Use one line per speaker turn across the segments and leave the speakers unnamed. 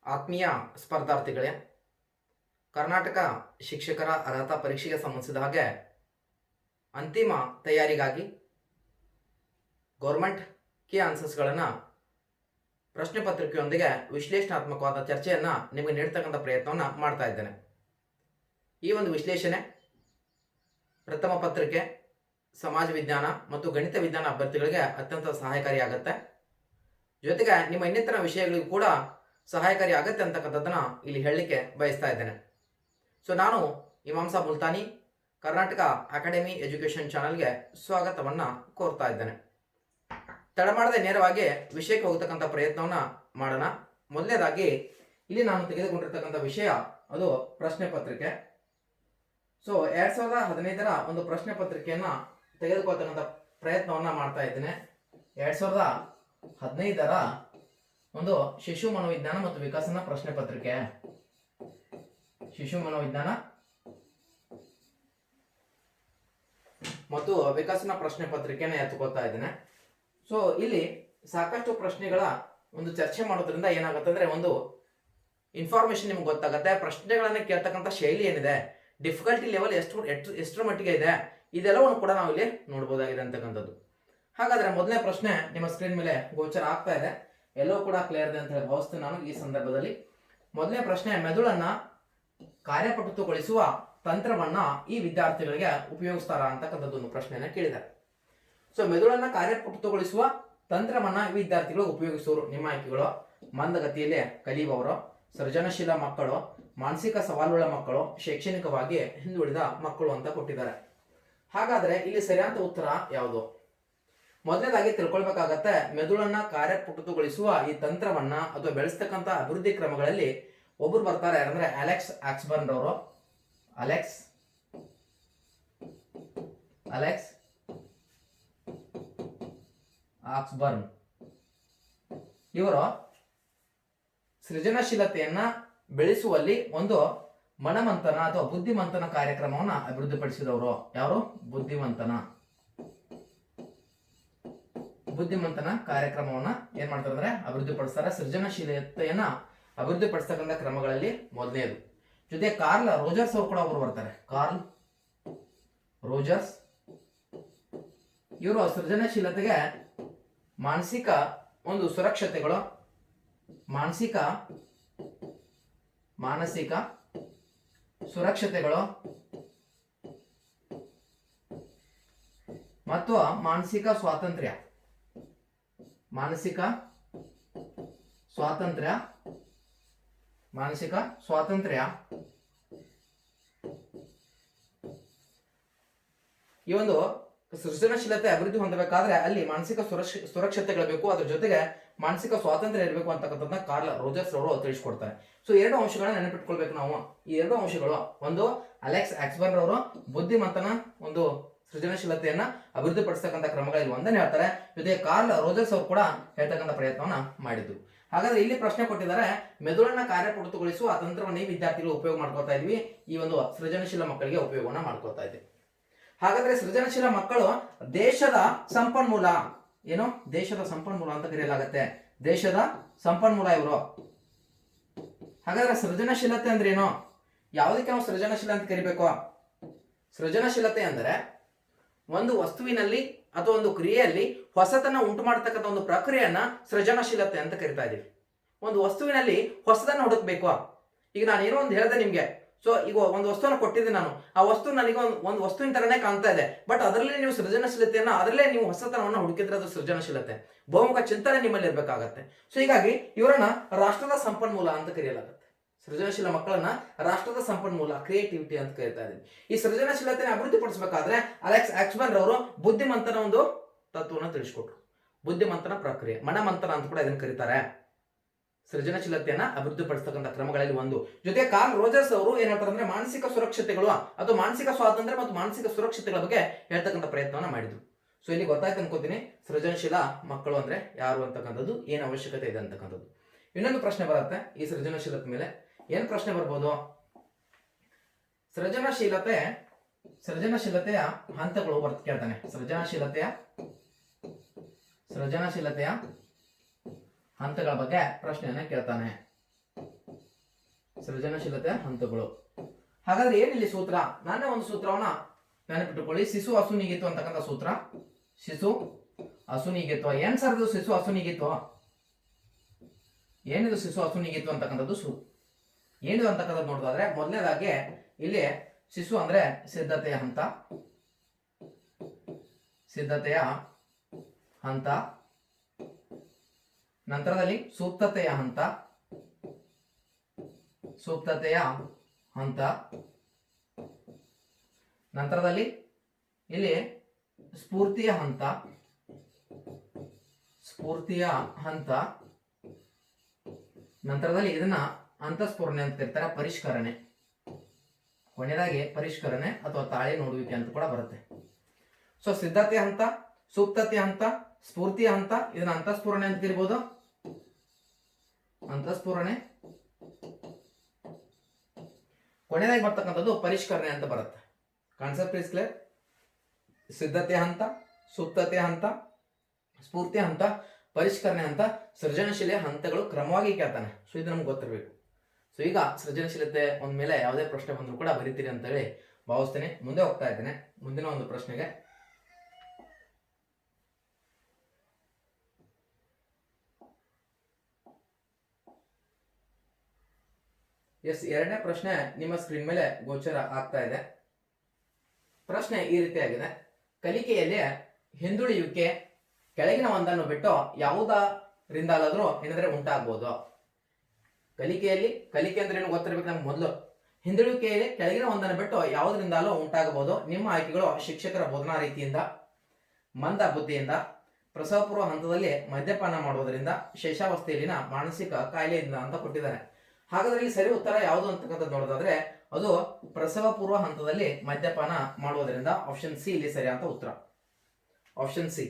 ಆತ್ಮೀಯ ಸ್ಪರ್ಧಾರ್ಥಿಗಳೇ, ಕರ್ನಾಟಕ ಶಿಕ್ಷಕರ ಅರ್ಹತಾ ಪರೀಕ್ಷೆಗೆ ಸಂಬಂಧಿಸಿದ ಹಾಗೆ ಅಂತಿಮ ತಯಾರಿಗಾಗಿ ಗೌರ್ಮೆಂಟ್ ಕೀ ಆನ್ಸರ್ಸ್ಗಳನ್ನು ಪ್ರಶ್ನೆ ಪತ್ರಿಕೆಯೊಂದಿಗೆ ವಿಶ್ಲೇಷಣಾತ್ಮಕವಾದ ಚರ್ಚೆಯನ್ನು ನಿಮಗೆ ನೀಡ್ತಕ್ಕಂಥ ಪ್ರಯತ್ನವನ್ನು ಮಾಡ್ತಾ ಇದ್ದೇನೆ. ಈ ಒಂದು ವಿಶ್ಲೇಷಣೆ ಪ್ರಥಮ ಪತ್ರಿಕೆ, ಸಮಾಜ ವಿಜ್ಞಾನ ಮತ್ತು ಗಣಿತ ವಿಜ್ಞಾನ ಅಭ್ಯರ್ಥಿಗಳಿಗೆ ಅತ್ಯಂತ ಸಹಾಯಕಾರಿಯಾಗುತ್ತೆ. ಜೊತೆಗೆ ನಿಮ್ಮ ಇನ್ನಿತರ ವಿಷಯಗಳಿಗೂ ಕೂಡ ಸಹಾಯಕಾರಿ ಆಗುತ್ತೆ ಅಂತಕ್ಕಂಥದ್ದನ್ನು ಇಲ್ಲಿ ಹೇಳಲಿಕ್ಕೆ ಬಯಸ್ತಾ ಇದ್ದೇನೆ. ಸೊ ನಾನು ಇಮಾಮ್ ಸಾಬ್ ಮುಲ್ತಾನಿ, ಕರ್ನಾಟಕ ಅಕಾಡೆಮಿ ಎಜುಕೇಷನ್ ಚಾನಲ್ಗೆ ಸ್ವಾಗತವನ್ನು ಕೋರ್ತಾ ಇದ್ದೇನೆ. ತಡ ಮಾಡದೆ ನೇರವಾಗಿ ವಿಷಯಕ್ಕೆ ಹೋಗತಕ್ಕಂಥ ಪ್ರಯತ್ನವನ್ನು ಮಾಡೋಣ. ಮೊದಲನೇದಾಗಿ ಇಲ್ಲಿ ನಾನು ತೆಗೆದುಕೊಂಡಿರ್ತಕ್ಕಂಥ ವಿಷಯ ಅದು ಪ್ರಶ್ನೆ ಪತ್ರಿಕೆ. ಸೊ 2015ರ ಒಂದು ಪ್ರಶ್ನೆ ಪತ್ರಿಕೆಯನ್ನು ತೆಗೆದುಕೊಳ್ತಕ್ಕಂಥ ಪ್ರಯತ್ನವನ್ನು ಮಾಡ್ತಾ ಇದ್ದೇನೆ. 2015ರ ಒಂದು ಶಿಶು ಮನೋವಿಜ್ಞಾನ ಮತ್ತು ವಿಕಸನ ಪ್ರಶ್ನೆ ಪತ್ರಿಕೆ, ಶಿಶು ಮನೋವಿಜ್ಞಾನ ಮತ್ತು ವಿಕಸನ ಪ್ರಶ್ನೆ ಪತ್ರಿಕೆಯನ್ನು ಎತ್ತುಕೊಳ್ತಾ ಇದ್ದೇನೆ. ಸೊ ಇಲ್ಲಿ ಸಾಕಷ್ಟು ಪ್ರಶ್ನೆಗಳ ಒಂದು ಚರ್ಚೆ ಮಾಡೋದ್ರಿಂದ ಏನಾಗುತ್ತೆ ಅಂದ್ರೆ ಒಂದು ಇನ್ಫಾರ್ಮೇಶನ್ ನಿಮ್ಗೆ ಗೊತ್ತಾಗುತ್ತೆ. ಪ್ರಶ್ನೆಗಳನ್ನ ಕೇಳ್ತಕ್ಕಂಥ ಶೈಲಿ ಏನಿದೆ, ಡಿಫಿಕಲ್ಟಿ ಲೆವೆಲ್ ಎಷ್ಟರ ಮಟ್ಟಿಗೆ ಇದೆ, ಇದೆಲ್ಲವನ್ನು ಕೂಡ ನಾವು ಇಲ್ಲಿ ನೋಡ್ಬೋದಾಗಿದೆ ಅಂತಕ್ಕಂಥದ್ದು. ಹಾಗಾದ್ರೆ ಮೊದಲನೇ ಪ್ರಶ್ನೆ ನಿಮ್ಮ ಸ್ಕ್ರೀನ್ ಮೇಲೆ ಗೋಚರ ಆಗ್ತಾ ಇದೆ, ಎಲ್ಲವೂ ಕೂಡ ಕ್ಲಿಯರ್ ಇದೆ ಅಂತ ಹೇಳಿ ಭಾವಿಸ್ತೇನೆ ನಾನು ಈ ಸಂದರ್ಭದಲ್ಲಿ. ಮೊದಲನೇ ಪ್ರಶ್ನೆ, ಮೆದುಳನ್ನ ಕಾರ್ಯಪಟುತ್ವಗೊಳಿಸುವ ತಂತ್ರವನ್ನ ಈ ವಿದ್ಯಾರ್ಥಿಗಳಿಗೆ ಉಪಯೋಗಿಸ್ತಾರ ಅಂತಕ್ಕಂಥದ್ದು ಒಂದು ಪ್ರಶ್ನೆಯನ್ನ ಕೇಳಿದ್ದಾರೆ. ಸೊ ಮೆದುಳನ್ನ ಕಾರ್ಯಪಟುತ್ವಗೊಳಿಸುವ ತಂತ್ರವನ್ನ ಈ ವಿದ್ಯಾರ್ಥಿಗಳು ಉಪಯೋಗಿಸುವರು. ನಿಮ್ಮ ಆಯ್ಕೆಗಳು: ಮಂದಗತಿಯಲ್ಲಿ ಕಲಿಯುವವರು, ಸೃಜನಶೀಲ ಮಕ್ಕಳು, ಮಾನಸಿಕ ಸವಾಲುಳ್ಳ ಮಕ್ಕಳು, ಶೈಕ್ಷಣಿಕವಾಗಿ ಹಿಂದುಳಿದ ಮಕ್ಕಳು ಅಂತ ಕೊಟ್ಟಿದ್ದಾರೆ. ಹಾಗಾದ್ರೆ ಇಲ್ಲಿ ಸರಿಯಾದ ಉತ್ತರ ಯಾವುದು? ಮೊದಲನೇದಾಗಿ ತಿಳ್ಕೊಳ್ಬೇಕಾಗತ್ತೆ, ಮೆದುಳನ್ನ ಕಾರ್ಯಪಟುತ್ವಗೊಳಿಸುವ ಈ ತಂತ್ರವನ್ನ ಅಥವಾ ಬೆಳೆಸ್ತಕ್ಕಂಥ ಅಭಿವೃದ್ಧಿ ಕ್ರಮಗಳಲ್ಲಿ ಒಬ್ಬರು ಬರ್ತಾರೆ, ಯಾರಂದ್ರೆ ಅಲೆಕ್ಸ್ ಆಕ್ಸ್ಬರ್ನ್ ರವರು. ಅಲೆಕ್ಸ್ ಆಕ್ಸ್ಬರ್ನ್ ಇವರು ಸೃಜನಶೀಲತೆಯನ್ನ ಬೆಳೆಸುವಲ್ಲಿ ಒಂದು ಮನಮಂಥನ ಅಥವಾ ಬುದ್ಧಿಮಂಥನ ಕಾರ್ಯಕ್ರಮವನ್ನು ಅಭಿವೃದ್ಧಿಪಡಿಸಿದವರು. ಯಾರು? ಬುದ್ಧಿಮಂಥನ ಕಾರ್ಯಕ್ರಮವನ್ನ ಏನ್ ಮಾಡ್ತಾರೆ ಅಂದ್ರೆ ಅಭಿವೃದ್ಧಿಪಡಿಸ್ತಾರೆ. ಸೃಜನಶೀಲತೆಯನ್ನ ಅಭಿವೃದ್ಧಿಪಡಿಸ್ತಕ್ಕಂಥ ಕ್ರಮಗಳಲ್ಲಿ ಮೊದಲನೇದು. ಜೊತೆ ಕಾರ್ಲ್ ರೋಜರ್ಸ್ ಅವರು ಕೂಡ ಒಬ್ರು ಬರ್ತಾರೆ. ಕಾರ್ಲ್ ರೋಜರ್ಸ್ ಇವರು ಸೃಜನಶೀಲತೆಗೆ ಮಾನಸಿಕ ಒಂದು ಸುರಕ್ಷತೆಗಳು, ಮಾನಸಿಕ ಸುರಕ್ಷತೆಗಳು ಮತ್ತು ಮಾನಸಿಕ ಸ್ವಾತಂತ್ರ್ಯ ಈ ಒಂದು ಸೃಜನಶೀಲತೆ ಅಭಿವೃದ್ಧಿ ಹೊಂದಬೇಕಾದ್ರೆ ಅಲ್ಲಿ ಮಾನಸಿಕ ಸುರಕ್ಷತೆಗಳು ಬೇಕು, ಅದ್ರ ಜೊತೆಗೆ ಮಾನಸಿಕ ಸ್ವಾತಂತ್ರ್ಯ ಇರಬೇಕು ಅಂತಕ್ಕಂಥದ್ದನ್ನ ಕಾರ್ಲ್ ರೋಜರ್ಸ್ ಅವರು ತಿಳಿಸ್ಕೊಡ್ತಾರೆ. ಸೊ ಎರಡು ಅಂಶಗಳನ್ನ ನೆನಪಿಟ್ಕೊಳ್ಬೇಕು ನಾವು. ಈ ಎರಡು ಅಂಶಗಳು, ಒಂದು ಅಲೆಕ್ಸ್ ಆಕ್ಸ್ಬರ್ನ್ ಅವರು ಬುದ್ಧಿಮಂತನ ಒಂದು ಸೃಜನಶೀಲತೆಯನ್ನ ಅಭಿವೃದ್ಧಿಪಡಿಸ್ತಕ್ಕಂಥ ಕ್ರಮಗಳಲ್ಲಿ ಒಂದನ್ನು ಹೇಳ್ತಾರೆ, ಜೊತೆಗೆ ಕಾರ್ಲ್ ರೋಜರ್ಸ್ ಅವರು ಕೂಡ ಹೇಳ್ತಕ್ಕಂಥ ಪ್ರಯತ್ನವನ್ನ ಮಾಡಿದ್ರು. ಹಾಗಾದ್ರೆ ಇಲ್ಲಿ ಪ್ರಶ್ನೆ ಕೊಟ್ಟಿದ್ದಾರೆ, ಮೆದುಳನ್ನ ಕಾರ್ಯಪಟುತ್ವಗೊಳಿಸುವ ಆ ತಂತ್ರವನ್ನು ಈ ವಿದ್ಯಾರ್ಥಿಗಳು ಉಪಯೋಗ ಮಾಡ್ಕೊಳ್ತಾ ಇದ್ವಿ, ಈ ಒಂದು ಸೃಜನಶೀಲ ಮಕ್ಕಳಿಗೆ ಉಪಯೋಗವನ್ನ ಮಾಡ್ಕೊಳ್ತಾ ಇದ್ವಿ. ಹಾಗಾದ್ರೆ ಸೃಜನಶೀಲ ಮಕ್ಕಳು ದೇಶದ ಸಂಪನ್ಮೂಲ, ಏನು ದೇಶದ ಸಂಪನ್ಮೂಲ ಅಂತ ಕರೆಯಲಾಗತ್ತೆ. ದೇಶದ ಸಂಪನ್ಮೂಲ ಇವರು. ಹಾಗಾದ್ರೆ ಸೃಜನಶೀಲತೆ ಅಂದ್ರೆ ಏನು? ಯಾವುದಕ್ಕೆ ನಾವು ಸೃಜನಶೀಲ ಅಂತ ಕರಿಬೇಕು? ಸೃಜನಶೀಲತೆ ಅಂದರೆ ಒಂದು ವಸ್ತುವಿನಲ್ಲಿ ಅಥವಾ ಒಂದು ಕ್ರಿಯೆಯಲ್ಲಿ ಹೊಸತನ್ನ ಉಂಟು ಮಾಡತಕ್ಕಂಥ ಒಂದು ಪ್ರಕ್ರಿಯೆಯನ್ನ ಸೃಜನಶೀಲತೆ ಅಂತ ಕರಿತಾ ಇದೀವಿ. ಒಂದು ವಸ್ತುವಿನಲ್ಲಿ ಹೊಸದನ್ನ ಹುಡುಕ್ಬೇಕು. ಈಗ ನಾನು ಏನೋ ಒಂದು ಹೇಳಿದೆ ನಿಮ್ಗೆ, ಸೊ ಈಗ ಒಂದು ವಸ್ತುವನ್ನು ಕೊಟ್ಟಿದ್ದೆ ನಾನು, ಆ ವಸ್ತು ನನಗೆ ಒಂದು ವಸ್ತುವಿನ ತರನೇ ಕಾಣ್ತಾ ಇದೆ, ಬಟ್ ಅದರಲ್ಲಿ ನೀವು ಸೃಜನಶೀಲತೆಯನ್ನ, ಅದರಲ್ಲೇ ನೀವು ಹೊಸತನವನ್ನು ಹುಡುಕಿದ್ರೆ ಅದು ಸೃಜನಶೀಲತೆ, ಬಹುಮುಖ ಚಿಂತನೆ ನಿಮ್ಮಲ್ಲಿ ಇರಬೇಕಾಗತ್ತೆ. ಸೊ ಹೀಗಾಗಿ ಇವರನ್ನ ರಾಷ್ಟ್ರದ ಸಂಪನ್ಮೂಲ ಅಂತ ಕರೆಯಲಾಗುತ್ತೆ. ಸೃಜನಶೀಲ ಮಕ್ಕಳನ್ನ ರಾಷ್ಟ್ರದ ಸಂಪನ್ಮೂಲ, ಕ್ರಿಯೇಟಿವಿಟಿ ಅಂತ ಕರೀತಾ ಇದ್ದೀವಿ. ಈ ಸೃಜನಶೀಲತೆನ ಅಭಿವೃದ್ಧಿಪಡಿಸಬೇಕಾದ್ರೆ ಅಲೆಕ್ಸ್ ಆಕ್ಸ್ಬರ್ನ್ ಅವರು ಬುದ್ಧಿಮಂತನ ಒಂದು ತತ್ವವನ್ನು ತಿಳಿಸ್ಕೊಟ್ರು. ಬುದ್ಧಿಮಂತನ ಪ್ರಕ್ರಿಯೆ, ಮನಮಂಥನ ಅಂತ ಕೂಡ ಇದನ್ನು ಕರೀತಾರೆ. ಸೃಜನಶೀಲತೆಯನ್ನ ಅಭಿವೃದ್ಧಿಪಡಿಸ್ತಕ್ಕಂಥ ಕ್ರಮಗಳಲ್ಲಿ ಒಂದು. ಜೊತೆಗೆ ಕಾರ್ಲ್ ರೋಜರ್ಸ್ ಅವರು ಏನ್ ಹೇಳ್ತಾರೆ ಅಂದ್ರೆ ಮಾನಸಿಕ ಸುರಕ್ಷತೆಗಳು ಅಥವಾ ಮಾನಸಿಕ ಸ್ವಾತಂತ್ರ್ಯ ಮತ್ತು ಮಾನಸಿಕ ಸುರಕ್ಷತೆಗಳ ಬಗ್ಗೆ ಹೇಳ್ತಕ್ಕಂಥ ಪ್ರಯತ್ನವನ್ನ ಮಾಡಿದ್ರು. ಸೊ ಇಲ್ಲಿ ಗೊತ್ತಾಯ್ತು ಅನ್ಕೋತೀನಿ ಸೃಜನಶೀಲ ಮಕ್ಕಳು ಅಂದ್ರೆ ಯಾರು ಅಂತಕ್ಕಂಥದ್ದು, ಏನ್ ಅವಶ್ಯಕತೆ ಇದೆ ಅಂತಕ್ಕಂಥದ್ದು. ಇನ್ನೊಂದು ಪ್ರಶ್ನೆ ಬರುತ್ತೆ ಈ ಸೃಜನಶೀಲತೆ ಮೇಲೆ. ಏನ್ ಪ್ರಶ್ನೆ ಬರ್ಬೋದು? ಸೃಜನಶೀಲತೆಯ ಹಂತಗಳು ಕೇಳ್ತಾನೆ. ಸೃಜನಶೀಲತೆಯ ಹಂತಗಳ ಬಗ್ಗೆ ಪ್ರಶ್ನೆಯನ್ನ ಕೇಳ್ತಾನೆ. ಸೃಜನಶೀಲತೆಯ ಹಂತಗಳು. ಹಾಗಾದ್ರೆ ಏನಿಲ್ಲಿ ಸೂತ್ರ? ನಾನೇ ಒಂದು ಸೂತ್ರವನ್ನ ನೆನಪಿಟ್ಟುಕೊಳ್ಳಿ. ಶಿಶು ಅಸುನೀಗಿತ್ವ ಅಂತಕ್ಕಂಥ ಸೂತ್ರ. ಶಿಶು ಅಸುನೀಗಿತ್ವ ಏನ್ ಸರ್ ಇದು? ಶಿಶು ಅಸುನೀಗಿತ್ವ ಏನಿದು? ಶಿಶು ಅಸುನೀಗಿತ್ವ ಅಂತಕ್ಕಂಥದ್ದು ಏನಿದು ಅಂತಕ್ಕಂಥದ್ದು ನೋಡೋದಾದ್ರೆ, ಮೊದಲನೇದಾಗಿ ಇಲ್ಲಿ ಶಿಶು ಅಂದ್ರೆ ಸಿದ್ಧತೆಯ ಹಂತ. ಸಿದ್ಧತೆಯ ಹಂತ. ನಂತರದಲ್ಲಿ ಸೂಕ್ತತೆಯ ಹಂತ. ಸೂಕ್ತತೆಯ ಹಂತ. ನಂತರದಲ್ಲಿ ಇಲ್ಲಿ ಸ್ಫೂರ್ತಿಯ ಹಂತ. ಸ್ಫೂರ್ತಿಯ ಹಂತ. ನಂತರದಲ್ಲಿ ಇದನ್ನ ಅಂತಸ್ಫುರಣೆ ಅಂತ ಕರೀತಾರೆ, ಪರಿಷ್ಕರಣೆ. ಕೊನೆಯದಾಗಿ ಪರಿಷ್ಕರಣೆ ಅಥವಾ ತಾಳೆ ನೋಡುವಿಕೆ ಅಂತ ಕೂಡ ಬರುತ್ತೆ. ಸೊ ಸಿದ್ಧತೆಯ ಹಂತ, ಸೂಕ್ತತೆಯ ಹಂತ, ಸ್ಫೂರ್ತಿಯ ಹಂತ, ಇದನ್ನ ಅಂತಸ್ಫುರಣೆ ಅಂತ ಕರಿಬಹುದು. ಅಂತಸ್ಫುರಣೆ. ಕೊನೆಯದಾಗಿ ಬರ್ತಕ್ಕಂಥದ್ದು ಪರಿಷ್ಕರಣೆ ಅಂತ ಬರುತ್ತೆ. Concept is clear? ಸಿದ್ಧತೆಯ ಹಂತ, ಸೂಕ್ತತೆಯ ಹಂತ, ಸ್ಫೂರ್ತಿಯ ಹಂತ, ಪರಿಷ್ಕರಣೆ ಹಂತ, ಸೃಜನಶೀಲ ಹಂತಗಳು ಕ್ರಮವಾಗಿ ಕೇಳ್ತಾನೆ. ಸೊ ಇದು ನಮ್ಗೆ ಗೊತ್ತಿರಬೇಕು. ಸೊ ಈಗ ಸೃಜನಶೀಲತೆ ಒಂದ್ ಮೇಲೆ ಯಾವುದೇ ಪ್ರಶ್ನೆ ಬಂದರೂ ಕೂಡ ಬರೀತೀರಿ ಅಂತ ಹೇಳಿ ಭಾವಿಸ್ತೇನೆ. ಮುಂದೆ ಹೋಗ್ತಾ ಇದ್ದೇನೆ ಮುಂದಿನ ಒಂದು ಪ್ರಶ್ನೆಗೆ. ಎಸ್, ಎರಡನೇ ಪ್ರಶ್ನೆ ನಿಮ್ಮ ಸ್ಕ್ರೀನ್ ಮೇಲೆ ಗೋಚರ ಆಗ್ತಾ ಇದೆ. ಪ್ರಶ್ನೆ ಈ ರೀತಿಯಾಗಿದೆ: ಕಲಿಕೆಯಲ್ಲಿ ಹಿಂದುಳಿಯುವಿಕೆ ಕೆಳಗಿನ ಒಂದನ್ನು ಬಿಟ್ಟು ಯಾವುದರಿಂದಲಾದ್ರೂ ಏನಾದ್ರೆ ಉಂಟಾಗಬಹುದು. ಕಲಿಕೆಯಲ್ಲಿ, ಕಲಿಕೆ ಅಂದ್ರೆ ಏನು ಗೊತ್ತಿರಬೇಕು ನಮ್ಗೆ ಮೊದಲು. ಹಿಂದುಳಿಯುವಿಕೆಯಲ್ಲಿ ಕೆಳಗಿನ ಒಂದನ್ನು ಬಿಟ್ಟು ಯಾವುದರಿಂದಲೂ ಉಂಟಾಗಬಹುದು. ನಿಮ್ಮ ಆಯ್ಕೆಗಳು: ಶಿಕ್ಷಕರ ಬೋಧನಾ ರೀತಿಯಿಂದ, ಮಂದ ಬುದ್ಧಿಯಿಂದ, ಪ್ರಸವ ಪೂರ್ವ ಹಂತದಲ್ಲಿ ಮದ್ಯಪಾನ ಮಾಡುವುದರಿಂದ, ಶೈಶಾವಸ್ಥೆಯಲ್ಲಿನ ಮಾನಸಿಕ ಕಾಯಿಲೆಯಿಂದ ಅಂತ ಕೊಟ್ಟಿದ್ದಾರೆ. ಹಾಗಾದ್ರೆ ಇಲ್ಲಿ ಸರಿ ಉತ್ತರ ಯಾವುದು ಅಂತಕ್ಕಂಥದ್ದು ನೋಡೋದಾದ್ರೆ, ಅದು ಪ್ರಸವ ಪೂರ್ವ ಹಂತದಲ್ಲಿ ಮದ್ಯಪಾನ ಮಾಡುವುದರಿಂದ. ಆಪ್ಷನ್ ಸಿ ಇಲ್ಲಿ ಸರಿಯಾದ ಉತ್ತರ. Option C.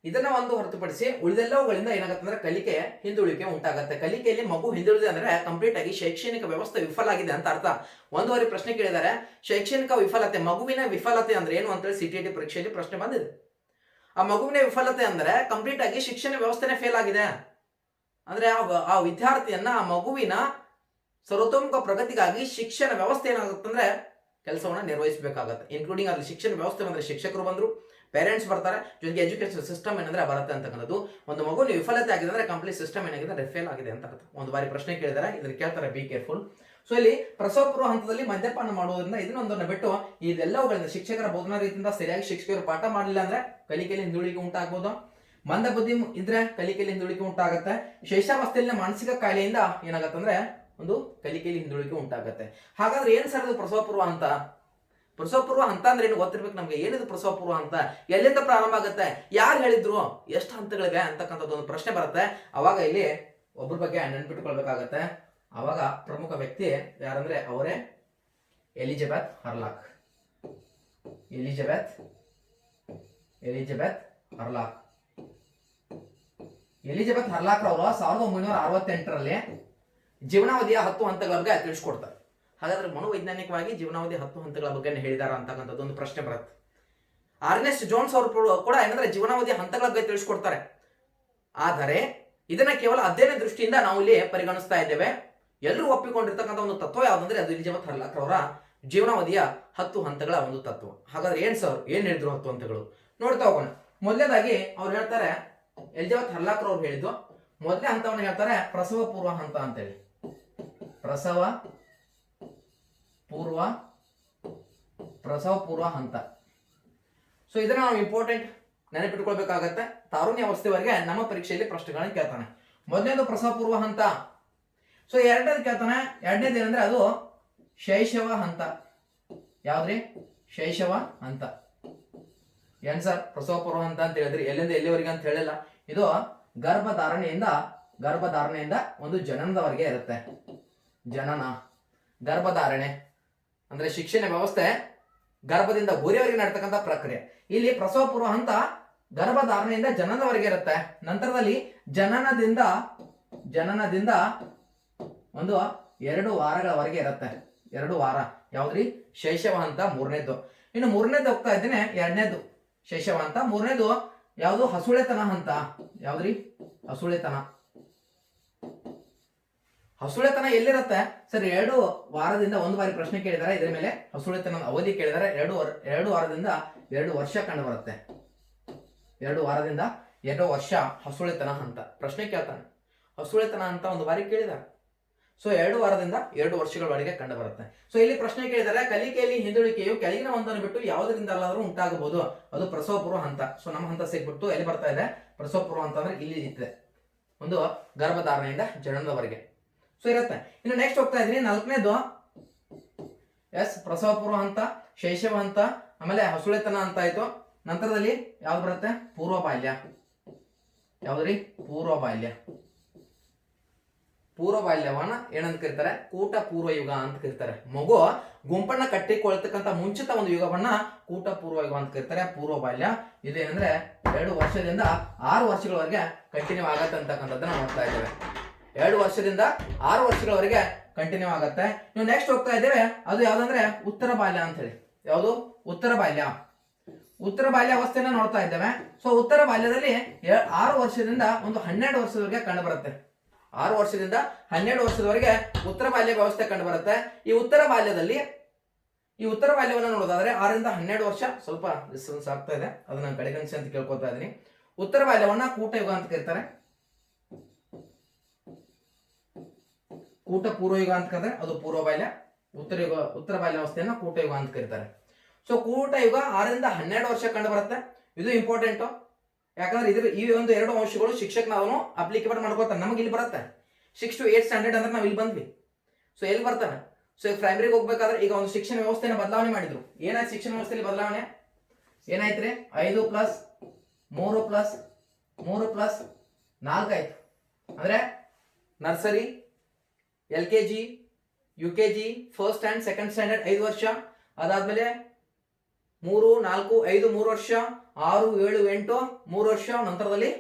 ಇದನ್ನ ಒಂದು ಹೊರತುಪಡಿಸಿ ಉಳಿದೆಲ್ಲವುಗಳಿಂದ ಏನಾಗುತ್ತೆ ಅಂದ್ರೆ ಕಲಿಕೆ ಹಿಂದುಳಿಕೆ ಉಂಟಾಗುತ್ತೆ. ಕಲಿಕೆಯಲ್ಲಿ ಮಗು ಹಿಂದುಳಿದೆ ಅಂದ್ರೆ ಕಂಪ್ಲೀಟ್ ಆಗಿ ಶೈಕ್ಷಣಿಕ ವ್ಯವಸ್ಥೆ ವಿಫಲ ಆಗಿದೆ ಅಂತ ಅರ್ಥ. ಒಂದುವರೆ ಪ್ರಶ್ನೆ ಕೇಳಿದ್ದಾರೆ, ಶೈಕ್ಷಣಿಕ ವಿಫಲತೆ, ಮಗುವಿನ ವಿಫಲತೆ ಅಂದ್ರೆ ಏನು ಅಂತೇಳಿ CTET ಪರೀಕ್ಷೆಯಲ್ಲಿ ಪ್ರಶ್ನೆ ಬಂದಿದೆ. ಆ ಮಗುವಿನ ವಿಫಲತೆ ಅಂದ್ರೆ ಕಂಪ್ಲೀಟ್ ಆಗಿ ಶಿಕ್ಷಣ ವ್ಯವಸ್ಥೆನೇ ಫೇಲ್ ಆಗಿದೆ ಅಂದ್ರೆ ಆ ವಿದ್ಯಾರ್ಥಿಯನ್ನ, ಆ ಮಗುವಿನ ಸರ್ವತೋಮುಖ ಪ್ರಗತಿಗಾಗಿ ಶಿಕ್ಷಣ ವ್ಯವಸ್ಥೆ ಏನಾಗುತ್ತಂದ್ರೆ ಕೆಲಸವನ್ನ ನಿರ್ವಹಿಸಬೇಕಾಗತ್ತೆ. ಇನ್ಕ್ಲೂಡಿಂಗ್ ಅಲ್ಲಿ ಶಿಕ್ಷಣ ವ್ಯವಸ್ಥೆ ಬಂದ್ರೆ ಶಿಕ್ಷಕರು ಬಂದ್ರು, ಪೇರೆಂಟ್ಸ್ ಬರ್ತಾರೆ, ಜೊತೆಗೆ ಎಜುಕೇಶನ್ ಸಿಸ್ಟಮ್ ಏನಂದ್ರೆ ಬರುತ್ತೆ ಅಂತಕ್ಕಂಥದ್ದು. ಒಂದು ಮಗು ವಿಫಲತೆ ಆಗಿದೆ ಅಂದ್ರೆ ಕಂಪ್ಲೀಟ್ ಸಿಸ್ಟಮ್ ಏನಾಗಿದೆ, ಫೇಲ್ ಆಗಿದೆ ಅಂತ ಅರ್ಥ. ಒಂದು ಬಾರಿ ಪ್ರಶ್ನೆ ಕೇಳಿದಾರೆ, ಇದನ್ನ ಕೇಳ್ತಾರೆ, ಬಿ ಕೇರ್ಫುಲ್. ಸೊ ಇಲ್ಲಿ ಪ್ರಸವ ಪೂರ್ವ ಹಂತದಲ್ಲಿ ಮದ್ಯಪಾನ ಮಾಡುವುದರಿಂದ ಇದನ್ನೊಂದನ್ನು ಬಿಟ್ಟು ಇದೆಲ್ಲವುಗಳಿಂದ, ಶಿಕ್ಷಕರ ಬೋಧನಾ ರೀತಿಯಿಂದ ಸರಿಯಾಗಿ ಶಿಕ್ಷಕರು ಪಾಠ ಮಾಡಲಿಲ್ಲ ಅಂದ್ರೆ ಕಲಿಕೆಯಲ್ಲಿ ಹಿಂದುಳಿಕೆ ಉಂಟಾಗಬಹುದು. ಮಂದ ಬುದ್ಧಿ ಇದ್ರೆ ಕಲಿಕೆಯಲ್ಲಿ ಹಿಂದುಳಿಕೆ ಉಂಟಾಗತ್ತೆ. ಶೈಶಾವಸ್ಥೆಯಲ್ಲಿನ ಮಾನಸಿಕ ಕಾಯಿಲೆಯಿಂದ ಏನಾಗತ್ತೆ ಅಂದ್ರೆ ಒಂದು ಕಲಿಕೆಯಲ್ಲಿ ಹಿಂದುಳಿಕೆ ಉಂಟಾಗತ್ತೆ. ಹಾಗಾದ್ರೆ ಏನ್ ಸರ್ ಅದು ಪ್ರಸವ ಪೂರ್ವ ಹಂತ? ಪ್ರಸವ ಪೂರ್ವ ಹಂತ ಅಂದ್ರೆ ಏನು ಗೊತ್ತಿರ್ಬೇಕು ನಮ್ಗೆ. ಏನಿದು ಪ್ರಸವ ಪೂರ್ವ ಹಂತ? ಎಲ್ಲಿಂದ ಪ್ರಾರಂಭ ಆಗುತ್ತೆ? ಯಾರು ಹೇಳಿದ್ರು? ಎಷ್ಟು ಹಂತಗಳಿವೆ ಅಂತಕ್ಕಂಥದ್ದು ಒಂದು ಪ್ರಶ್ನೆ ಬರುತ್ತೆ. ಅವಾಗ ಇಲ್ಲಿ ಒಬ್ಬರ ಬಗ್ಗೆ ನೆನ್ಪಿಟ್ಕೊಳ್ಬೇಕಾಗತ್ತೆ. ಅವಾಗ ಪ್ರಮುಖ ವ್ಯಕ್ತಿ ಯಾರಂದ್ರೆ ಅವರೇ ಎಲಿಜಬೆತ್ ಹರ್ಲಾಕ್. ಎಲಿಜಬೆತ್ ಹರ್ಲಾಕ್. ಎಲಿಜಬೆತ್ ಹರ್ಲಾಕ್ ಅವರು 1968ರಲ್ಲಿ ಜೀವನಾವಧಿಯ 10 ಹಂತಗಳ ಬಗ್ಗೆ ತಿಳಿಸ್ಕೊಡ್ತಾರೆ. ಹಾಗಾದ್ರೆ ಮನೋವೈಜ್ಞಾನಿಕವಾಗಿ ಜೀವನಾವಧಿ 10 ಹಂತಗಳ ಬಗ್ಗೆ ಹೇಳಿದಾರ ಅಂತಕ್ಕಂಥದ್ದು ಒಂದು ಪ್ರಶ್ನೆ ಬರುತ್ತೆ. ಅರ್ನೆಸ್ಟ್ ಜೋನ್ಸ್ ಅವರು ಕೂಡ ಏನಂದ್ರೆ ಜೀವನಾವಧಿಯ ಹಂತಗಳ ಬಗ್ಗೆ ತಿಳಿಸ್ಕೊಡ್ತಾರೆ. ಆದರೆ ಇದನ್ನ ಕೇವಲ ಅಧ್ಯಯನ ದೃಷ್ಟಿಯಿಂದ ನಾವು ಇಲ್ಲಿ ಪರಿಗಣಿಸ್ತಾ ಇದ್ದೇವೆ. ಎಲ್ಲರೂ ಒಪ್ಪಿಕೊಂಡಿರ್ತಕ್ಕಂಥ ಒಂದು ತತ್ವ ಯಾವ್ದಂದ್ರೆ ಅದು ಎಲಿಜಬೆತ್ ಹರ್ಲಾಕ್ ಅವರ ಜೀವನಾವಧಿಯ 10 ಹಂತಗಳ ಒಂದು ತತ್ವ. ಹಾಗಾದ್ರೆ ಏನ್ ಸರ್, ಏನ್ ಹೇಳಿದ್ರು 10 ಹಂತಗಳು ನೋಡ್ತಾ ಹೋಗೋಣ. ಮೊದಲನೇದಾಗಿ ಅವ್ರು ಹೇಳ್ತಾರೆ, ಎಲಿಜಬೆತ್ ಹರ್ಲಾಕ್ ಅವ್ರು ಹೇಳಿದ್ದು ಮೊದಲನೇ ಹಂತವನ್ನು ಹೇಳ್ತಾರೆ ಪ್ರಸವ ಪೂರ್ವ ಹಂತ ಅಂತೇಳಿ. ಪ್ರಸವ ಪೂರ್ವ ಹಂತ. ಸೊ ಇದನ್ನ ನಾವು ಇಂಪಾರ್ಟೆಂಟ್ ನೆನಪಿಟ್ಕೊಳ್ಬೇಕಾಗತ್ತೆ. ತಾರುಣ್ಯ ಅವಸ್ಥೆವರೆಗೆ ನಮ್ಮ ಪರೀಕ್ಷೆಯಲ್ಲಿ ಪ್ರಶ್ನೆಗಳನ್ನ ಕೇಳ್ತಾನೆ. ಮೊದಲನೇದು ಪ್ರಸವ ಪೂರ್ವ ಹಂತ. ಸೊ ಎರಡನೇದು ಕೇಳ್ತಾನೆ. ಎರಡನೇದು ಏನಂದ್ರೆ ಅದು ಶೈಶವ ಹಂತ. ಯಾವ್ದ್ರಿ? ಶೈಶವ ಹಂತ. ಏನ್ ಸರ್ ಪ್ರಸವ ಪೂರ್ವ ಹಂತ ಅಂತ ಹೇಳಿದ್ರಿ, ಎಲ್ಲಿಂದ ಎಲ್ಲಿವರೆಗೆ ಅಂತ ಹೇಳಿಲ್ಲ. ಇದು ಗರ್ಭಧಾರಣೆಯಿಂದ ಒಂದು ಜನನದವರೆಗೆ ಇರುತ್ತೆ. ಜನನ, ಗರ್ಭಧಾರಣೆ ಅಂದ್ರೆ ಶಿಕ್ಷಣ ವ್ಯವಸ್ಥೆ ಗರ್ಭದಿಂದ ಗೋರಿಯವರೆಗೆ ನಡ್ತಕ್ಕಂಥ ಪ್ರಕ್ರಿಯೆ. ಇಲ್ಲಿ ಪ್ರಸವ ಪೂರ್ವ ಹಂತ ಗರ್ಭಧಾರಣೆಯಿಂದ ಜನನದವರೆಗೆ ಇರುತ್ತೆ. ನಂತರದಲ್ಲಿ ಜನನದಿಂದ ಒಂದು 2 ವಾರಗಳವರೆಗೆ ಇರುತ್ತೆ. 2 ವಾರ. ಯಾವ್ದ್ರಿ? ಶೈಶವ ಹಂತ ಮೂರನೇದು. ಇನ್ನು ಮೂರನೇದು ಹೋಗ್ತಾ ಇದ್ದೇನೆ. ಎರಡನೇದು ಶೈಶವ ಹಂತ. ಮೂರನೇದು ಯಾವುದು? ಹಸುಳೆತನ ಹಂತ. ಯಾವ್ದ್ರಿ? ಹಸುಳೆತನ. ಹಸುಳೆತನ ಎಲ್ಲಿರುತ್ತೆ ಸರ್? 2 ವಾರದಿಂದ 1 ಬಾರಿ ಪ್ರಶ್ನೆ ಕೇಳಿದಾರೆ. ಇದರ ಮೇಲೆ ಹಸುಳೆತನ ಅವಧಿ ಕೇಳಿದಾರೆ. 2 ವಾರದಿಂದ 2 ವರ್ಷ ಕಂಡು ಬರುತ್ತೆ. 2 ವಾರದಿಂದ 2 ವರ್ಷ ಹಸುಳೆತನ ಹಂತ ಪ್ರಶ್ನೆ ಕೇಳ್ತಾನೆ. ಹಸುಳೆತನ ಅಂತ 1 ಬಾರಿ ಕೇಳಿದಾರೆ. ಸೊ 2 ವಾರದಿಂದ 2 ವರ್ಷಗಳವರೆಗೆ ಕಂಡು ಬರುತ್ತೆ. ಸೊ ಇಲ್ಲಿ ಪ್ರಶ್ನೆ ಕೇಳಿದರೆ ಕಲಿಕೆಯಲ್ಲಿ ಹಿಂದುಳಿಕೆಯು ಕೆಳಗಿನ ಒಂದನ್ನು ಬಿಟ್ಟು ಯಾವುದರಿಂದ ಅಲ್ಲಾದ್ರೂ ಉಂಟಾಗಬಹುದು, ಅದು ಪ್ರಸವ ಪೂರ್ವ ಹಂತ. ಸೊ ನಮ್ಮ ಹಂತ ಸಿಗ್ಬಿಟ್ಟು ಎಲ್ಲಿ ಬರ್ತಾ ಇದೆ? ಪ್ರಸವ ಪೂರ್ವ ಹಂತ ಅಂದ್ರೆ ಇಲ್ಲಿ ಇದೆ, ಒಂದು ಗರ್ಭಧಾರಣೆಯಿಂದ ಜನನದವರೆಗೆ ಸೊ ಇರುತ್ತೆ. ಇನ್ನು ನೆಕ್ಸ್ಟ್ ಹೋಗ್ತಾ ಇದೀನಿ. 4ನೇದು ಎಸ್ ಪ್ರಸವ ಪೂರ್ವ ಹಂತ, ಶೈಶವ ಹಂತ, ಆಮೇಲೆ ಹಸುಳೆತನ ಅಂತ ಆಯ್ತು. ನಂತರದಲ್ಲಿ ಯಾವ್ದು ಬರುತ್ತೆ? ಪೂರ್ವ ಬಾಲ್ಯ. ಯಾವ್ದ್ರಿ? ಪೂರ್ವ ಬಾಲ್ಯ. ಪೂರ್ವ ಬಾಲ್ಯವನ್ನ ಏನಂತ ಕರೀತಾರೆ? ಕೂಟ ಪೂರ್ವ ಯುಗ ಅಂತ ಕರೀತಾರೆ. ಮಗು ಗುಂಪನ್ನ ಕಟ್ಟಿಕೊಳ್ತಕ್ಕಂತ ಮುಂಚಿತ ಒಂದು ಯುಗವನ್ನ ಕೂಟ ಪೂರ್ವ ಯುಗ ಅಂತ ಕರೀತಾರೆ. ಪೂರ್ವ ಬಾಲ್ಯ ಇದೇನಂದ್ರೆ 2 ವರ್ಷದಿಂದ 6 ವರ್ಷಗಳವರೆಗೆ ಕಂಟಿನ್ಯೂ ಆಗತ್ತೆ ಅಂತಕ್ಕಂಥದ್ದನ್ನ ನೋಡ್ತಾ ಇದ್ದೇವೆ. 2 ವರ್ಷದಿಂದ 6 ವರ್ಷಗಳವರೆಗೆ ಕಂಟಿನ್ಯೂ ಆಗತ್ತೆ. ನೀವು ನೆಕ್ಸ್ಟ್ ಹೋಗ್ತಾ ಇದ್ದೇವೆ, ಅದು ಯಾವ್ದಂದ್ರೆ ಉತ್ತರ ಬಾಲ್ಯ ಅಂತ ಹೇಳಿ. ಯಾವುದು? ಉತ್ತರ ಬಾಲ್ಯ. ಉತ್ತರ ಬಾಲ್ಯಾವಸ್ಥೆಯನ್ನ ನೋಡ್ತಾ ಇದ್ದೇವೆ. ಸೊ ಉತ್ತರ ಬಾಲ್ಯದಲ್ಲಿ 6 ವರ್ಷದಿಂದ ಒಂದು 12 ವರ್ಷದವರೆಗೆ ಕಂಡು ಬರುತ್ತೆ. 6 ವರ್ಷದಿಂದ 12 ವರ್ಷದವರೆಗೆ ಉತ್ತರ ಬಾಲ್ಯ ವ್ಯವಸ್ಥೆ ಕಂಡು ಬರುತ್ತೆ. ಈ ಉತ್ತರ ಬಾಲ್ಯವನ್ನು ನೋಡೋದಾದ್ರೆ 6ರಿಂದ 12 ವರ್ಷ ಸ್ವಲ್ಪ ಡಿಸ್ಟೆನ್ಸ್ ಆಗ್ತಾ ಇದೆ, ಅದನ್ನ ಕಡೆಗಣಿಸಿ ಅಂತ ಕೇಳ್ಕೊತಾ ಇದೀನಿ. ಉತ್ತರ ಬಾಲ್ಯವನ್ನ ಕೂಟ ಯುಗ ಅಂತ ಕರೀತಾರೆ. ಕೂಟ ಪೂರ್ವ ಯುಗ ಅಂತ ಕರೆದ್ರೆ ಅದು ಪೂರ್ವ ಬಾಲ್ಯ. ಉತ್ತರ ಬಾಲ್ಯಾವಸ್ಥೆಯನ್ನ ಕೂಟ ಯುಗ ಅಂತ ಕರೀತಾರೆ. ಸೊ ಕೂಟ ಯುಗ 6ರಿಂದ 12 ವರ್ಷ ಕಂಡು ಬರುತ್ತೆ. ಇದು ಇಂಪಾರ್ಟೆಂಟ್, ಯಾಕಂದ್ರೆ ಈ ಒಂದು 2 ಅಂಶಗಳು ಶಿಕ್ಷಕನವನು ಅಪ್ಲಿಕೇಬಲ್ ಮಾಡ್ಕೊತಾನೆ. ನಮಗೆ ಇಲ್ಲಿ ಬರುತ್ತೆ 6 to 8 ಸ್ಟ್ಯಾಂಡರ್ಡ್ ಅಂದ್ರೆ ನಾವು ಇಲ್ಲಿ ಬಂದ್ವಿ. ಸೊ ಎಲ್ಲಿ ಬರ್ತಾನೆ? ಸೊ ಈಗ ಪ್ರೈಮರಿಗೆ ಹೋಗ್ಬೇಕಾದ್ರೆ ಈಗ ಒಂದು ಶಿಕ್ಷಣ ವ್ಯವಸ್ಥೆನ ಬದಲಾವಣೆ ಮಾಡಿದ್ರು. ಏನಾಯ್ತು ಶಿಕ್ಷಣ ವ್ಯವಸ್ಥೆಯಲ್ಲಿ ಬದಲಾವಣೆ? ಏನಾಯ್ತ್ರಿ? 5+3+4 ಆಯ್ತು. ಅಂದ್ರೆ nursery, LKG, UKG, first and second standard 5 ವರ್ಷ. ಅದಾದ್ಮೇಲೆ 3, 4, 5 3 ವರ್ಷ, 6, 7, 8 3 ವರ್ಷ. ನಂತರದಲ್ಲಿ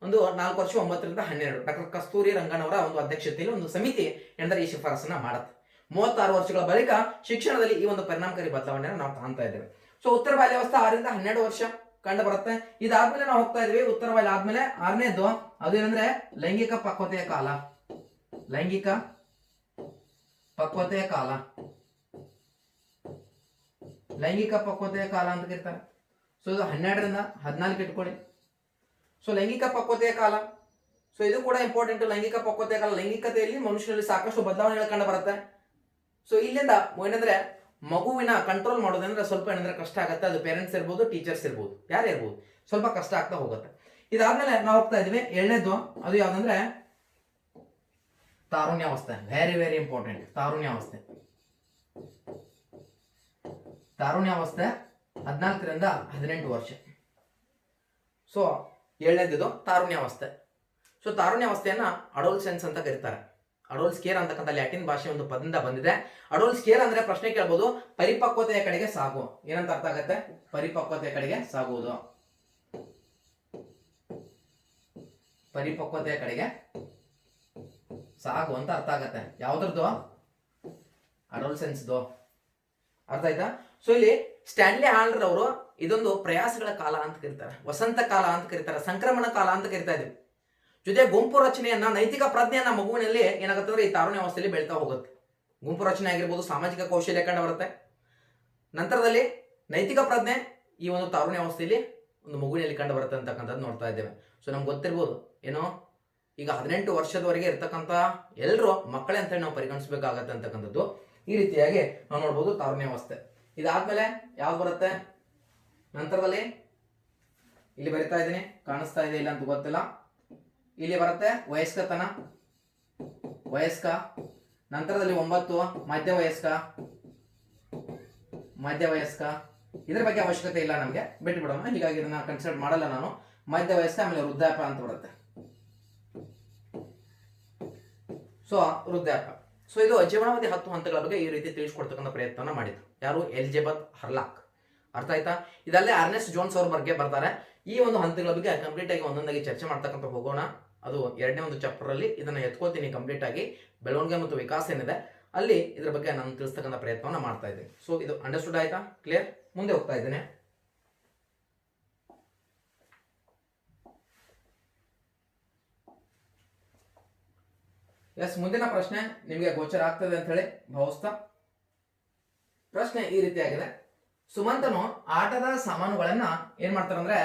ಒಂದು 4 ವರ್ಷ 9ರಿಂದ 12. ಡಾಕ್ಟರ್ ಕಸ್ತೂರಿ ರಂಗನ್ ಅವರ ಒಂದು ಅಧ್ಯಕ್ಷತೆಯಲ್ಲಿ ಒಂದು ಸಮಿತಿ ಏನಂದ್ರೆ ಈ ಶಿಫಾರಸನ್ನ ಮಾಡುತ್ತೆ. 36 ವರ್ಷಗಳ ಬಳಿಕ ಶಿಕ್ಷಣದಲ್ಲಿ ಈ ಒಂದು ಪರಿಣಾಮಕಾರಿ ಬದಲಾವಣೆಯನ್ನು ನಾವು ಕಾಣ್ತಾ ಇದ್ದೇವೆ. ಸೊ ಉತ್ತರ ಬಾಲ್ಯಾವಸ್ಥೆ 6ರಿಂದ 12 ವರ್ಷ ಕಂಡು ಬರುತ್ತೆ. ಇದಾದ್ಮೇಲೆ ನಾವು ಹೋಗ್ತಾ ಇದೀವಿ ಉತ್ತರ ಬಾಲ್ಯ ಆದ್ಮೇಲೆ 6ನೇದು ಅದೇನಂದ್ರೆ ಲೈಂಗಿಕ ಪಕ್ವತೆಯ ಕಾಲ. ಲೈಂಗಿಕ ಪಕ್ವತೆಯ ಕಾಲ. ಲೈಂಗಿಕ ಪಕ್ವತೆಯ ಕಾಲ ಅಂತ ಕರೀತಾರೆ. ಸೊ ಇದು 12ರಿಂದ 14 ಇಟ್ಕೊಳ್ಳಿ. ಸೊ ಲೈಂಗಿಕ ಪಕ್ವತೆಯ ಕಾಲ, ಸೊ ಇದು ಕೂಡ ಇಂಪಾರ್ಟೆಂಟ್. ಲೈಂಗಿಕ ಪಕ್ವತೆಯ ಕಾಲ, ಲೈಂಗಿಕತೆಯಲ್ಲಿ ಮನುಷ್ಯನಲ್ಲಿ ಸಾಕಷ್ಟು ಬದಲಾವಣೆಗಳು ಕಂಡು ಬರುತ್ತೆ. ಸೊ ಇಲ್ಲಿಂದ ಏನಂದ್ರೆ ಮಗುವಿನ ಕಂಟ್ರೋಲ್ ಮಾಡೋದಂದ್ರೆ ಸ್ವಲ್ಪ ಏನಂದ್ರೆ ಕಷ್ಟ ಆಗುತ್ತೆ. ಅದು ಪೇರೆಂಟ್ಸ್ ಇರ್ಬೋದು, ಟೀಚರ್ಸ್ ಇರ್ಬೋದು, ಯಾರೇ ಇರ್ಬೋದು, ಸ್ವಲ್ಪ ಕಷ್ಟ ಆಗ್ತಾ ಹೋಗುತ್ತೆ. ಇದಾದ್ಮೇಲೆ ನಾವು ಹೋಗ್ತಾ ಇದೀವಿ 7ನೇದು, ಅದು ಯಾವ್ದಂದ್ರೆ ತಾರುಣ್ಯಾವಸ್ಥೆ. Very very important. ತಾರುಣ್ಯಾವಸ್ಥೆ. ತಾರುಣ್ಯಾವಸ್ಥೆ 14ರಿಂದ 18 ವರ್ಷ. ಸೊ 7ನೇದು ತಾರುಣ್ಯಾವಸ್ಥೆ. ಸೊ ತಾರುಣ್ಯಾವಸ್ಥೆಯನ್ನ ಅಡೋಲ್ಸೆನ್ಸ್ ಅಂತ ಕರೀತಾರೆ. ಅಡೋಲ್ಸ್ಕೇರ್ ಅಂತಕ್ಕಂಥ ಲ್ಯಾಟಿನ್ ಭಾಷೆ ಒಂದು ಪದದಿಂದ ಬಂದಿದೆ. ಅಡೋಲ್ಸ್ಕೇರ್ ಅಂದ್ರೆ ಪ್ರಶ್ನೆ ಕೇಳಬಹುದು, ಪರಿಪಕ್ವತೆಯ ಕಡೆಗೆ ಸಾಗು. ಏನಂತ ಅರ್ಥ ಆಗತ್ತೆ? ಪರಿಪಕ್ವತೆಯ ಕಡೆಗೆ ಸಾಗುವುದು. ಪರಿಪಕ್ವತೆಯ ಕಡೆಗೆ ಸಾಗು ಅಂತ ಅರ್ಥ ಆಗತ್ತೆ. ಯಾವ್ದ್ರದ್ದು? ಅಡೋಲ್ಸೆನ್ಸ್ದು. ಅರ್ಥ ಆಯ್ತಾ? ಸೊ ಇಲ್ಲಿ ಸ್ಟ್ಯಾನ್ಲಿ ಹಾಲ್ಡರ್ ಅವರು ಇದೊಂದು ಪ್ರಯಾಸಗಳ ಕಾಲ ಅಂತ ಕರೀತಾರೆ, ವಸಂತ ಕಾಲ ಅಂತ ಕರೀತಾರೆ, ಸಂಕ್ರಮಣ ಕಾಲ ಅಂತ ಕರಿತಾ ಇದ್ದೀವಿ. ಜೊತೆ ಗುಂಪು ರಚನೆಯನ್ನ, ನೈತಿಕ ಪ್ರಜ್ಞೆಯನ್ನ ಮಗುವಿನಲ್ಲಿ ಏನಾಗುತ್ತೆ ಅಂದ್ರೆ ಈ ತಾರುಣ್ಯಾವಸ್ಥೆಯಲ್ಲಿ ಬೆಳ್ತಾ ಹೋಗುತ್ತೆ. ಗುಂಪು ರಚನೆ ಆಗಿರ್ಬೋದು, ಸಾಮಾಜಿಕ ಕೌಶಲ್ಯ ಕಂಡು ಬರುತ್ತೆ. ನಂತರದಲ್ಲಿ ನೈತಿಕ ಪ್ರಜ್ಞೆ ಈ ಒಂದು ತಾರುಣ್ಯಾವಸ್ಥೆಯಲ್ಲಿ ಒಂದು ಮಗುವಿನಲ್ಲಿ ಕಂಡು ಬರುತ್ತೆ ಅಂತಕ್ಕಂಥದ್ದು ನೋಡ್ತಾ ಇದ್ದೇವೆ. ಸೊ ನಮ್ಗೆ ಗೊತ್ತಿರ್ಬೋದು ಏನೋ ಈಗ 18 ವರ್ಷದವರೆಗೆ ಇರ್ತಕ್ಕಂಥ ಎಲ್ಲರೂ ಮಕ್ಕಳೇ ಅಂತ ನಾವು ಪರಿಗಣಿಸಬೇಕಾಗತ್ತೆ ಅಂತಕ್ಕಂಥದ್ದು. ಈ ರೀತಿಯಾಗಿ ನಾವು ನೋಡ್ಬೋದು ತಾರುಣ್ಯಾವಸ್ಥೆ. ಇದಾದ್ಮೇಲೆ ಯಾವ್ದು ಬರುತ್ತೆ? ನಂತರದಲ್ಲಿ ಇಲ್ಲಿ ಬರಿತಾ ಇದ್ದೀನಿ, ಕಾಣಿಸ್ತಾ ಇದೆ ಇಲ್ಲ ಅಂತ ಗೊತ್ತಿಲ್ಲ. ಇಲ್ಲಿ ಬರುತ್ತೆ ವಯಸ್ಕತನ, ವಯಸ್ಕ. ನಂತರದಲ್ಲಿ 9 ಮಧ್ಯವಯಸ್ಕ. ಮಧ್ಯವಯಸ್ಕ ಇದ್ರ ಬಗ್ಗೆ ಅವಶ್ಯಕತೆ ಇಲ್ಲ ನಮಗೆ, ಬಿಟ್ಟು ಬಿಡೋಣ. ಹೀಗಾಗಿ ಇದನ್ನ ಕನ್ಸಿಡರ್ ಮಾಡಲ್ಲ ನಾನು. ಮಧ್ಯವಯಸ್ಕ, ಆಮೇಲೆ ವೃದ್ಧಾಪ್ಯ ಅಂತ ಬರುತ್ತೆ. ಸೊ ವೃದ್ಧಾಪ್ಯ. ಸೊ ಇದು ಜೀವನಾವಧಿ 10 ಹಂತಗಳ ಬಗ್ಗೆ ಈ ರೀತಿ ತಿಳಿಸ್ಕೊಡ್ತಕ್ಕಂಥ ಪ್ರಯತ್ನವನ್ನ ಮಾಡಿದ್ರು. ಯಾರು? ಎಲಿಜಬೆತ್ ಹರ್ಲಾಕ್. ಅರ್ಥ ಆಯ್ತಾ? ಇದಲ್ಲೇ ಅರ್ನೆಸ್ಟ್ ಜೋನ್ಸ್ ಅವ್ರ ಬಗ್ಗೆ ಬರ್ತಾರೆ. ಈ ಒಂದು ಹಂತಗಳ ಬಗ್ಗೆ ಕಂಪ್ಲೀಟ್ ಆಗಿ ಒಂದೊಂದಾಗಿ ಚರ್ಚೆ ಮಾಡ್ತಕ್ಕಂಥ ಹೋಗೋಣ. ಅದು 2ನೇ ಒಂದು ಚಾಪ್ಟರ್ ಅಲ್ಲಿ ಇದನ್ನ ಎತ್ಕೊಳ್ತೀನಿ ಕಂಪ್ಲೀಟ್ ಆಗಿ. ಬೆಳವಣಿಗೆ ಮತ್ತು ವಿಕಾಸ ಏನಿದೆ ಅಲ್ಲಿ ಇದ್ರ ಬಗ್ಗೆ ನಾನು ತಿಳಿಸ್ತಕ್ಕಂಥ ಪ್ರಯತ್ನವನ್ನ ಮಾಡ್ತಾ ಇದ್ದೀನಿ. ಸೊ ಇದು ಅಂಡರ್ಸ್ಟುಡ್ ಆಯ್ತಾ? ಕ್ಲಿಯರ್? ಮುಂದೆ ಹೋಗ್ತಾ ಇದ್ದೇನೆ. ಎಸ್, ಮುಂದಿನ ಪ್ರಶ್ನೆ ನಿಮಗೆ ಗೋಚರ ಆಗ್ತದೆ ಅಂತ ಹೇಳಿ ಭಾವಿಸ್ತಾ ಪ್ರಶ್ನೆ ಈ ರೀತಿಯಾಗಿದೆ. ಸುಮಂತನು ಆಟದ ಸಾಮಾನುಗಳನ್ನ ಏನ್ ಮಾಡ್ತಾರಂದ್ರೆ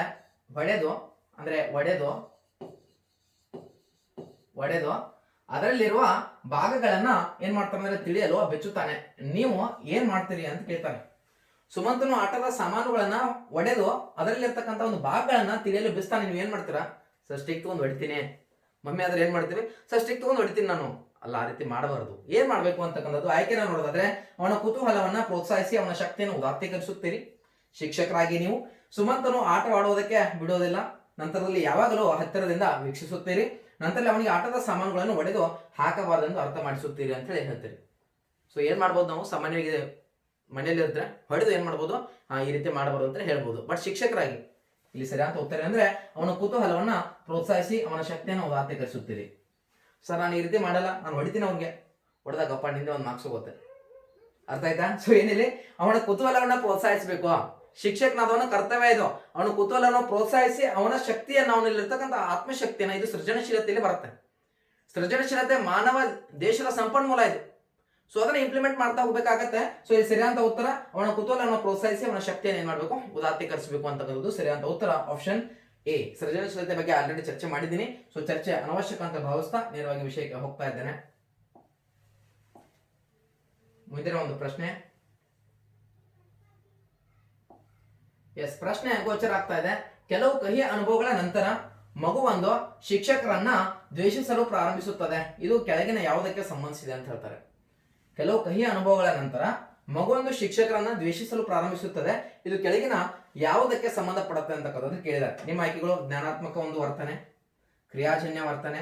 ಒಡೆದು ಅದರಲ್ಲಿರುವ ಭಾಗಗಳನ್ನ ಏನ್ ಮಾಡ್ತಾರಂದ್ರೆ ತಿಳಿಯಲು ಬೆಚ್ಚುತ್ತಾನೆ. ನೀವು ಏನ್ ಮಾಡ್ತೀರಿ ಅಂತ ಕೇಳ್ತಾರೆ. ಸುಮಂತನು ಆಟದ ಸಾಮಾನುಗಳನ್ನ ಒಡೆದು ಅದರಲ್ಲಿರ್ತಕ್ಕಂಥ ಒಂದು ಭಾಗಗಳನ್ನ ತಿಳಿಯಲು ಬಿಸ್ತಾನೆ. ನೀವು ಏನ್ ಮಾಡ್ತೀರಾ? ಸರ್ ಸ್ಟಿಕ್ ತಗೊಂಡು ಹೊಡಿತೀನಿ. ಮಮ್ಮಿ ಆದ್ರೆ ಏನ್ ಮಾಡ್ತೀವಿ? ಸರ್ ಸ್ಟಿಕ್ ತಗೊಂಡು ಹೊಡಿತೀನಿ ನಾನು. ಅಲ್ಲ, ಆ ರೀತಿ ಮಾಡಬಾರದು. ಏನ್ ಮಾಡ್ಬೇಕು ಅಂತಕ್ಕಂಥದ್ದು ಆಯ್ಕೆನ ನೋಡೋದಾದ್ರೆ, ಅವನ ಕುತೂಹಲವನ್ನ ಪ್ರೋತ್ಸಾಹಿಸಿ ಅವನ ಶಕ್ತಿಯನ್ನು ಉದಾತ್ತೀಕರಿಸುತ್ತೀರಿ. ಶಿಕ್ಷಕರಾಗಿ ನೀವು ಸುಮಂತನು ಆಟವಾಡುವುದಕ್ಕೆ ಬಿಡೋದಿಲ್ಲ. ನಂತರದಲ್ಲಿ ಯಾವಾಗಲೂ ಹತ್ತಿರದಿಂದ ವೀಕ್ಷಿಸುತ್ತೀರಿ. ನಂತರದಲ್ಲಿ ಅವನಿಗೆ ಆಟದ ಸಾಮಾನುಗಳನ್ನು ಒಡೆದು ಹಾಕಬಾರದೆಂದು ಅರ್ಥ ಮಾಡಿಸುತ್ತೀರಿ ಅಂತ ಹೇಳಿ ಹೇಳ್ತೀರಿ. ಸೊ ಏನ್ ಮಾಡ್ಬೋದು? ನಾವು ಸಾಮಾನ್ಯವಾಗಿ ಮನೆಯಲ್ಲಿ ಇದ್ರೆ ಹೊಡೆದು ಏನ್ ಮಾಡ್ಬೋದು? ಈ ರೀತಿ ಮಾಡಬಾರ್ದು ಅಂತ ಹೇಳ್ಬೋದು. ಬಟ್ ಶಿಕ್ಷಕರಾಗಿ ಇಲ್ಲಿ ಸರಿಯಾದ ಉತ್ತರ ಅಂದ್ರೆ ಅವನ ಕುತೂಹಲವನ್ನ ಪ್ರೋತ್ಸಾಹಿಸಿ ಅವನ ಶಕ್ತಿಯನ್ನು ಉದಾತ್ತೀಕರಿಸುತ್ತೀರಿ. ಸರ್ ನಾನು ಈ ರೀತಿ ಮಾಡಲ್ಲ, ನಾನು ಹೊಡಿತೀನಿ ಅವ್ನಿಗೆ. ಹೊಡೆದಾಗಪ್ಪ ನಿಂದೆ ಒಂದು ಮಾರ್ಕ್ಸ್ ಹೋಗುತ್ತೆ. ಅರ್ಥ ಆಯ್ತಾ? ಸೊ ಏನಿಲ್ಲ, ಅವನ ಕುತೂಹಲವನ್ನ ಪ್ರೋತ್ಸಾಹಿಸಬೇಕು. ಶಿಕ್ಷಕನಾದವನ ಕರ್ತವ್ಯ ಇದು. ಅವನ ಕುತೂಹಲವನ್ನು ಪ್ರೋತ್ಸಾಹಿಸಿ ಅವನ ಶಕ್ತಿಯನ್ನು, ಅವನಲ್ಲಿರ್ತಕ್ಕಂಥ ಆತ್ಮಶಕ್ತಿಯನ್ನ, ಇದು ಸೃಜನಶೀಲತೆಯಲ್ಲಿ ಬರುತ್ತೆ. ಸೃಜನಶೀಲತೆ ಮಾನವ ದೇಶದ ಸಂಪನ್ಮೂಲ ಇದು. ಸೊ ಅದನ್ನ ಇಂಪ್ಲಿಮೆಂಟ್ ಮಾಡ್ತಾ ಹೋಗ್ಬೇಕಾಗತ್ತೆ. ಸೊ ಈ ಸರಿಯಾದ ಉತ್ತರ ಅವನ ಕುತೂಹಲವನ್ನು ಪ್ರೋತ್ಸಾಹಿಸಿ ಅವನ ಶಕ್ತಿಯನ್ನು ಏನ್ ಮಾಡ್ಬೇಕು? ಉದಾತ್ತೀಕರಿಸಬೇಕು ಅಂತಕ್ಕಂಥದ್ದು ಸರಿಯಾದ ಉತ್ತರ ಆಪ್ಷನ್ ಎ. ಸೃಜನಶೀಲತೆ ಬಗ್ಗೆ ಆಲ್ರೆಡಿ ಚರ್ಚೆ ಮಾಡಿದ್ದೀನಿ. ಸೊ ಚರ್ಚೆ ಅನವಶ್ಯಕ ಅಂತ ಭಾವಿಸ್ತಾ ನೇರವಾಗಿ ವಿಷಯಕ್ಕೆ ಹೋಗ್ತಾ ಇದ್ದೇನೆ. ಮುಂದಿನ ಒಂದು ಪ್ರಶ್ನೆ. ಎಸ್, ಪ್ರಶ್ನೆ ಗೋಚರ ಆಗ್ತಾ ಇದೆ. ಕೆಲವು ಕಹಿ ಅನುಭವಗಳ ನಂತರ ಮಗುವೊಂದು ಶಿಕ್ಷಕರನ್ನ ದ್ವೇಷಿಸಲು ಪ್ರಾರಂಭಿಸುತ್ತದೆ. ಇದು ಕೆಳಗಿನ ಯಾವುದಕ್ಕೆ ಸಂಬಂಧಿಸಿದೆ ಅಂತ ಹೇಳ್ತಾರೆ. ಕೆಲವು ಕಹಿ ಅನುಭವಗಳ ನಂತರ ಮಗುವೊಂದು ಶಿಕ್ಷಕರನ್ನ ದ್ವೇಷಿಸಲು ಪ್ರಾರಂಭಿಸುತ್ತದೆ. ಇದು ಕೆಳಗಿನ ಯಾವುದಕ್ಕೆ ಸಂಬಂಧಪಡುತ್ತೆ ಅಂತಕ್ಕಂಥದ್ದು ಕೇಳಿದ್ದಾರೆ. ನಿಮ್ಮ ಆಯ್ಕೆಗಳು: ಜ್ಞಾನಾತ್ಮಕ ಒಂದು ವರ್ತನೆ, ಕ್ರಿಯಾಜನ್ಯ ವರ್ತನೆ,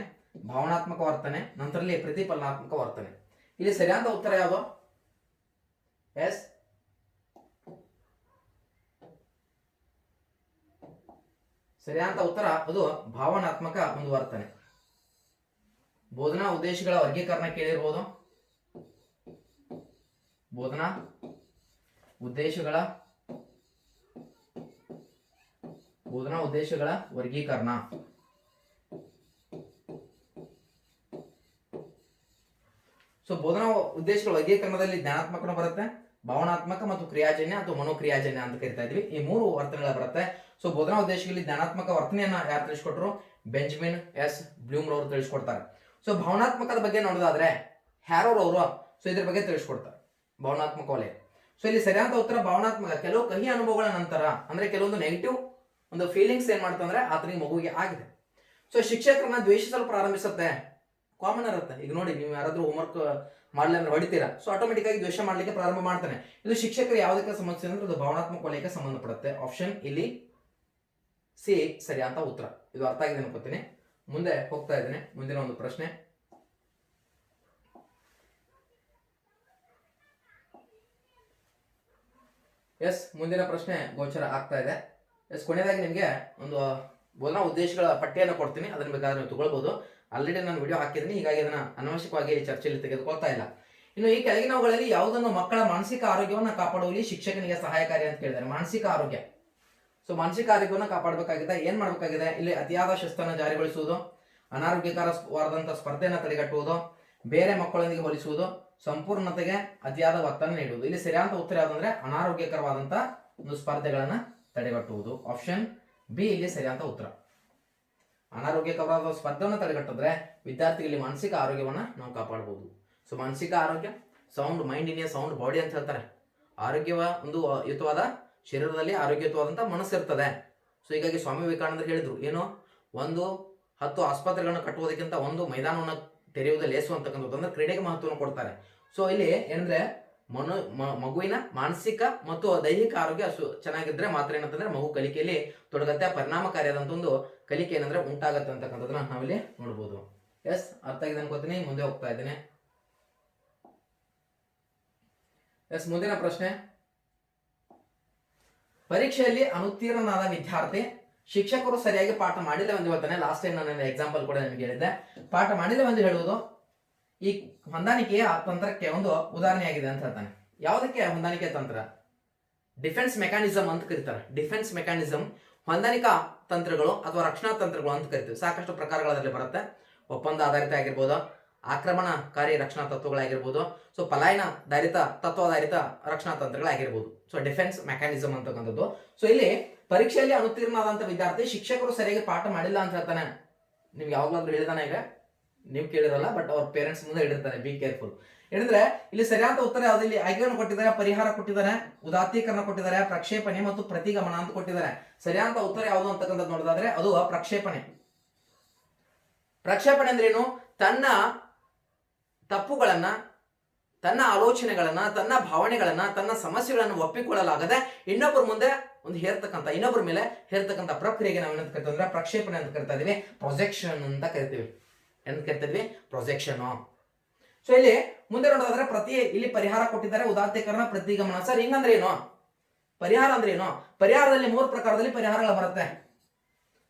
ಭಾವನಾತ್ಮಕ ವರ್ತನೆ, ನಂತರದಲ್ಲಿ ಪ್ರತಿಫಲನಾತ್ಮಕ ವರ್ತನೆ. ಇಲ್ಲಿ ಸರಿಯಾದ ಉತ್ತರ ಯಾವುದು? ಎಸ್, ಸರಿಯಾದ ಉತ್ತರ ಅದು ಭಾವನಾತ್ಮಕ ಒಂದು ವರ್ತನೆ. ಬೋಧನಾ ಉದ್ದೇಶಗಳ ವರ್ಗೀಕರಣ ಕೇಳಿರ್ಬೋದು. ಬೋಧನಾ ಉದ್ದೇಶಗಳ ವರ್ಗೀಕರಣ. ಸೊ ಬೋಧನಾ ಉದ್ದೇಶಗಳ ವರ್ಗೀಕರಣದಲ್ಲಿ ಜ್ಞಾನಾತ್ಮಕನೂ ಬರುತ್ತೆ, ಭಾವನಾತ್ಮಕ ಮತ್ತು ಕ್ರಿಯಾಜನ್ಯ ಅಥವಾ ಮನೋಕ್ರಿಯಾಜನ್ಯ ಅಂತ ಕರಿತಾ ಇದ್ವಿ. ಈ ಮೂರು ವರ್ತನೆಗಳ ಬರುತ್ತೆ. ಸೊ ಬೋಧನಾ ಉದ್ದೇಶಗಳಲ್ಲಿ ಜ್ಞಾನಾತ್ಮಕ ವರ್ತನೆಯನ್ನ ಯಾರು ತಿಳಿಸ್ಕೊಟ್ರು? ಬೆಂಜಮಿನ್ ಎಸ್ ಬ್ಲೂಮ್ ರವರು ತಿಳಿಸ್ಕೊಡ್ತಾರೆ. ಸೊ ಭಾವನಾತ್ಮಕದ ಬಗ್ಗೆ ನೋಡೋದಾದ್ರೆ ಹ್ಯಾರೋರ್ ಅವರು ಸೊ ಇದ್ರ ಬಗ್ಗೆ ತಿಳಿಸ್ಕೊಡ್ತಾರೆ, ಭಾವನಾತ್ಮಕ ವಲಯ. ಸೊ ಇಲ್ಲಿ ಸರಿಯಾದ ಉತ್ತರ ಭಾವನಾತ್ಮಕ. ಕೆಲವು ಕಹಿ ಅನುಭವಗಳ ನಂತರ ಅಂದ್ರೆ ಕೆಲವೊಂದು ನೆಗೆಟಿವ್ ಒಂದು ಫೀಲಿಂಗ್ಸ್ ಏನ್ ಮಾಡ್ತಂದ್ರೆ ಆತನಿಗೆ ಮಗುವಿಗೆ ಆಗಿದೆ. ಸೊ ಶಿಕ್ಷಕರನ್ನ ದ್ವೇಷಿಸಲು ಪ್ರಾರಂಭಿಸುತ್ತೆ. ಕಾಮನ್ ಇರುತ್ತೆ. ಈಗ ನೋಡಿ, ನೀವು ಯಾರಾದ್ರೂ ಹೋಮ್ವರ್ಕ್ ಮಾಡ್ಲಿ ಅಂದ್ರೆ ಹೊಡಿತೀರಾ, ಸೊ ಆಟೋಮೆಟಿಕ್ ಆಗಿ ದ್ವೇಷ ಮಾಡ್ಲಿಕ್ಕೆ ಪ್ರಾರಂಭ ಮಾಡ್ತಾನೆ. ಇದು ಶಿಕ್ಷಕರು ಯಾವುದಕ್ಕೆ ಸಂಬಂಧಿಸಿದೆ ಅಂದ್ರೆ ಅದು ಭಾವನಾತ್ಮಕ ವಲಯಕ್ಕೆ ಸಂಬಂಧಪಡುತ್ತೆ. ಆಪ್ಷನ್ ಇಲ್ಲಿ ಸಿ ಸರಿಯಾದ ಉತ್ತರ. ಇದು ಅರ್ಥ ಆಗಿದೆ ಅನ್ಕೋತೀನಿ. ಮುಂದೆ ಹೋಗ್ತಾ ಇದ್ದೇನೆ. ಮುಂದಿನ ಒಂದು ಪ್ರಶ್ನೆ. ಎಸ್, ಮುಂದಿನ ಪ್ರಶ್ನೆ ಗೋಚರ ಆಗ್ತಾ ಇದೆ. ಎಸ್, ಕೊನೆಯದಾಗಿ ನಿಮಗೆ ಒಂದು ಬೋಧನಾ ಉದ್ದೇಶಗಳ ಪಟ್ಟಿಯನ್ನು ಕೊಡ್ತೀನಿ. ಅದನ್ನ ಬೇಕಾದ್ರೆ ನೀವು ತಗೊಳ್ಬಹುದು. ಆಲ್ರೆಡಿ ನಾನು ವಿಡಿಯೋ ಹಾಕಿದ್ದೀನಿ, ಹೀಗಾಗಿ ಅದನ್ನ ಅನವಶ್ಯಕವಾಗಿ ಚರ್ಚೆಯಲ್ಲಿ ತೆಗೆದುಕೊಳ್ತಾ ಇಲ್ಲ. ಇನ್ನು ಈ ಕೆಳಗಿನವುಗಳಲ್ಲಿ ಯಾವುದನ್ನು ಮಕ್ಕಳ ಮಾನಸಿಕ ಆರೋಗ್ಯವನ್ನು ಕಾಪಾಡುವಲ್ಲಿ ಶಿಕ್ಷಕನಿಗೆ ಸಹಾಯಕಾರಿ ಅಂತ ಕೇಳಿದ್ದಾರೆ. ಮಾನಸಿಕ ಆರೋಗ್ಯ. ಸೊ ಮಾನಸಿಕ ಆರೋಗ್ಯವನ್ನು ಕಾಪಾಡಬೇಕಾಗಿದೆ. ಏನ್ ಮಾಡಬೇಕಾಗಿದೆ? ಇಲ್ಲಿ ಅತಿಯಾದ ಶಿಸ್ತನ್ನು ಜಾರಿಗೊಳಿಸುವುದು, ಅನಾರೋಗ್ಯಕರವಾದಂತಹ ಸ್ಪರ್ಧೆಯನ್ನು ತಡೆಗಟ್ಟುವುದು, ಬೇರೆ ಮಕ್ಕಳೊಂದಿಗೆ ಹೋಲಿಸುವುದು, ಸಂಪೂರ್ಣತೆಗೆ ಅತಿಯಾದ ಒತ್ತನ್ನು ನೀಡುವುದು. ಇಲ್ಲಿ ಸರಿಯಾದ ಉತ್ತರ ಯಾವುದಂದ್ರೆ ಅನಾರೋಗ್ಯಕರವಾದಂತಹ ಒಂದು ಸ್ಪರ್ಧೆಗಳನ್ನ ತಡೆಗಟ್ಟುವುದು. ಆಪ್ಷನ್ ಬಿ ಇಲ್ಲಿ ಸರಿಯಾದ ಉತ್ತರ. ಅನಾರೋಗ್ಯಕರವಾದ ಸ್ಪರ್ಧೆಯನ್ನು ತಡೆಗಟ್ಟಿದ್ರೆ ವಿದ್ಯಾರ್ಥಿಗಳಲ್ಲಿ ಮಾನಸಿಕ ಆರೋಗ್ಯವನ್ನ ನಾವು ಕಾಪಾಡಬಹುದು. ಸೊ ಮಾನಸಿಕ ಆರೋಗ್ಯ, sound mind in a sound body ಅಂತ ಹೇಳ್ತಾರೆ. ಆರೋಗ್ಯವ ಒಂದು ಯುತವಾದ ಶರೀರದಲ್ಲಿ ಆರೋಗ್ಯಯುತವಾದಂತಹ ಮನಸ್ಸು ಇರ್ತದೆ. ಸೊ ಹೀಗಾಗಿ ಸ್ವಾಮಿ ವಿವೇಕಾನಂದರು ಹೇಳಿದ್ರು, ಏನು, 10 ಆಸ್ಪತ್ರೆಗಳನ್ನು ಕಟ್ಟುವುದಕ್ಕಿಂತ ಒಂದು ಮೈದಾನವನ್ನು ತೆರೆಯುವುದು ಲೇಸು ಅಂತಕ್ಕಂಥದ್ದು. ಅಂದ್ರೆ ಕ್ರೀಡೆಗೆ ಮಹತ್ವವನ್ನು ಕೊಡ್ತಾರೆ. ಸೊ ಇಲ್ಲಿ ಏನಂದ್ರೆ ಮಗುವಿನ ಮಾನಸಿಕ ಮತ್ತು ದೈಹಿಕ ಆರೋಗ್ಯ ಚೆನ್ನಾಗಿದ್ರೆ ಮಾತ್ರ ಏನಂತಂದ್ರೆ ಮಗು ಕಲಿಕೆಯಲ್ಲಿ ತೊಡಗತ್ತೆ, ಪರಿಣಾಮಕಾರಿಯಾದಂತ ಒಂದು ಕಲಿಕೆ ಏನಂದ್ರೆ ಉಂಟಾಗತ್ತೆ ಅಂತಕ್ಕಂಥದ್ದನ್ನ ನಾವಿಲ್ಲಿ ನೋಡ್ಬೋದು. ಎಸ್, ಅರ್ಥ ಆಗಿದೆ ಅನ್ಕೋತೀನಿ. ಮುಂದೆ ಹೋಗ್ತಾ ಇದ್ದೇನೆ. ಎಸ್, ಮುಂದಿನ ಪ್ರಶ್ನೆ. ಪರೀಕ್ಷೆಯಲ್ಲಿ ಅನುತ್ತೀರ್ಣನಾದ ವಿದ್ಯಾರ್ಥಿ ಶಿಕ್ಷಕರು ಸರಿಯಾಗಿ ಪಾಠ ಮಾಡಿಲ್ಲವೆಂದು ಹೇಳ್ತಾನೆ. ಲಾಸ್ಟ್ ಟೈಮ್ ನಾನು ಎಕ್ಸಾಂಪಲ್ ಕೂಡ ನಿಮಗೆ ಹೇಳಿದ್ದೆ. ಪಾಠ ಮಾಡಿಲ್ಲವೆಂದು ಹೇಳುವುದು ಈ ಹೊಂದಾಣಿಕೆಯ ತಂತ್ರಕ್ಕೆ ಒಂದು ಉದಾಹರಣೆಯಾಗಿದೆ ಅಂತ ಹೇಳ್ತಾನೆ. ಯಾವುದಕ್ಕೆ ಹೊಂದಾಣಿಕೆ ತಂತ್ರ? ಡಿಫೆನ್ಸ್ ಮೆಕ್ಯಾನಿಸಮ್ ಅಂತ ಕರೀತಾರೆ. ಡಿಫೆನ್ಸ್ ಮೆಕ್ಯಾನಿಸಮ್, ಹೊಂದಾಣಿಕಾ ತಂತ್ರಗಳು ಅಥವಾ ರಕ್ಷಣಾ ತಂತ್ರಗಳು ಅಂತ ಕರಿತೀವಿ. ಸಾಕಷ್ಟು ಪ್ರಕಾರಗಳಲ್ಲಿ ಬರುತ್ತೆ. ಒಪ್ಪಂದ ಆಧಾರಿತ ಆಗಿರ್ಬೋದು, ಆಕ್ರಮಣಕಾರಿ ರಕ್ಷಣಾ ತತ್ವಗಳಾಗಿರ್ಬೋದು, ಸೊ ಪಲಾಯನಧಾರಿತ ತತ್ವಾಧಾರಿತ ರಕ್ಷಣಾ ತಂತ್ರಗಳಾಗಿರ್ಬೋದು, ಸೊ ಡಿಫೆನ್ಸ್ ಮೆಕ್ಯಾನಿಸಮ್ ಅಂತಕ್ಕಂಥದ್ದು. ಸೊ ಇಲ್ಲಿ ಪರೀಕ್ಷೆಯಲ್ಲಿ ಅನುತ್ತೀರ್ಣರಾದಂಥ ವಿದ್ಯಾರ್ಥಿ ಶಿಕ್ಷಕರು ಸರಿಯಾಗಿ ಪಾಠ ಮಾಡಿಲ್ಲ ಅಂತ ಹೇಳ್ತಾನೆ. ನಿಮ್ಗೆ ಯಾವಾಗಲಾದ್ರೂ ಹೇಳಿದಾನೆ? ಈಗ ನೀವು ಕೇಳಿರಲ್ಲ, ಬಟ್ ಅವ್ರ ಪೇರೆಂಟ್ಸ್ ಮುಂದೆ ಹೇಳಿರ್ತಾನೆ, ಬಿ ಕೇರ್ಫುಲ್. ಹೇಳಿದ್ರೆ ಇಲ್ಲಿ ಸರಿಯಾದ ಉತ್ತರ ಯಾವ್ದು? ಇಲ್ಲಿ ಆಯ್ಕೆಯನ್ನು ಕೊಟ್ಟಿದ್ದಾರೆ, ಪರಿಹಾರ ಕೊಟ್ಟಿದ್ದಾರೆ, ಉದಾತ್ತೀಕರಣ ಕೊಟ್ಟಿದ್ದಾರೆ, ಪ್ರಕ್ಷೇಪಣೆ ಮತ್ತು ಪ್ರತಿಗಮನ ಅಂತ ಕೊಟ್ಟಿದ್ದಾರೆ. ಸರಿಯಾದ ಉತ್ತರ ಯಾವುದು ಅಂತಕ್ಕಂಥದ್ದು ನೋಡೋದಾದ್ರೆ ಅದು ಪ್ರಕ್ಷೇಪಣೆ. ಪ್ರಕ್ಷೇಪಣೆ ಅಂದ್ರೇನು? ತನ್ನ ತಪ್ಪುಗಳನ್ನ, ತನ್ನ ಆಲೋಚನೆಗಳನ್ನ, ತನ್ನ ಭಾವನೆಗಳನ್ನ, ತನ್ನ ಸಮಸ್ಯೆಗಳನ್ನು ಒಪ್ಪಿಕೊಳ್ಳಲಾಗದೆ ಇನ್ನೊಬ್ಬರ ಮುಂದೆ ಒಂದು ಇನ್ನೊಬ್ಬರ ಮೇಲೆ ಹೇರ್ತಕ್ಕಂಥ ಪ್ರಕ್ರಿಯೆಗೆ ನಾವು ಏನಂತ ಕರಿತೀವಿ ಅಂದ್ರೆ ಪ್ರಕ್ಷೇಪಣೆ ಅಂತ ಕರಿತಾ ಇದೀವಿ, ಪ್ರೊಜೆಕ್ಷನ್ ಅಂತ ಕರಿತೀವಿ. ಏನಂತ ಕರಿತಾ ಇದ್ವಿ? ಪ್ರೊಜೆಕ್ಷನ್. ಸೊ ಇಲ್ಲಿ ಮುಂದೆ ನೋಡೋದಾದ್ರೆ ಇಲ್ಲಿ ಪರಿಹಾರ ಕೊಟ್ಟಿದ್ದಾರೆ, ಉದಾತ್ತೀಕರಣ, ಪ್ರತಿಗಮನ. ಸರ್ ಹಿಂಗಂದ್ರೆ ಏನು? ಪರಿಹಾರ ಅಂದ್ರೆ ಏನು? ಪರಿಹಾರದಲ್ಲಿ 3 ಪ್ರಕಾರದಲ್ಲಿ ಪರಿಹಾರಗಳು ಬರುತ್ತೆ.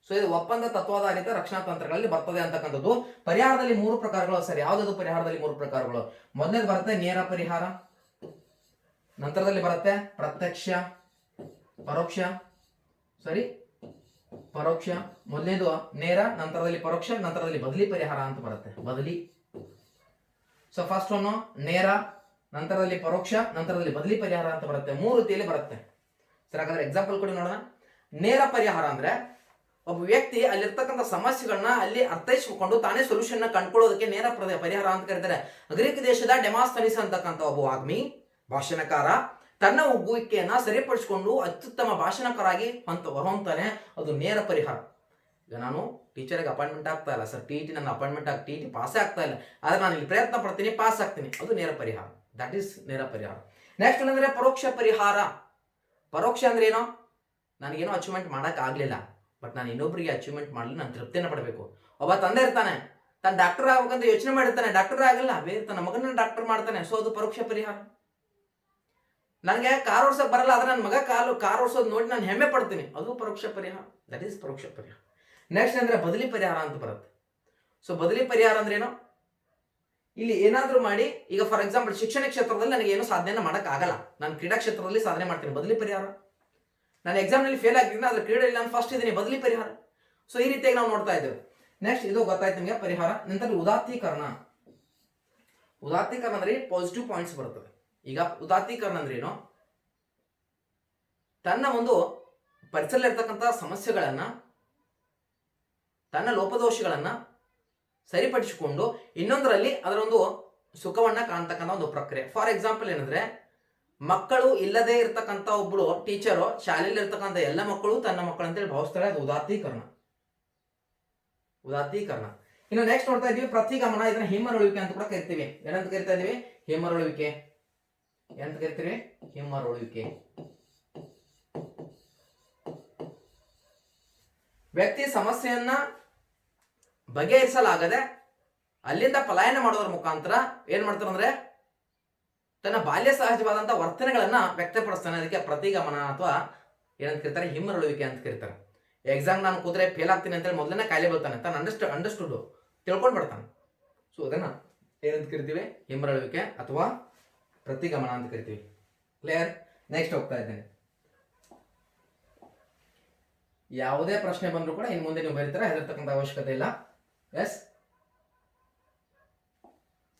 ಸೊ ಇದು ಒಪ್ಪಂದ ತತ್ವಾಧಾರಿತ ರಕ್ಷಣಾ ತಂತ್ರಗಳಲ್ಲಿ ಬರ್ತದೆ ಅಂತಕ್ಕಂಥದ್ದು. ಪರಿಹಾರದಲ್ಲಿ 3 ಪ್ರಕಾರಗಳು. ಸರ್ ಯಾವ್ದು ಪರಿಹಾರದಲ್ಲಿ 3 ಪ್ರಕಾರಗಳು? ಮೊದಲನೇದು ಬರುತ್ತೆ ನೇರ ಪರಿಹಾರ, ನಂತರದಲ್ಲಿ ಬರುತ್ತೆ ಪ್ರತ್ಯಕ್ಷ, ಪರೋಕ್ಷ. ಮೊದಲನೇದು ನೇರ, ನಂತರದಲ್ಲಿ ಪರೋಕ್ಷ, ನಂತರದಲ್ಲಿ ಬದಲಿ ಪರಿಹಾರ ಅಂತ ಬರುತ್ತೆ. ಬದಲಿ. ಸೊ ಫಸ್ಟ್ ಒನ್ ನೇರ, ನಂತರದಲ್ಲಿ ಪರೋಕ್ಷ, ನಂತರದಲ್ಲಿ ಬದಲಿ ಪರಿಹಾರ ಅಂತ ಬರುತ್ತೆ. 3 ರೀತಿಯಲ್ಲಿ ಬರುತ್ತೆ. ಸರ್ ಹಾಗಾದ್ರೆ ಎಕ್ಸಾಂಪಲ್ ಕೊಡಿ ನೋಡೋಣ. ನೇರ ಪರಿಹಾರ ಅಂದ್ರೆ ಒಬ್ಬ ವ್ಯಕ್ತಿ ಅಲ್ಲಿರ್ತಕ್ಕಂಥ ಸಮಸ್ಯೆಗಳನ್ನ ಅಲ್ಲಿ ಅರ್ಥೈಸಿಕೊಂಡು ತಾನೇ ಸೊಲ್ಯೂಷನ್ ಕಂಡುಕೊಳ್ಳೋದಕ್ಕೆ ನೇರ ಪರಿಹಾರ ಅಂತ ಕರೀತಾರೆ. ಗ್ರೀಕ್ ದೇಶದ ಡೆಮಾಸ್ತನಿಸ್ ಅಂತಕ್ಕಂಥ ಒಬ್ಬ ವಾಗ್ಮಿ, ಭಾಷಣಕಾರ, ತನ್ನ ಒಗ್ಗುವಿಕೆಯನ್ನ ಸರಿಪಡಿಸಿಕೊಂಡು ಅತ್ಯುತ್ತಮ ಭಾಷಣಕಾರಾಗಿ ಹೊರಹೊಂತಾನೆ. ಅದು ನೇರ ಪರಿಹಾರ. ಈಗ ನಾನು ಟೀಚರ್ಗೆ ಅಪಾಯಿಂಟ್ಮೆಂಟ್ ಆಗ್ತಾ ಇಲ್ಲ ಸರ್, ಟಿ ನನ್ನ ಅಪಾಯಿಂಟ್ಮೆಂಟ್ ಟಿ ಪಾಸೇ ಆಗ್ತಾ ಇಲ್ಲ, ಆದ್ರೆ ನಾನು ಇಲ್ಲಿ ಪ್ರಯತ್ನ ಪಡ್ತೀನಿ, ಪಾಸ್ ಆಗ್ತೀನಿ. ಅದು ನೇರ ಪರಿಹಾರ. ದಟ್ ಈಸ್ ನೇರ ಪರಿಹಾರ. ನೆಕ್ಸ್ಟ್ ಏನಂದ್ರೆ ಪರೋಕ್ಷ ಪರಿಹಾರ. ಪರೋಕ್ಷ ಅಂದ್ರೆ ಏನೋ? ನನಗೇನೋ ಅಚೀವ್ಮೆಂಟ್ ಮಾಡಕ್ ಆಗ್ಲಿಲ್ಲ, ಬಟ್ ನಾನು ಇನ್ನೊಬ್ಬರಿಗೆ ಅಚೀವ್ಮೆಂಟ್ ಮಾಡಲಿ ನಾನು ತೃಪ್ತಿಯನ್ನು ಪಡಬೇಕು. ಒಬ್ಬ ತಂದೆ ಇರ್ತಾನೆ, ತಾನು ಡಾಕ್ಟರ್ ಆಗ್ಬೇಕಂತ ಯೋಚನೆ ಮಾಡಿರ್ತಾನೆ, ಡಾಕ್ಟರ್ ಆಗಲ್ಲ, ಬೇರೆ ತನ್ನ ಮಗನ ಡಾಕ್ಟರ್ ಮಾಡ್ತಾನೆ. ಸೊ ಅದು ಪರೋಕ್ಷ ಪರಿಹಾರ. ನನಗೆ ಕಾರ್ ಓಡಿಸೋಕೆ ಬರಲ್ಲ, ಆದ್ರೆ ನನ್ನ ಮಗ ಕಾರ್ ಓಡಿಸೋದು ನೋಡಿ ನಾನು ಹೆಮ್ಮೆ ಪಡ್ತೀನಿ. ಅದು ಪರೋಕ್ಷ ಪರಿಹಾರ. ದಟ್ ಈಸ್ ಪರೋಕ್ಷ ಪರಿಹಾರ. ನೆಕ್ಸ್ಟ್ ಅಂದ್ರೆ ಬದಲಿ ಪರಿಹಾರ ಅಂತ ಬರುತ್ತೆ. ಸೊ ಬದಲಿ ಪರಿಹಾರ ಅಂದ್ರೆ ಏನು? ಇಲ್ಲಿ ಏನಾದ್ರೂ ಮಾಡಿ, ಈಗ ಫಾರ್ ಎಕ್ಸಾಂಪಲ್ ಶಿಕ್ಷಣ ಕ್ಷೇತ್ರದಲ್ಲಿ ನನಗೆ ಏನು ಸಾಧನೆ ಮಾಡಕ್ ಆಗಲ್ಲ, ನಾನು ಕ್ರೀಡಾ ಕ್ಷೇತ್ರದಲ್ಲಿ ಸಾಧನೆ ಮಾಡ್ತೀನಿ, ಬದಲಿ ಪರಿಹಾರ. ನಾನು ಎಕ್ಸಾಮ್ ನಲ್ಲಿ ಫೇಲ್ ಆಗಿದ್ದೀನಿ, ಆದ್ರೆ ಕ್ರೀಡೆಯಲ್ಲಿ ನಾನು ಫಸ್ಟ್ ಇದ್ದೀನಿ, ಬದಲಿ ಪರಿಹಾರ. ಸೊ ಈ ರೀತಿಯಾಗಿ ನಾವು ನೋಡ್ತಾ ಇದ್ದೇವೆ. ನೆಕ್ಸ್ಟ್ ಇದು ಗೊತ್ತಾಯ್ತು ನಿಮಗೆ ಪರಿಹಾರ. ನಂತರ ಉದಾತ್ತೀಕರಣ. ಉದಾತ್ತೀಕರಣ ಅಂದ್ರೆ ಪಾಸಿಟಿವ್ ಪಾಯಿಂಟ್ಸ್ ಬರ್ತದೆ. ಈಗ ಉದಾತ್ತೀಕರಣ ಅಂದ್ರೆ ಏನು? ತನ್ನ ಒಂದು ಪರಿಸರದಲ್ಲಿ ಇರ್ತಕ್ಕಂಥ ಸಮಸ್ಯೆಗಳನ್ನ, ತನ್ನ ಲೋಪದೋಷಗಳನ್ನ ಸರಿಪಡಿಸಿಕೊಂಡು ಇನ್ನೊಂದರಲ್ಲಿ ಅದರ ಒಂದು ಸುಖವನ್ನ ಕಾಣ್ತಕ್ಕಂಥ ಒಂದು ಪ್ರಕ್ರಿಯೆ. ಫಾರ್ ಎಕ್ಸಾಂಪಲ್ ಏನಂದ್ರೆ, ಮಕ್ಕಳು ಇಲ್ಲದೆ ಇರ್ತಕ್ಕಂಥ ಒಬ್ಬಳು ಟೀಚರು ಶಾಲೆಯಲ್ಲಿ ಇರ್ತಕ್ಕಂಥ ಎಲ್ಲ ಮಕ್ಕಳು ತನ್ನ ಮಕ್ಕಳಂತೇಳಿ ಭಾವಿಸ್ತಾರೆ. ಅದು ಉದಾತ್ತೀಕರಣ. ಇನ್ನು ನೆಕ್ಸ್ಟ್ ನೋಡ್ತಾ ಇದೀವಿ ಪ್ರತಿಗಮನ. ಇದನ್ನ ಹಿಮ್ಮರಳುವಿಕೆ ಅಂತ ಕೂಡ ಕರಿತೀವಿ. ಏನಂತ ಕರಿತಾ ಇದೀವಿ? ಹಿಮ್ಮರಳುವಿಕೆ. ಎಂತ ಕರಿತೀವಿ? ಹಿಮ್ಮರಳುವಿಕೆ. ವ್ಯಕ್ತಿ ಸಮಸ್ಯೆಯನ್ನ ಬಗೆಹರಿಸಲಾಗದೆ ಅಲ್ಲಿಂದ ಪಲಾಯನ ಮಾಡೋದ್ರ ಮುಖಾಂತರ ಏನ್ ಮಾಡ್ತಾರೆ ಅಂದ್ರೆ ತನ್ನ ಬಾಲ್ಯ ಸಹಜವಾದಂತಹ ವರ್ತನೆಗಳನ್ನ ವ್ಯಕ್ತಪಡಿಸ್ತಾನೆ. ಅದಕ್ಕೆ ಪ್ರತಿಗಮನ ಅಥವಾ ಏನಂತ ಕರೀತಾರೆ? ಹಿಮ್ಮರಳುವಿಕೆ ಅಂತ ಕರೀತಾರೆ. ಎಕ್ಸಾಮ್ ನಾನು ಕೂತ್ರೆ ಫೇಲ್ ಆಗ್ತೀನಿ ಅಂತೇಳಿ ಮೊದಲನೇ ಕಾಯಿಲೆ ಬರ್ತಾನೆ, ತಾನು ಅಂಡರ್ಸ್ಟುಡ್ ತಿಳ್ಕೊಂಡು ಬಿಡ್ತಾನೆ. ಸೊ ಅದನ್ನ ಏನಂತ ಕರಿತೀವಿ? ಹಿಮ್ಮರಳುವಿಕೆ ಅಥವಾ ಪ್ರತಿಗಮನ ಅಂತ ಕರಿತೀವಿ. ಕ್ಲಿಯರ್? ನೆಕ್ಸ್ಟ್ ಹೋಗ್ತಾ ಇದ್ದೇನೆ. ಯಾವುದೇ ಪ್ರಶ್ನೆ ಬಂದರೂ ಕೂಡ ಇನ್ನು ಮುಂದೆ ನೀವು ಬರೀತಾರೆ, ಹೆದರ್ತಕ್ಕಂಥ ಅವಶ್ಯಕತೆ ಇಲ್ಲ. ಎಸ್.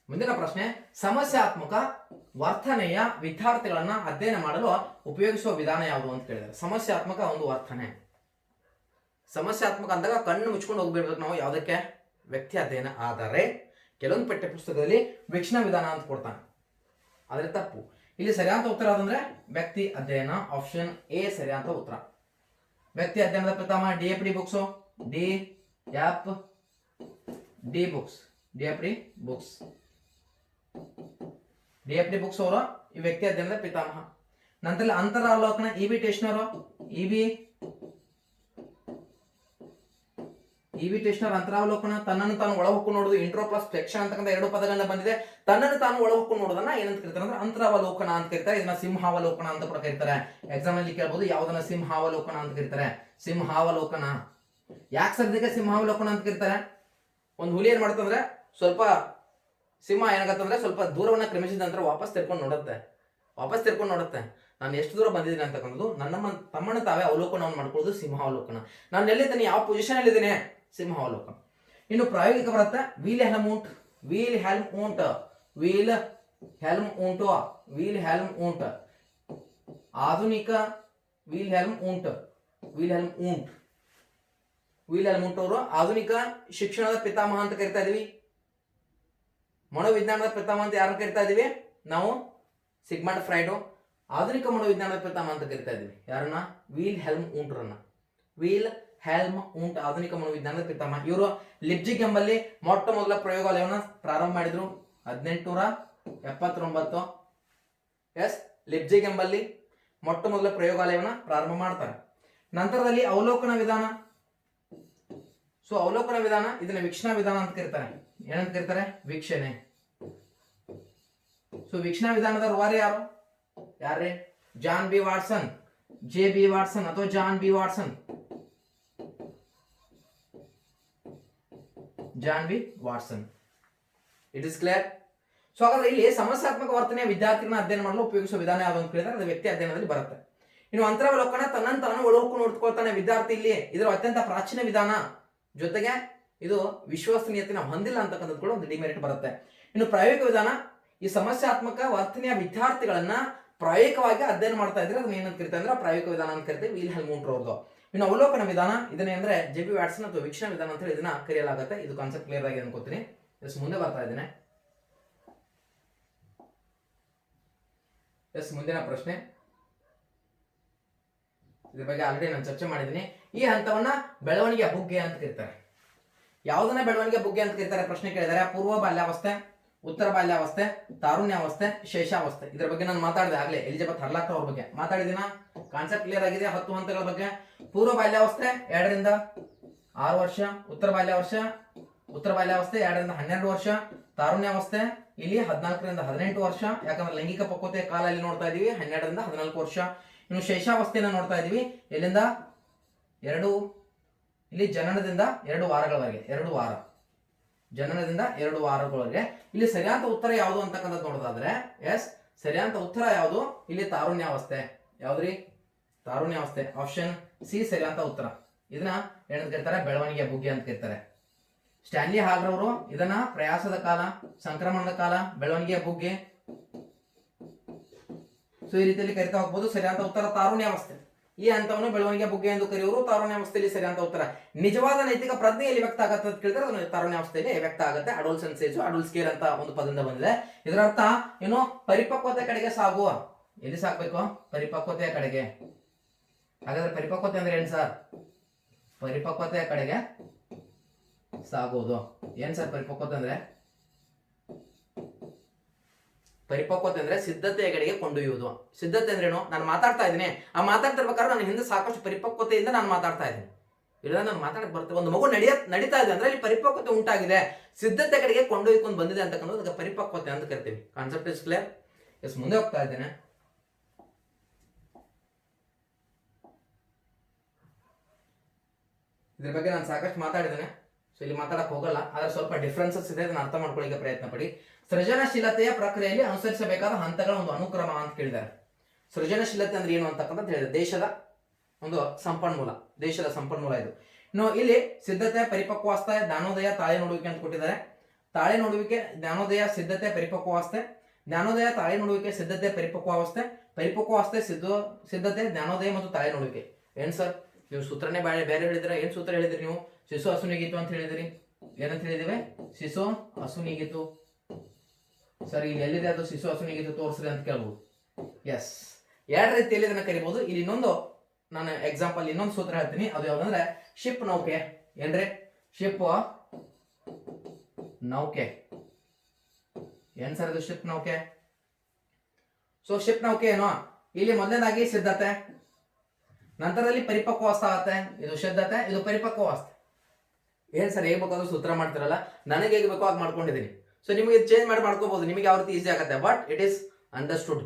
ಮುಂದಿನ ಪ್ರಶ್ನೆ, ಸಮಸ್ಯಾತ್ಮಕ ವರ್ತನೆಯ ವಿದ್ಯಾರ್ಥಿಗಳನ್ನ ಅಧ್ಯಯನ ಮಾಡಲು ಉಪಯೋಗಿಸುವ ವಿಧಾನ ಯಾವುದು ಅಂತ ಕೇಳಿದ್ದಾರೆ. ಸಮಸ್ಯಾತ್ಮಕ ಒಂದು ವರ್ತನೆ. ಸಮಸ್ಯಾತ್ಮಕ ಅಂದಾಗ ಕಣ್ಣು ಮುಚ್ಕೊಂಡು ಹೋಗ್ಬಿಡ್ಬೇಕು ನಾವು ಯಾವುದಕ್ಕೆ? ವ್ಯಕ್ತಿ ಅಧ್ಯಯನ. ಆದರೆ ಕೆಲವೊಂದು ಪಠ್ಯ ಪುಸ್ತಕದಲ್ಲಿ ವೀಕ್ಷಣಾ ವಿಧಾನ ಅಂತ ಕೊಡ್ತಾನೆ, ಆದ್ರೆ ತಪ್ಪು. ಇಲ್ಲಿ ಸರಿಯಾದ ಉತ್ತರ ಯಾವ್ದಂದ್ರೆ ವ್ಯಕ್ತಿ ಅಧ್ಯಯನ. ಆಪ್ಷನ್ ಎ ಸರಿಯಾದ ಉತ್ತರ. ವ್ಯಕ್ತಿ ಅಧ್ಯಯನದ ಪಿತಾಮಹ DFD ಬುಕ್ಸ್. DFD ಬುಕ್ಸ್ ಅವರು ಈ ವ್ಯಕ್ತಿ ಅಧ್ಯಯನದ ಪಿತಾಮಹ. ನಂತರ ಅಂತರಾವಲೋಕನ EB ಟೇಶ್ನರ್. EB ಟೇಶ್ನರ್ ಅಂತರಾವಲೋಕನ. ತನ್ನನ್ನು ತಾನು ಒಳಹೊಕ್ಕು ನೋಡುದು. ಇಂಟ್ರೋ ಪ್ಲಸ್ ಫ್ಲೆಕ್ಷನ್ ಅಂತಕ್ಕಂಥ 2 ಪದಗಳನ್ನ ಬಂದಿದೆ. ತನ್ನನ್ನು ತಾನು ಒಳಹೊಕ್ಕು ನೋಡೋದನ್ನ ಏನಂತ ಕರೀತಾರೆ ಅಂದ್ರೆ ಅಂತರಾವಲೋಕನ ಅಂತ ಕರೀತಾರೆ. ಇದನ್ನ ಸಿಂಹಾವಲೋಕನ ಅಂತ ಕೂಡ ಕರೀತಾರೆ. ಎಕ್ಸಾಮ್ ಅಲ್ಲಿ ಕೇಳಬಹುದು ಯಾವ್ದನ್ನ ಸಿಂಹಾವಲೋಕನ ಅಂತ ಕರೀತಾರೆ. ಸಿಂಹಾವಲೋಕನ. ಯಾಕೆ ಸದ್ಯಕ್ಕೆ ಸಿಂಹಾವಲೋಕನ ಅಂತ ಕರೀತಾರೆ? ಒಂದು ಹುಲಿ ಏನ್ ಮಾಡ್ತಂದ್ರೆ ಸ್ವಲ್ಪ ಸಿಂಹ ಏನಾಗತ್ತಂದ್ರೆ ಸ್ವಲ್ಪ ದೂರವನ್ನ ಕ್ರಮಿಸಿದ ನಂತರ ವಾಪಸ್ ತಿರ್ಕೊಂಡು ನೋಡುತ್ತೆ. ನಾನು ಎಷ್ಟು ದೂರ ಬಂದಿದ್ದೀನಿ ಅಂತಕ್ಕಂಥದ್ದು ತಮ್ಮನ್ನು ತಾವೇ ಅವಲೋಕನವನ್ನು ಮಾಡ್ಕೊಳ್ಳೋದು ಸಿಂಹಾವಲೋಕನ. ನಾನು ಎಲ್ಲಿದ್ದೀನಿ, ಯಾವ ಪೊಸಿಷನ್ ಅಲ್ಲಿ ಇದ್ದೀನಿ, ಸಿಂಹಾವಲೋಕನ. ಇನ್ನು ಪ್ರಾಯೋಗಿಕ ಬರುತ್ತೆ. Wilhelm Wundt Wilhelm Wundt, Wilhelm Wundt, Wilhelm Wundt, ಆಧುನಿಕ Wilhelm Wundt, Wilhelm Wundt, Wilhelm Wundt ಅವರು ಆಧುನಿಕ ಶಿಕ್ಷಣದ ಪಿತಾಮಹ ಅಂತ ಕರಿತಾ ಇದೀವಿ. ಮನೋವಿಜ್ಞಾನದ ಪಿತಾಮಹ ಅಂತ ಯಾರನ್ನ ಕರಿತಾ ಇದೀವಿ ನಾವು? Sigmund Freud. ಆಧುನಿಕ ಮನೋವಿಜ್ಞಾನದ ಪಿತಾಮಹ ಅಂತ ಕರಿತಾ ಇದೀವಿ ಯಾರನ್ನ? ವೀಲ್ ಹೆಲ್ಮ್ ಊಂಟ್ರನ್ನ. ವೀಲ್ ಹೆಲ್ಮ್ ಊಂಟ್ ಆಧುನಿಕ ಮನೋವಿಜ್ಞಾನದ ಪಿತಾಮಹ. ಇವರು ಲಿಪ್ಜಿಗ್ ಎಂಬಲ್ಲಿ ಮೊಟ್ಟ ಮೊದಲ ಪ್ರಯೋಗಾಲಯವನ್ನು ಪ್ರಾರಂಭ ಮಾಡಿದ್ರು 1879. ಎಸ್, ಲಿಪ್ಜಿಗ್ ಎಂಬಲ್ಲಿ ಮೊಟ್ಟ ಮೊದಲ ಪ್ರಯೋಗಾಲಯವನ್ನು ಪ್ರಾರಂಭ ಮಾಡ್ತಾರೆ. ನಂತರದಲ್ಲಿ ಅವಲೋಕನ ವಿಧಾನ. ಸೊ ಅವಲೋಕನ ವಿಧಾನ, ಇದನ್ನ ವೀಕ್ಷಣಾ ವಿಧಾನ ಅಂತ ಕರೀತಾರೆ. ಏನಂತ ಕರೀತಾರೆ? ವೀಕ್ಷಣೆ. ಸೊ ವೀಕ್ಷಣಾ ವಿಧಾನದ ರೂವಾರಿ ಯಾರು? ಯಾರೇ? John B Watson, J B Watson ಅಥವಾ John B Watson, John B Watson. It is clear? So ಹಾಗಾದ್ರೆ ಇಲ್ಲಿ ಸಮಸ್ಯಾತ್ಮಕ ವರ್ತನೆಯ ವಿದ್ಯಾರ್ಥಿಗಳನ್ನ ಅಧ್ಯಯನ ಮಾಡಲು ಉಪಯೋಗಿಸುವ ವಿಧಾನ ಯಾವುದು ಅಂತ ಕೇಳಿದ್ರೆ ಅದು ವ್ಯಕ್ತಿ ಅಧ್ಯಯನದಲ್ಲಿ ಬರುತ್ತೆ. ಇನ್ನು ಅಂತರವಲೋಕನ, ತನ್ನನ್ನು ತಾನು ಒಳಹೊಕ್ಕು ನೋಡ್ಕೊಳ್ತಾನೆ ವಿದ್ಯಾರ್ಥಿ. ಇಲ್ಲಿ ಇದರ ಅತ್ಯಂತ ಪ್ರಾಚೀನ ವಿಧಾನ, ಜೊತೆಗೆ ಇದು ವಿಶ್ವಸನೀಯತೆ ನಾವು ಹೊಂದಿಲ್ಲ ಅಂತಕ್ಕಂಥದ್ದು ಕೂಡ ಒಂದು ಡಿಮೆರಿಟ್ ಬರುತ್ತೆ. ಇನ್ನು ಪ್ರಾಯೋಗಿಕ ವಿಧಾನ, ಈ ಸಮಸ್ಯಾತ್ಮಕ ವರ್ತನೆಯ ವಿದ್ಯಾರ್ಥಿಗಳನ್ನ ಪ್ರಾಯೋಗಿಕವಾಗಿ ಅಧ್ಯಯನ ಮಾಡ್ತಾ ಇದ್ರೆ ಅದನ್ನ ಏನಂತ ಕರಿತಾರೆ ಅಂದ್ರೆ ಪ್ರಾಯೋಗಿಕ ವಿಧಾನ ಅಂತ ಕರಿತೀವಿ, ವೀಲ್ ಹೆಲ್ಮ್ ಊಂಟ್ ಅವ್ರದ್ದು. ಇನ್ನು ಅವಲೋಕನ ವಿಧಾನ, ಇದನ್ನೇ ಅಂದ್ರೆ ಜೆ ಬಿ ವ್ಯಾಟ್ಸನ್ ಅಥವಾ ವೀಕ್ಷಣಾ ವಿಧಾನ ಅಂತ ಹೇಳಿ ಇದನ್ನ ಕರೆಯಲಾಗುತ್ತೆ. ಇದು ಕಾನ್ಸೆಪ್ಟ್ ಕ್ಲಿಯರ್ ಆಗಿ ಅನ್ಕೋತೀನಿ. ಎಸ್, ಮುಂದೆ ಬರ್ತಾ ಇದ್ದೇನೆ. ಎಸ್, ಮುಂದಿನ ಪ್ರಶ್ನೆ. ಇದ್ರ ಬಗ್ಗೆ ಆಲ್ರೆಡಿ ನಾನು ಚರ್ಚೆ ಮಾಡಿದ್ದೀನಿ. ಈ ಹಂತವನ್ನ ಬೆಳವಣಿಗೆಯ ಬುಗ್ಗೆ ಅಂತ ಕರೀತಾರೆ. ಯಾವುದನ್ನ ಬೆಳವಣಿಗೆ ಬುಗ್ಗೆ ಅಂತ ಕರೀತಾರೆ? ಪ್ರಶ್ನೆ ಕೇಳಿದ್ದಾರೆ. ಪೂರ್ವ ಬಾಲ್ಯಾವಸ್ಥೆ, ಉತ್ತರ ಬಾಲ್ಯಾವಸ್ಥೆ, ತಾರುಣ್ಯಾವಸ್ಥೆ, ಶೈಶಾವಸ್ಥೆ. ಇದ್ರ ಬಗ್ಗೆ ನಾನು ಮಾತಾಡಿದೆ ಆಗ್ಲೇ, ಎಲಿಜಬೆತ್ ಹರ್ಲಾಕ್ ಅವ್ರ ಬಗ್ಗೆ ಮಾತಾಡಿದಿನ. ಕಾನ್ಸೆಪ್ಟ್ ಕ್ಲಿಯರ್ ಆಗಿದೆ. 10 ಹಂತಗಳ ಬಗ್ಗೆ. ಪೂರ್ವ ಬಾಲ್ಯಾವಸ್ಥೆ 2 ರಿಂದ 6 ವರ್ಷ, ಉತ್ತರ ಬಾಲ್ಯಾವಸ್ಥೆ 2 ರಿಂದ 12 ವರ್ಷ, ತಾರುಣ್ಯಾವಸ್ಥೆ ಇಲ್ಲಿ 14 ರಿಂದ 18 ವರ್ಷ. ಯಾಕಂದ್ರೆ ಲೈಂಗಿಕ ಪಕ್ವತೆ ಕಾಲ ಇಲ್ಲಿ ನೋಡ್ತಾ ಇದೀವಿ 12 ರಿಂದ 14 ವರ್ಷ. ಇನ್ನು ಶೈಶಾವಸ್ಥೆನ ನೋಡ್ತಾ ಇದೀವಿ ಎಲ್ಲಿಂದ 2, ಇಲ್ಲಿ ಜನನದಿಂದ 2 ವಾರಗಳವರೆಗೆ, 2 ವಾರ, ಜನನದಿಂದ 2 ವಾರಗಳವರೆಗೆ. ಇಲ್ಲಿ ಸರಿಯಾದ ಉತ್ತರ ಯಾವುದು ಅಂತಕ್ಕಂಥದ್ದು ನೋಡೋದಾದ್ರೆ, ಎಸ್, ಸರಿಯಾದ ಉತ್ತರ ಯಾವುದು? ಇಲ್ಲಿ ತಾರುಣ್ಯಾವಸ್ಥೆ. ಯಾವ್ದ್ರಿ? ತಾರುಣ್ಯಾವಸ್ಥೆ. ಆಪ್ಷನ್ ಸಿ ಸರಿಯಾದ ಉತ್ತರ. ಇದನ್ನ ಏನಂತ ಕರೀತಾರೆ? ಬೆಳವಣಿಗೆಯ ಬುಗ್ಗೆ ಅಂತ ಕರೀತಾರೆ. ಸ್ಟ್ಯಾನ್ಲಿ ಹಾಲ್ರವರು ಇದನ್ನ ಪ್ರಯಾಸದ ಕಾಲ, ಸಂಕ್ರಮಣದ ಕಾಲ, ಬೆಳವಣಿಗೆಯ ಬುಗ್ಗೆ, ಸೊ ಈ ರೀತಿಯಲ್ಲಿ ಕರಿತಾ ಹೋಗ್ಬೋದು. ಸರಿಯಾದ ಉತ್ತರ ತಾರುಣ್ಯಾವಸ್ಥೆ. ಈ ಹಂತವನ್ನು ಬೆಳವಣಿಗೆ ಬುಗ್ಗೆ ಎಂದು ಕರೆಯುವರು. ತಾರುಣ್ಯಾವಸ್ಥೆಯಲ್ಲಿ ಸರಿಯಾದ ಉತ್ತರ. ನಿಜವಾದ ನೈತಿಕ ಪ್ರಜ್ಞೆಯಲ್ಲಿ ವ್ಯಕ್ತ ಆಗತ್ತೆ ಅಂತ ಕೇಳಿದ್ರೆ ಅದನ್ನು ತಾರುಣ್ಯಾವಸ್ಥೆಯಲ್ಲಿ ವ್ಯಕ್ತ ಆಗುತ್ತೆ. ಅಡೋಲ್ಸೆನ್ಸ್ ಏಜ್, ಅಡೋಲ್ಸ್ ಕೇರ್ ಅಂತ ಒಂದು ಪದದಿಂದ ಬಂದಿದೆ. ಇದರ ಅರ್ಥ ಏನು? ಪರಿಪಕ್ವತೆ ಕಡೆಗೆ ಸಾಗುವ. ಎಲ್ಲಿ ಸಾಗಬೇಕು? ಪರಿಪಕ್ವತೆಯ ಕಡೆಗೆ. ಹಾಗಾದ್ರೆ ಪರಿಪಕ್ವತೆ ಅಂದ್ರೆ ಏನ್ ಸರ್? ಪರಿಪಕ್ವತೆಯ ಕಡೆಗೆ ಸಾಗುವುದು. ಏನ್ ಸರ್ ಪರಿಪಕ್ವತೆ ಅಂದ್ರೆ? ಪರಿಪಕ್ವತೆ ಅಂದ್ರೆ ಸಿದ್ಧತೆಯ ಕಡೆಗೆ ಕೊಂಡೊಯ್ಯುವುದು. ಸಿದ್ಧತೆ ಅಂದ್ರೇನು? ನಾನು ಮಾತಾಡ್ತಾ ಇದ್ದೀನಿ, ಆ ಮಾತಾಡ್ತಿರ್ಬೇಕಾದ್ರೆ ನನ್ನ ಹಿಂದೆ ಸಾಕಷ್ಟು ಪರಿಪಕ್ವತೆಯಿಂದ ನಾನು ಮಾತಾಡ್ತಾ ಇದ್ದೀನಿ. ಇಲ್ಲ ನಾನು ಮಾತಾಡಕ್ ಬರ್ತೇವೆ. ಒಂದು ಮಗು ನಡೀತಾ ಇದೆ ಅಂದ್ರೆ ಅಲ್ಲಿ ಪರಿಪಕ್ವತೆ ಉಂಟಾಗಿದೆ, ಸಿದ್ಧತೆ ಕಡೆಗೆ ಕೊಂಡೊಯ್ಕೊಂಡು ಬಂದಿದೆ ಅಂತಕ್ಕಂಥದ್ದು ಅದಕ್ಕೆ ಪರಿಪಕ್ವತೆ ಅಂತ ಕರಿತೀವಿ. Concept is clear? ಎಸ್, ಮುಂದೆ ಹೋಗ್ತಾ ಇದ್ದೇನೆ. ಇದ್ರ ಬಗ್ಗೆ ನಾನು ಸಾಕಷ್ಟು ಮಾತಾಡಿದ್ದೇನೆ, ಸೊ ಇಲ್ಲಿ ಮಾತಾಡಕ್ ಹೋಗಲ್ಲ. ಆದ್ರೆ ಸ್ವಲ್ಪ ಡಿಫ್ರೆನ್ಸಸ್ ಇದೆ, ಅದನ್ನ ಅರ್ಥ ಮಾಡ್ಕೊಳ್ಳಿಕ್ಕೆ ಪ್ರಯತ್ನ ಪಡಿ. ಸೃಜನಶೀಲತೆಯ ಪ್ರಕ್ರಿಯೆಯಲ್ಲಿ ಅನುಸರಿಸಬೇಕಾದ ಹಂತಗಳ ಒಂದು ಅನುಕ್ರಮ ಅಂತ ಕೇಳಿದ್ದಾರೆ. ಸೃಜನಶೀಲತೆ ಅಂದ್ರೆ ಏನು ಅಂತಕ್ಕಂಥ ಹೇಳಿದೆ. ದೇಶದ ಒಂದು ಸಂಪನ್ಮೂಲ, ದೇಶದ ಸಂಪನ್ಮೂಲ ಇದು. ಇನ್ನು ಇಲ್ಲಿ ಸಿದ್ಧತೆ, ಪರಿಪಕ್ವಾವಸ್ಥೆ, ಜ್ಞಾನೋದಯ, ತಾಳೆ ನೋಡುವಿಕೆ ಅಂತ ಕೊಟ್ಟಿದ್ದಾರೆ. ತಾಳೆ ನೋಡುವಿಕೆ, ಜ್ಞಾನೋದಯ, ಸಿದ್ಧತೆ, ಪರಿಪಕ್ವಾವಸ್ಥೆ, ಜ್ಞಾನೋದಯ, ತಾಳೆ ನೋಡುವಿಕೆ, ಸಿದ್ಧತೆ, ಪರಿಪಕ್ವಾವಸ್ಥೆ, ಪರಿಪಕ್ವಾವಸ್ಥೆ, ಸಿದ್ಧತೆ, ಜ್ಞಾನೋದಯ ಮತ್ತು ತಾಳೆ ನೋಡುವಿಕೆ. ಏನ್ ಸರ್ ನೀವು ಸೂತ್ರನೇ ಬೇರೆ ಹೇಳಿದ್ರೆ? ಏನ್ ಸೂತ್ರ ಹೇಳಿದ್ರಿ ನೀವು? ಶಿಶು ಹಸುನೀಗಿತು ಅಂತ ಹೇಳಿದಿರಿ. ಏನಂತ ಹೇಳಿದಿವೆ? ಶಿಶು ಹಸುನೀಗಿತು. ಸರಿ, ಇಲ್ಲಿ ಎಲ್ಲಿದೆ ಅದು ಶಿಶು ಹಸುನೀಗಿತು ತೋರಿಸ್ರಿ ಅಂತ ಕೇಳ್ಬೋದು. ಎಸ್, 2 ರೀತಿಯಲ್ಲಿ ಇದನ್ನ ಕರಿಬಹುದು. ಇಲ್ಲಿ ಇನ್ನೊಂದು ನಾನು ಎಕ್ಸಾಂಪಲ್ ಇನ್ನೊಂದು ಸೂತ್ರ ಹೇಳ್ತೀನಿ. ಅದು ಯಾವ್ದಂದ್ರೆ ಶಿಪ್ ನೌಕೆ. ಏನ್ರಿ? ಶಿಪ್ ನೌಕೆ. ಏನ್ ಸರ್ ಇದು ಶಿಪ್ ನೌಕೆ? ಸೊ ಶಿಪ್ ನೌಕೆ ಏನು? ಇಲ್ಲಿ ಮೊದಲನೇದಾಗಿ ಸಿದ್ಧತೆ, ನಂತರದಲ್ಲಿ ಪರಿಪಕ್ವಾವಸ್ಥೆ ಆಗುತ್ತೆ. ಇದು ಸಿದ್ಧತೆ, ಇದು ಪರಿಪಕ್ವಾವಸ್ಥೆ. ಏನ್ ಸರ್ ಹೇಗ್ ಬೇಕಾದ್ರೂ ಸೂತ್ರ ಮಾಡ್ತಿರಲ್ಲ, ನನಗೆ ಹೇಗೆ ಬೇಕೋ ಆಗ ಮಾಡ್ಕೊಂಡಿದ್ದೀನಿ. ಸೊ ನಿಮಗೆ ಚೇಂಜ್ ಮಾಡ್ಕೋಬಹುದು, ನಿಮಗೆ ಯಾವ ರೀತಿ ಈಸಿ ಆಗುತ್ತೆ. But it is understood,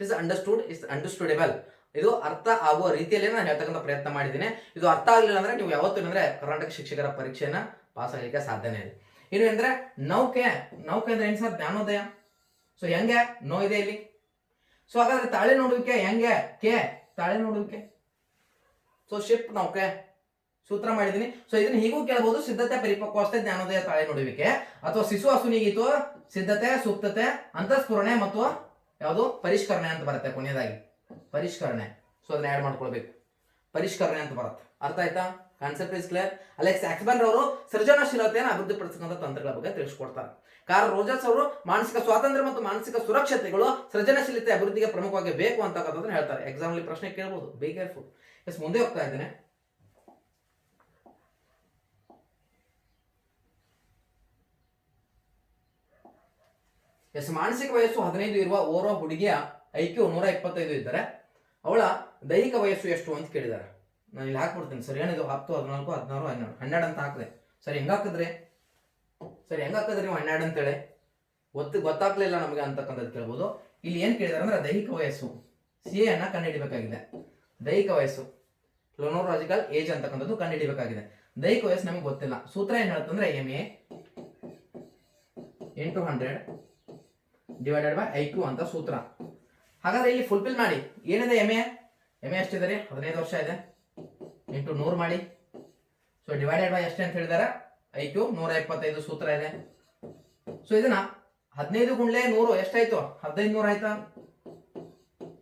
it's understandable. ಇದು ಅರ್ಥ ಆಗುವ ರೀತಿಯಲ್ಲಿ ನಾನು ಹೇಳ್ತಕ್ಕಂಥ ಪ್ರಯತ್ನ ಮಾಡಿದ್ದೀನಿ. ಇದು ಅರ್ಥ ಆಗಲಿಲ್ಲ ಅಂದ್ರೆ ನೀವು ಯಾವತ್ತೂ ಅಂದ್ರೆ ಕರ್ನಾಟಕ ಶಿಕ್ಷಕರ ಪರೀಕ್ಷೆಯನ್ನ ಪಾಸ್ ಆಗಲಿಕ್ಕೆ ಸಾಧ್ಯನೇ ಇದೆ. ಇನ್ನು ಅಂದ್ರೆ ನೌಕೆ. ನೌಕೆ ಅಂದ್ರೆ ಏನ್ ಸರ್? ಜ್ಞಾನೋದಯ. ಸೊ ಹೆಂಗೆ? ನೋ ಇದೆ ಇಲ್ಲಿ. ಸೊ ಹಾಗಾದ್ರೆ ತಾಳೆ ನೋಡುವಿಕೆ ಹೆಂಗೆ? ಕೆ ತಾಳೆ ನೋಡುವಿಕೆ. ಸೊ ಶಿಪ್ ನೌಕೆ. ಸೂತ್ರ ಮಾಡಿದೀನಿ. ಸೊ ಇದನ್ನ ಹೀಗೂ ಕೇಳಬಹುದು, ಸಿದ್ಧತೆ, ಪರಿಪಕ್ವಾವಸ್ಥೆ, ಜ್ಞಾನೋದಯ, ತಾಳೆ ನುಡಿವಿಕೆ, ಅಥವಾ ಶಿಶು ಅಸುನೀಗಿತು, ಸಿದ್ಧತೆ, ಸುಪ್ತತೆ, ಅಂತಸ್ಫುರಣೆ ಮತ್ತು ಯಾವುದು ಪರಿಷ್ಕರಣೆ ಅಂತ ಬರುತ್ತೆ ಕೊನೆಯದಾಗಿ, ಪರಿಷ್ಕರಣೆ. ಸೊ ಅದನ್ನ ಆಡ್ ಮಾಡ್ಕೊಳ್ಬೇಕು, ಪರಿಷ್ಕರಣೆ ಅಂತ ಬರುತ್ತೆ. ಅರ್ಥ ಆಯ್ತಾ? Concept is clear. ಅಲೆಕ್ಸ್ ಆಕ್ಸ್ಬರ್ನ್ ಅವರು ಸೃಜನಶೀಲತೆಯನ್ನು ಅಭಿವೃದ್ಧಿಪಡಿಸತಕ್ಕಂಥ ತಂತ್ರಗಳ ಬಗ್ಗೆ ತಿಳಿಸ್ಕೊಡ್ತಾರೆ. ಕಾರ್ಲ್ ರೋಜರ್ಸ್ ಅವರು ಮಾನಸಿಕ ಸ್ವಾತಂತ್ರ್ಯ ಮತ್ತು ಮಾನಸಿಕ ಸುರಕ್ಷತೆಗಳು ಸೃಜನಶೀಲತೆ ಅಭಿವೃದ್ಧಿಗೆ ಪ್ರಮುಖವಾಗಿ ಬೇಕು ಅಂತಕ್ಕಂಥದ್ದನ್ನ ಹೇಳ್ತಾರೆ. ಎಕ್ಸಾಮ್ ಅಲ್ಲಿ ಪ್ರಶ್ನೆ ಕೇಳಬಹುದು, ಬಿ ಕೇರ್ಫುಲ್. ಎಸ್, ಮುಂದೆ ಹೋಗ್ತಾ ಇದ್ದೇನೆ. ಎಸ್, ಮಾನಸಿಕ ವಯಸ್ಸು 15 ಇರುವ ಓರ್ವ ಹುಡುಗಿಯ ಐಕ್ಯೂ 125 ಇದ್ದರೆ ಅವಳ ದೈಹಿಕ ವಯಸ್ಸು ಎಷ್ಟು ಅಂತ ಕೇಳಿದ್ದಾರೆ. ನಾನು ಇಲ್ಲಿ ಹಾಕ್ಬಿಡ್ತೀನಿ. ಸರಿ, ಏನಿದು 10, 14, 16, 12, 12 ಅಂತ ಹಾಕಿದೆ. ಸರಿ, ಹೆಂಗ್ ಹಾಕಿದ್ರಿ ನೀವು 12 ಅಂತೇಳಿ ಗೊತ್ತಾಗ್ಲಿಲ್ಲ ನಮಗೆ ಅಂತಕ್ಕಂಥದ್ದು ಕೇಳ್ಬೋದು. ಇಲ್ಲಿ ಏನ್ ಕೇಳಿದಾರೆ ಅಂದ್ರೆ ದೈಹಿಕ ವಯಸ್ಸು ಸಿ ಅನ್ನ ಕಂಡುಹಿಡಿಬೇಕಾಗಿದೆ. ದೈಹಿಕ ವಯಸ್ಸು ಕ್ರೋನೋಲಾಜಿಕಲ್ ಏಜ್ ಅಂತಕ್ಕಂಥದ್ದು ಕಂಡುಹಿಡಿಬೇಕಾಗಿದೆ. ದೈಹಿಕ ವಯಸ್ಸು ನಮಗೆ ಗೊತ್ತಿಲ್ಲ. ಸೂತ್ರ ಏನ್ ಹೇಳುತ್ತಂದ್ರೆ MA × 100 ಡಿವೈಡೆಡ್ ಬೈ IQ ಅಂತ ಸೂತ್ರ. ಹಾಗಾದ್ರೆ ಇಲ್ಲಿ ಫುಲ್ಫಿಲ್ ಮಾಡಿ. ಏನಿದೆ MA ಎಷ್ಟಿದೆ ರೀ? 15 ವರ್ಷ ಇದೆ. ಇಂಟು 100 ಮಾಡಿ. ಸೊ ಡಿವೈಡೆಡ್ ಬೈ ಎಷ್ಟು ಅಂತ ಹೇಳಿದಾರೆ? IQ 125 ಸೂತ್ರ ಇದೆ. ಸೊ ಇದನ್ನ 15 ಗುಂಡ್ಲೆ 100 ಎಷ್ಟಾಯ್ತು? 1500 ಆಯ್ತಾ?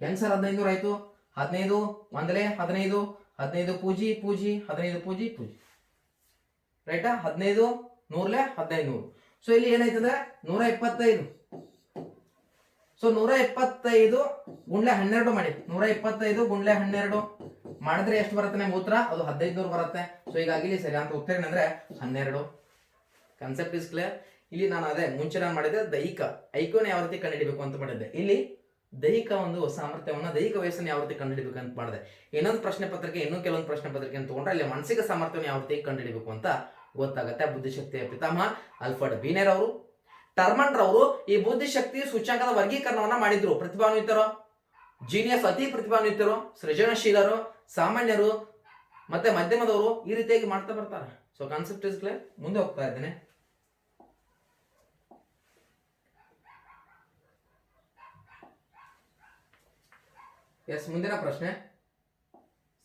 ಹೆಂಗ್ ಸರ್ 1500 ಆಯ್ತು? 15 ಒಂದಲೇ 15, 15 ಪೂಜಿ 15 ಪೂಜಿ ರೈಟಾ? 15 100 1500. ಸೊ ಇಲ್ಲಿ ಏನಾಯ್ತಂದ್ರೆ 125. ಸೊ 125 ಗುಂಡ್ಲೆ 12 ಮಾಡಿ. 125 ಗುಂಡ್ಲೆ 12 ಮಾಡಿದ್ರೆ ಎಷ್ಟು ಬರುತ್ತೆ ನಿಮ್ಗೆ ಉತ್ತರ? ಅದು 1500 ಬರುತ್ತೆ. ಸೊ ಹೀಗಾಗಿ ಇಲ್ಲಿ ಸರಿ ಅಂತ ಉತ್ತರ ಏನಂದ್ರೆ 12. Concept is clear. ಇಲ್ಲಿ ನಾನು ಅದೇ ಮುಂಚೆ ನಾನು ಮಾಡಿದ್ದೆ ದೈಹಿಕ ಐಕ್ಯೂನ ಯಾವ ರೀತಿ ಕಂಡುಹಿಡಿಬೇಕು ಅಂತ ಮಾಡಿದ್ದೆ. ಇಲ್ಲಿ ದೈಹಿಕ ಒಂದು ಸಾಮರ್ಥ್ಯವನ್ನ, ದೈಹಿಕ ವಯಸ್ಸನ್ನು ಯಾವ ರೀತಿ ಕಂಡುಹಿಡಿಬೇಕು ಅಂತ ಮಾಡಿದೆ. ಇನ್ನೊಂದು ಪ್ರಶ್ನೆ ಪತ್ರಿಕೆ, ಇನ್ನೂ ಕೆಲವೊಂದು ಪ್ರಶ್ನೆ ಪತ್ರಿಕೆ ಅಂತ ತಗೊಂಡ್ರೆ ಅಲ್ಲಿ ಮಾನಸಿಕ ಸಾಮರ್ಥ್ಯವನ್ನು ಯಾವ ರೀತಿ ಕಂಡುಹಿಡಿಬೇಕು ಅಂತ ಗೊತ್ತಾಗುತ್ತೆ. ಬುದ್ಧಿಶಕ್ತಿಯ ಪಿತಾಮಹ ಆಲ್ಫರ್ಡ್ ಬೀನೆರ್ ಅವರು. ಟರ್ಮನ್ ರವರು ಈ ಬುದ್ಧಿಶಕ್ತಿ ಸೂಚ್ಯಂಕದ ವರ್ಗೀಕರಣವನ್ನ ಮಾಡಿದ್ರು. ಪ್ರತಿಭಾನ್ವಿತರು, ಜೀನಿಯಸ್ ಅತಿ ಪ್ರತಿಭಾನ್ವಿತರು, ಸೃಜನಶೀಲರು, ಸಾಮಾನ್ಯರು ಮತ್ತೆ ಮಧ್ಯಮದವರು ಈ ರೀತಿಯಾಗಿ ಮಾಡ್ತಾ ಬರ್ತಾರೆ. So concept is clear. ಮುಂದೆ ಹೋಗ್ತಾ ಇದ್ದೇನೆ. ಎಸ್, ಮುಂದಿನ ಪ್ರಶ್ನೆ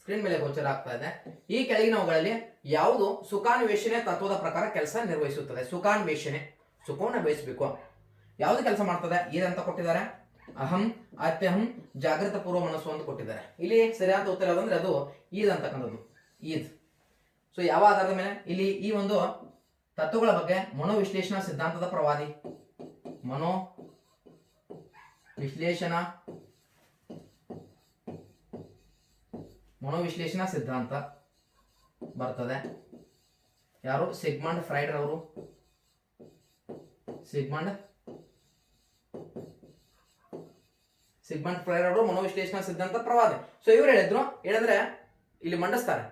ಸ್ಕ್ರೀನ್ ಮೇಲೆ ಗೋಚರ ಆಗ್ತಾ ಇದೆ. ಈ ಕೆಳಗಿನವುಗಳಲ್ಲಿ ಯಾವುದು ಸುಖಾನ್ವೇಷಣೆ ತತ್ವದ ಪ್ರಕಾರ ಕೆಲಸ ನಿರ್ವಹಿಸುತ್ತದೆ? ಸುಖಾನ್ವೇಷಣೆ, ಸುಖವನ್ನು ಬಯಸಬೇಕು, ಯಾವುದು ಕೆಲಸ ಮಾಡ್ತದೆ? ಇದಂತ ಕೊಟ್ಟಿದ್ದಾರೆ. ಅಹಂ, ಅತ್ಯಹಂ, ಜಾಗೃತ ಪೂರ್ವ ಮನಸ್ಸು ಅಂತ ಕೊಟ್ಟಿದ್ದಾರೆ. ಇಲ್ಲಿ ಸರಿಯಾದ ಉತ್ತರ ಯಾವ್ದಂದ್ರೆ ಅದು ಈದ್ ಅಂತಕ್ಕಂಥದ್ದು. ಈದ್. ಸೊ ಯಾವ ಆಧಾರದ ಮೇಲೆ? ಇಲ್ಲಿ ಈ ಒಂದು ತತ್ವಗಳ ಬಗ್ಗೆ ಮನೋವಿಶ್ಲೇಷಣಾ ಸಿದ್ಧಾಂತದ ಪ್ರವಾದಿ, ಮನೋವಿಶ್ಲೇಷಣಾ ಸಿದ್ಧಾಂತ ಬರ್ತದೆ. ಯಾರು? ಸಿಗ್ಮಂಡ್ ಫ್ರೈಡ್ ಅವರು. ಸಿಗ್ಮಂಡ್ ಫ್ರೈಡ್ ಅವರು ಮನೋವಿಶ್ಲೇಷಣಾ ಸಿದ್ಧಾಂತ ಪ್ರವಾದಿ. ಸೊ ಇವ್ರು ಹೇಳಿದ್ರೆ ಇಲ್ಲಿ ಮಂಡಿಸ್ತಾರೆ.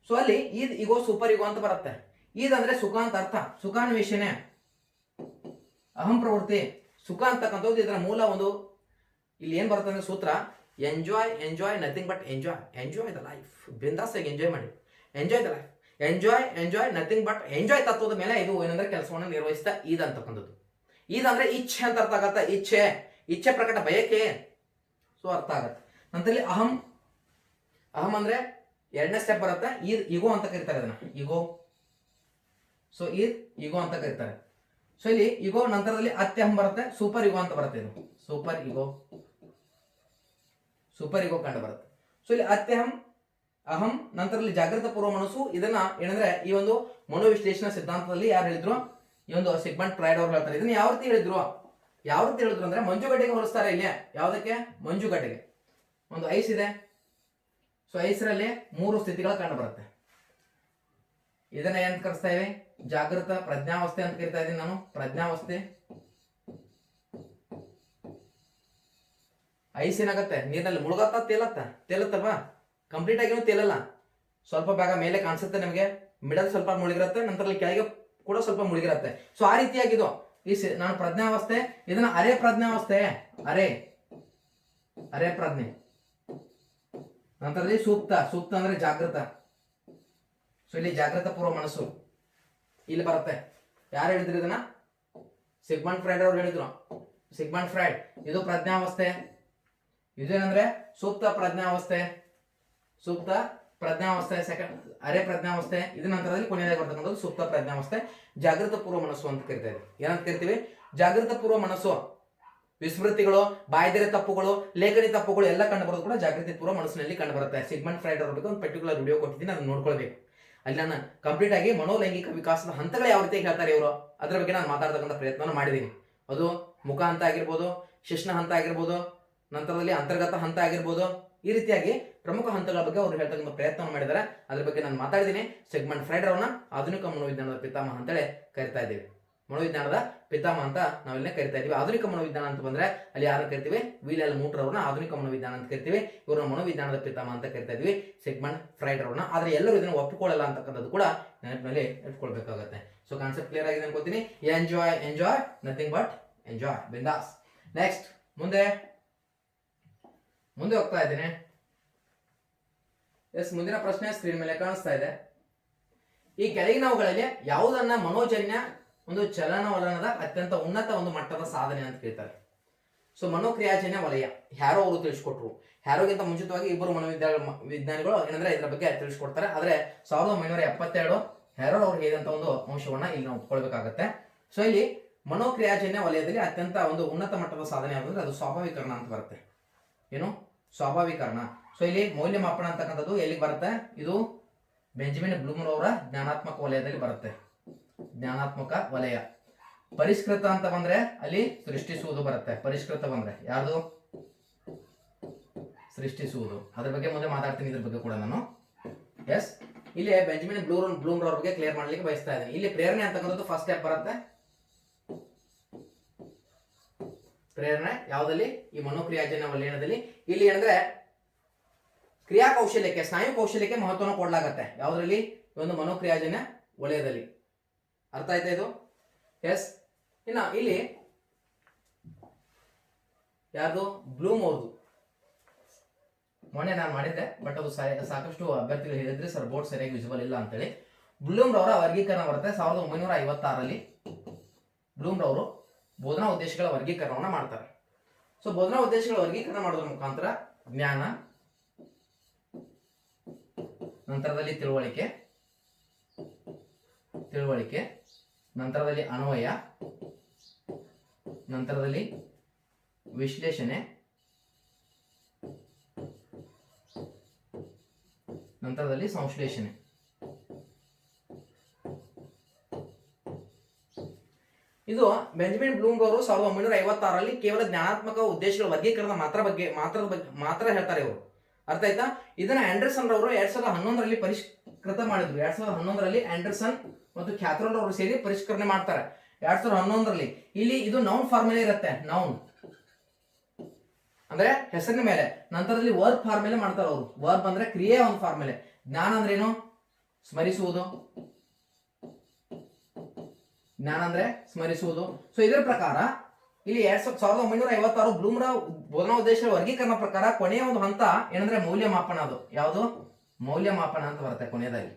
ಸೊ ಅಲ್ಲಿ ಈದ್ ಇಗೋ ಸೂಪರ್ ಇಗೋ ಅಂತ ಬರುತ್ತೆ. ಈದ್ ಅಂದ್ರೆ ಸುಖ ಅಂತ ಅರ್ಥ. ಸುಖಾನ್ವೇಷಣೆ, ಅಹಂ ಪ್ರವೃತ್ತಿ, ಸುಖ ಅಂತಕ್ಕಂಥದ್ದು ಇದರ ಮೂಲ. ಒಂದು ಇಲ್ಲಿ ಏನ್ ಬರುತ್ತೆ ಅಂದ್ರೆ ಸೂತ್ರ, enjoy nothing but enjoy the life. ಬಿಂದಾಸಾಗಿ ಎಂಜಾಯ್ ಮಾಡಿ, enjoy the life, enjoy nothing but enjoy ತತ್ವದ ಮೇಲೆ ಇದು ಏನಂದ್ರೆ ಕೆಲಸವನ್ನು ನಿರ್ವಹಿಸ್ತಾ ಈದ್ ಅಂತಕ್ಕಂಥದ್ದು. ಈದ್ ಅಂದ್ರೆ ಇಚ್ಛೆ ಅಂತ ಅರ್ಥ ಆಗತ್ತೆ. ಇಚ್ಛೆ ಪ್ರಕಟ, ಬಯಕೆ. ಸೊ ಅರ್ಥ ಆಗತ್ತೆ. ನಂತರ ಅಹಂ ಅಂದ್ರೆ ಎರಡನೇ ಸ್ಟೆಪ್ ಬರುತ್ತೆ. ಈಗೋ ಅಂತ ಕರೀತಾರೆ ಇದನ್ನ, ಈಗೋ. ಸೊ ಈಗೋ ಅಂತ ಕರೀತಾರೆ. ಸೊ ಇಲ್ಲಿ ಈಗೋ ನಂತರದಲ್ಲಿ ಅತ್ಯಹಂ ಬರುತ್ತೆ, ಸೂಪರ್ ಈಗೋ ಅಂತ ಬರುತ್ತೆ. ಇದು ಸೂಪರ್ ಈಗೋ ಕಂಡು ಬರುತ್ತೆ. ಸೊ ಇಲ್ಲಿ ಅತ್ಯಹಂ, ಅಹಂ, ನಂತರದಲ್ಲಿ ಜಾಗೃತ ಪೂರ್ವ ಮನಸ್ಸು. ಇದನ್ನ ಏನಂದ್ರೆ ಈ ಒಂದು ಮನೋವಿಶ್ಲೇಷಣಾ ಸಿದ್ಧಾಂತದಲ್ಲಿ ಯಾರು ಹೇಳಿದ್ರು? ಈ ಒಂದು ಸಿಗ್ಮಂಡ್ ಫ್ರೈಡ್ ಅವರು ಹೇಳ್ತಾರೆ. ಇದನ್ನ ಯಾವ ರೀತಿ ಹೇಳಿದ್ರು ಅಂದ್ರೆ ಮಂಜುಗಡ್ಡೆಗೆ ಹೋಲಿಸ್ತಾರೆ. ಇಲ್ಲಿ ಯಾವುದಕ್ಕೆ? ಮಂಜುಗಡ್ಡೆಗೆ. ಒಂದು ಐಸ್ ಇದೆ. ಸೊ ಐಸರಲ್ಲಿ 3 ಸ್ಥಿತಿಗಳು ಕಂಡು ಬರುತ್ತೆ. ಇದನ್ನ ಏನ್ ಕರೆಸ್ತಾ ಇವೆ? ಜಾಗೃತ ಪ್ರಜ್ಞಾವಸ್ಥೆ ಅಂತ ಕರಿತಾ ಇದ್ದೀನಿ ನಾನು. ಪ್ರಜ್ಞಾವಸ್ಥೆ. ಐಸ್ ಏನಾಗತ್ತೆ? ನೀರಿನಲ್ಲಿ ಮುಳುಗತ್ತಾ ತೇಲತ್ತಲ್ವಾ? ಕಂಪ್ಲೀಟ್ ಆಗಿನೂ ತೇಲಲ್ಲ. ಸ್ವಲ್ಪ ಭಾಗ ಮೇಲೆ ಕಾಣಿಸುತ್ತೆ ನಮಗೆ, ಮಿಡಲ್ ಸ್ವಲ್ಪ ಮುಳುಗಿರುತ್ತೆ, ನಂತರ ಕೆಳಗೆ ಕೂಡ ಸ್ವಲ್ಪ ಮುಳುಗಿರುತ್ತೆ. ಸೊ ಆ ರೀತಿಯಾಗಿದ್ದು ನಾನು ಪ್ರಜ್ಞಾವಸ್ಥೆ. ಇದನ್ನ ಅರೆ ಪ್ರಜ್ಞಾವಸ್ಥೆ, ಅರೆ ಪ್ರಜ್ಞೆ. ನಂತರದಲ್ಲಿ ಸೂಕ್ತ ಅಂದ್ರೆ ಜಾಗೃತ. ಸೊ ಇಲ್ಲಿ ಜಾಗೃತ ಪೂರ್ವ ಮನಸ್ಸು ಇಲ್ಲಿ ಬರುತ್ತೆ. ಯಾರು ಹೇಳಿದ್ರು ಇದನ್ನ? ಸಿಗ್ಮಂಡ್ ಫ್ರೈಡ್ ಅವರು ಹೇಳಿದ್ರು. Sigmund fried. ಇದು ಪ್ರಜ್ಞಾವಸ್ಥೆ. ಇದೇನಂದ್ರೆ ಸೂಕ್ತ ಪ್ರಜ್ಞಾವಸ್ಥೆ. ಸೂಕ್ತ ಪ್ರಜ್ಞಾವಸ್ಥೆ, ಸೆಕೆಂಡ್ ಅರೆ ಪ್ರಜ್ಞಾವಸ್ಥೆ, ಇದ್ರ ನಂತರದಲ್ಲಿ ಕೊನೆಯದಾಗಿ ಬರ್ತಕ್ಕಂಥದ್ದು ಸುಪ್ತ ಪ್ರಜ್ಞಾವಸ್ಥೆ, ಜಾಗೃತ ಪೂರ್ವ ಮನಸ್ಸು ಅಂತ ಕರಿತೇವೆ. ಏನಂತ ಕರಿತೀವಿ? ಜಾಗೃತ ಪೂರ್ವ ಮನಸ್ಸು. ವಿಸ್ಮೃತಿಗಳು, ಬಾಯ್ದೆರೆ ತಪ್ಪುಗಳು, ಲೇಖನಿ ತಪ್ಪುಗಳು ಎಲ್ಲ ಕಂಡು ಬರೋದು ಕೂಡ ಜಾಗೃತಿ ಪೂರ್ವ ಮನಸ್ಸಿನಲ್ಲಿ ಕಂಡು ಬರುತ್ತೆ. ಸಿಗ್ಮಂಡ್ ಫ್ರೈಡ್ ಅವ್ರ ಬಗ್ಗೆ ಒಂದು ಪರ್ಟಿಕ್ಯುಲರ್ ವಿಡಿಯೋ ಕೊಟ್ಟಿದ್ದೀನಿ, ಅದನ್ನ ನೋಡ್ಕೊಳ್ಬೇಕು. ಅಲ್ಲಿ ನಾನು ಕಂಪ್ಲೀಟ್ ಆಗಿ ಮನೋಲೈಂಗಿಕ ವಿಕಾಸದ ಹಂತಗಳು ಯಾವ ರೀತಿ ಹೇಳ್ತಾರೆ ಇವರು ಅದ್ರ ಬಗ್ಗೆ ನಾನು ಮಾತಾಡ್ತಕ್ಕಂಥ ಪ್ರಯತ್ನ ಮಾಡಿದ್ದೀನಿ. ಅದು ಮುಖ ಹಂತ ಆಗಿರ್ಬೋದು, ಶಿಶ್ನ ಹಂತ ಆಗಿರ್ಬೋದು, ನಂತರದಲ್ಲಿ ಅಂತರ್ಗತ ಹಂತ ಆಗಿರ್ಬೋದು, ಈ ರೀತಿಯಾಗಿ ಪ್ರಮುಖ ಹಂತಗಳ ಬಗ್ಗೆ ಅವರು ಹೇಳ್ತಕ್ಕಂಥ ಪ್ರಯತ್ನ ಮಾಡಿದ್ದಾರೆ. ಅದ್ರ ಬಗ್ಗೆ ನಾನು ಮಾತಾಡಿದ್ದೀನಿ. ಸಿಗ್ಮಂಡ್ ಫ್ರೈಡ್ ಅವರನ್ನ ಆಧುನಿಕ ಮನೋವಿಜ್ಞಾನದ ಪಿತಾಮಹ ಅಂತೇಳಿ ಕರಿತಾ ಇದ್ದೀವಿ. ಮನೋವಿಜ್ಞಾನದ ಪಿತಾಮಹ ಅಂತ ನಾವೆಲ್ಲ ಕರಿತಾ ಇದೀವಿ. ಆಧುನಿಕ ಮನೋವಿಜ್ಞಾನ ಅಂತ ಬಂದ್ರೆ ಅಲ್ಲಿ ಯಾರು ಕರಿತೀವಿ? ವಿಲಿಯಂ ಮೂಟರ್ ಅವ್ರನ್ನ ಆಧುನಿಕ ಮನೋವಿಜ್ಞಾನ ಅಂತ ಕರಿತೀವಿ. ಇವ್ರನ್ನ ಮನೋವಿಜ್ಞಾನದ ಪಿತಾಮಹ ಅಂತ ಕರಿತಾ ಇದೀವಿ, ಸಿಗ್ಮಂಡ್ ಫ್ರೈಡ್ ಅವ್ರನ್ನ. ಆದ್ರೆ ಎಲ್ಲರೂ ಇದನ್ನ ಒಪ್ಪಿಕೊಳ್ಳಲ್ಲ ಅಂತಕ್ಕಂಥದ್ದು ಕೂಡ ನೆನಪಿನಲ್ಲಿ ಇಟ್ಕೊಳ್ಬೇಕಾಗತ್ತೆ. ಸೊ ಕಾನ್ಸೆಪ್ಟ್ ಕ್ಲಿಯರ್ ಆಗಿದೆ ಅನ್ಕೋತೀನಿ. ಎಂಜಾಯ್ ನಥಿಂಗ್ ಬಟ್ ಎಂಜಾಯ್, ಬಿಂದಾಸ್. ನೆಕ್ಸ್ಟ್ ಮುಂದೆ ಹೋಗ್ತಾ ಇದ್ದೀನಿ. ಎಸ್, ಮುಂದಿನ ಪ್ರಶ್ನೆ ಸ್ಕ್ರೀನ್ ಮೇಲೆ ಕಾಣಿಸ್ತಾ ಇದೆ. ಈ ಕೆಳಗಿನವುಗಳಲ್ಲಿ ಯಾವುದನ್ನ ಮನೋಜನ್ಯ ಒಂದು ಚಲನವಲನದ ಅತ್ಯಂತ ಉನ್ನತ ಒಂದು ಮಟ್ಟದ ಸಾಧನೆ ಅಂತ ಕೇಳ್ತಾರೆ. ಸೊ ಮನೋಕ್ರಿಯಾಜನ್ಯ ವಲಯ ಹ್ಯಾರೋ ಅವರು ತಿಳಿಸ್ಕೊಟ್ರು. ಹ್ಯಾರೋಗಿಂತ ಮುಂಚಿತವಾಗಿ ಇಬ್ಬರು ವಿಜ್ಞಾನಿಗಳು ಏನಂದ್ರೆ ಇದರ ಬಗ್ಗೆ ತಿಳಿಸ್ಕೊಡ್ತಾರೆ. ಆದ್ರೆ 1972 ಹ್ಯಾರೋ ಅವರು ಹೇಳಿದಂತ ಒಂದು ಅಂಶವನ್ನ ಇಲ್ಲಿ ನಾವು ಒಪ್ಕೊಳ್ಬೇಕಾಗತ್ತೆ. ಸೊ ಇಲ್ಲಿ ಮನೋಕ್ರಿಯಾಜನ್ಯ ವಲಯದಲ್ಲಿ ಅತ್ಯಂತ ಒಂದು ಉನ್ನತ ಮಟ್ಟದ ಸಾಧನೆ ಯಾವುದು? ಅದು ಸ್ವಾಭಾವೀಕರಣ ಅಂತ ಬರುತ್ತೆ. ಏನು? ಸ್ವಾಭಾವೀಕರಣ. ಸೊ ಇಲ್ಲಿ ಮೌಲ್ಯಮಾಪನ ಅಂತಕ್ಕಂಥದ್ದು ಎಲ್ಲಿಗೆ ಬರುತ್ತೆ? ಇದು ಬೆಂಜಮಿನ್ ಬ್ಲೂಮರ್ ಅವರ ಜ್ಞಾನಾತ್ಮಕ ವಲಯದಲ್ಲಿ ಬರುತ್ತೆ. ಜ್ಞಾನಾತ್ಮಕ ವಲಯ. ಪರಿಷ್ಕೃತ ಅಂತ ಬಂದ್ರೆ ಅಲ್ಲಿ ಸೃಷ್ಟಿಸುವುದು ಬರುತ್ತೆ. ಪರಿಷ್ಕೃತ ಬಂದ್ರೆ ಯಾವುದು? ಸೃಷ್ಟಿಸುವುದು. ಅದ್ರ ಬಗ್ಗೆ ಮುಂದೆ ಮಾತಾಡ್ತೀನಿ, ಇದ್ರ ಬಗ್ಗೆ ಕೂಡ ನಾನು. ಎಸ್, ಇಲ್ಲಿ ಬೆಂಜಮಿನ್ ಬ್ಲೂಮರ್ ಅವ್ರ ಬಗ್ಗೆ ಕ್ಲಿಯರ್ ಮಾಡ್ಲಿಕ್ಕೆ ಬಯಸ್ತಾ ಇದ್ದೀನಿ. ಇಲ್ಲಿ ಪ್ರೇರಣೆ ಅಂತಕ್ಕಂಥದ್ದು ಫಸ್ಟ್ ಸ್ಟೆಪ್ ಬರುತ್ತೆ. ಪ್ರೇರಣೆ ಯಾವುದಲ್ಲಿ? ಈ ಮನೋಕ್ರಿಯಾಜನ್ಯ ವಲಯದಲ್ಲಿ. ಇಲ್ಲಿ ಏನಂದ್ರೆ ಕ್ರಿಯಾ ಕೌಶಲ್ಯಕ್ಕೆ, ಸ್ನಾಯು ಕೌಶಲ್ಯಕ್ಕೆ ಮಹತ್ವವನ್ನು ಕೊಡಲಾಗತ್ತೆ. ಯಾವುದರಲ್ಲಿ? ಒಂದು ಮನೋಕ್ರಿಯಾಜನ್ಯ ವಲಯದಲ್ಲಿ. ಅರ್ಥ ಆಯ್ತಾ ಇದು? ಎಸ್. ಇನ್ನ ಇಲ್ಲಿ ಯಾರ್ದು? ಬ್ಲೂಮ್ ಅವ್ರದ್ದು. ಮೊನ್ನೆ ನಾನು ಮಾಡಿದ್ದೆ, ಬಟ್ ಅದು ಸಾಕಷ್ಟು ಅಭ್ಯರ್ಥಿಗಳು ಹೇಳಿದ್ರೆ ಸರ್ ಬೋರ್ಡ್ ಸರಿಯಾಗಿ ವಿಸಿಬಲ್ ಇಲ್ಲ ಅಂತೇಳಿ. ಬ್ಲೂಮ್ ರವರ ವರ್ಗೀಕರಣ ಬರುತ್ತೆ 1956ರಲ್ಲಿ. ಬ್ಲೂಮ್ ರವರು ಬೋಧನಾ ಉದ್ದೇಶಗಳ ವರ್ಗೀಕರಣವನ್ನು ಮಾಡ್ತಾರೆ. ಸೊ ಬೋಧನಾ ಉದ್ದೇಶಗಳ ವರ್ಗೀಕರಣ ಮಾಡೋದ್ರ ಮುಖಾಂತರ ಜ್ಞಾನ, ನಂತರದಲ್ಲಿ ತಿಳುವಳಿಕೆ, ನಂತರದಲ್ಲಿ ಅನ್ವಯ, ನಂತರದಲ್ಲಿ ವಿಶ್ಲೇಷಣೆ, ನಂತರದಲ್ಲಿ ಸಂಶ್ಲೇಷಣೆ. ಇದು ಬೆಂಜಮಿನ್ ಬ್ಲೂಮ್ ಅವರು 1956ರಲ್ಲಿ ಕೇವಲ ಜ್ಞಾನಾತ್ಮಕ ಉದ್ದೇಶಗಳ ವರ್ಗೀಕರಣದ ಮಾತ್ರ ಹೇಳ್ತಾರೆ ಇವರು. ಅರ್ಥ ಆಯ್ತಾ? ಇದನ್ನ ಆಂಡರ್ಸನ್ ರವರು 2011ರಲ್ಲಿ ಪರಿಷ್ಕೃತ ಮಾಡಿದ್ರು. 2011ರಲ್ಲಿ ಆಂಡರ್ಸನ್ ಮತ್ತು ಕ್ಯಾಥರೋಲ್ ಅವರು ಸೇರಿ ಪರಿಷ್ಕರಣೆ ಮಾಡ್ತಾರೆ 2011ರಲ್ಲಿ. ಇಲ್ಲಿ ಇದು ನೌನ್ ಫಾರ್ಮೇಲೆ ಇರುತ್ತೆ. ನೌನ್ ಅಂದ್ರೆ ಹೆಸರಿನ ಮೇಲೆ, ನಂತರದಲ್ಲಿ ವರ್ಬ್ ಫಾರ್ಮೇಲೆ ಮಾಡ್ತಾರೆ ಅವರು. ವರ್ಬ್ ಅಂದ್ರೆ ಕ್ರಿಯೆ ಒಂದು ಫಾರ್ಮೇಲೆ. ಜ್ಞಾನ ಅಂದ್ರೆ ಏನು? ಸ್ಮರಿಸುವುದು. ಜ್ಞಾನ ಅಂದ್ರೆ ಸ್ಮರಿಸುವುದು. ಸೊ ಇದರ ಪ್ರಕಾರ ಇಲ್ಲಿ 1956 ಬ್ಲೂಮ್ರ ಬೋಧನಾ ಉದ್ದೇಶಗಳ ವರ್ಗೀಕರಣ ಪ್ರಕಾರ ಕೊನೆಯ ಒಂದು ಹಂತ ಏನಂದ್ರೆ ಮೌಲ್ಯಮಾಪನ. ಅದು ಯಾವುದು? ಮೌಲ್ಯಮಾಪನ ಅಂತ ಬರುತ್ತೆ ಕೊನೆಯದಾಗಿ.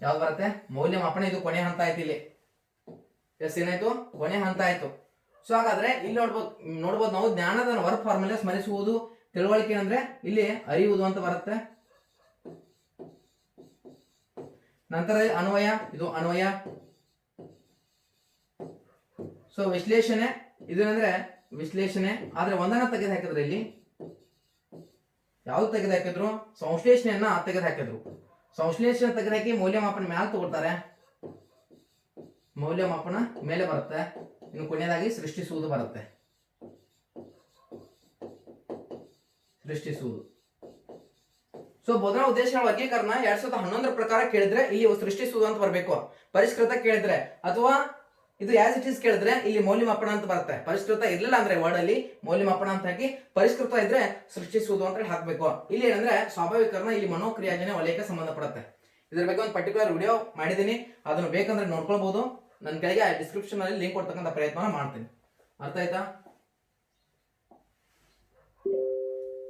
ಯಾವ್ದು ಬರುತ್ತೆ? ಮೌಲ್ಯಮಾಪನ. ಇದು ಕೊನೆಯ ಹಂತ ಆಯ್ತು ಇಲ್ಲಿ. ಎಸ್, ಏನಾಯ್ತು? ಕೊನೆಯ ಹಂತ ಆಯ್ತು. ಸೊ ಹಾಗಾದ್ರೆ ಇಲ್ಲಿ ನೋಡ್ಬೋದು ನಾವು ಜ್ಞಾನದ ವರ್ಕ್ ಫಾರ್ಮುಲಾ ಸ್ಮರಿಸುವುದು. ತಿಳುವಳಿಕೆ ಅಂದ್ರೆ ಇಲ್ಲಿ ಅರಿಯುವುದು ಅಂತ ಬರುತ್ತೆ. ನಂತರ ಅನ್ವಯ, ಇದು ಅನ್ವಯ. ಸೊ ವಿಶ್ಲೇಷಣೆ, ಇದೇನಂದ್ರೆ ವಿಶ್ಲೇಷಣೆ. ಆದ್ರೆ ಒಂದನ್ನ ತೆಗೆದು ಹಾಕಿದ್ರೆ ಇಲ್ಲಿ ಯಾವ್ದು ತೆಗೆದು ಹಾಕಿದ್ರು? ಸಂಶ್ಲೇಷಣೆಯನ್ನ ತೆಗೆದು ಹಾಕಿದ್ರು. ಸಂಶ್ಲೇಷಣೆ ತೆಗೆದು ಹಾಕಿ ಮೌಲ್ಯಮಾಪನ ಮ್ಯಾಲ ತಗೊಳ್ತಾರೆ. ಮೌಲ್ಯಮಾಪನ ಮೇಲೆ ಬರುತ್ತೆ. ಇನ್ನು ಕೊನೆಯದಾಗಿ ಸೃಷ್ಟಿಸುವುದು ಬರುತ್ತೆ. ಸೃಷ್ಟಿಸುವುದು. ಸೊ ಬೋಧನಾ ಉದ್ದೇಶಗಳ ವರ್ಗೀಕರಣ 2011 ಪ್ರಕಾರ ಕೇಳಿದ್ರೆ ಇಲ್ಲಿ ಸೃಷ್ಟಿಸುವುದು ಅಂತ ಬರಬೇಕು. ಪರಿಷ್ಕೃತ ಕೇಳಿದ್ರೆ ಅಥವಾ ಇದು ಆಸ್ ಇಟ್ ಈಸ್ ಕೇಳಿದ್ರೆ ಇಲ್ಲಿ ಮೌಲ್ಯಮಾಪನ ಅಂತ ಬರುತ್ತೆ. ಪರಿಷ್ಕೃತ ಇರ್ಲಿಲ್ಲ ಅಂದ್ರೆ ವರ್ಡ್ ಅಲ್ಲಿ ಮೌಲ್ಯಮಾಪನ ಅಂತ ಹಾಕಿ, ಪರಿಷ್ಕೃತ ಇದ್ರೆ ಸೃಷ್ಟಿಸುವುದು ಅಂತ ಹಾಕ್ಬೇಕು. ಇಲ್ಲಿ ಏನಂದ್ರೆ ಸ್ವಾಭಾವಿಕರಣ ಇಲ್ಲಿ ಮನೋಕ್ರಿಯಾಜನ್ಯ ವಲಯಕ್ಕೆ ಸಂಬಂಧಪಡುತ್ತೆ. ಇದ್ರ ಬಗ್ಗೆ ಒಂದು ಪರ್ಟಿಕ್ಯುಲರ್ ವಿಡಿಯೋ ಮಾಡಿದ್ದೀನಿ, ಅದನ್ನು ಬೇಕಂದ್ರೆ ನೋಡ್ಕೊಳ್ಬಹುದು. ನನ್ನ ಕೆಳಗೆ ಡಿಸ್ಕ್ರಿಪ್ಷನ್ ಅಲ್ಲಿ ಲಿಂಕ್ ಕೊಡ್ತಕ್ಕಂಥ ಪ್ರಯತ್ನ ಮಾಡ್ತೀನಿ. ಅರ್ಥ ಆಯ್ತಾ?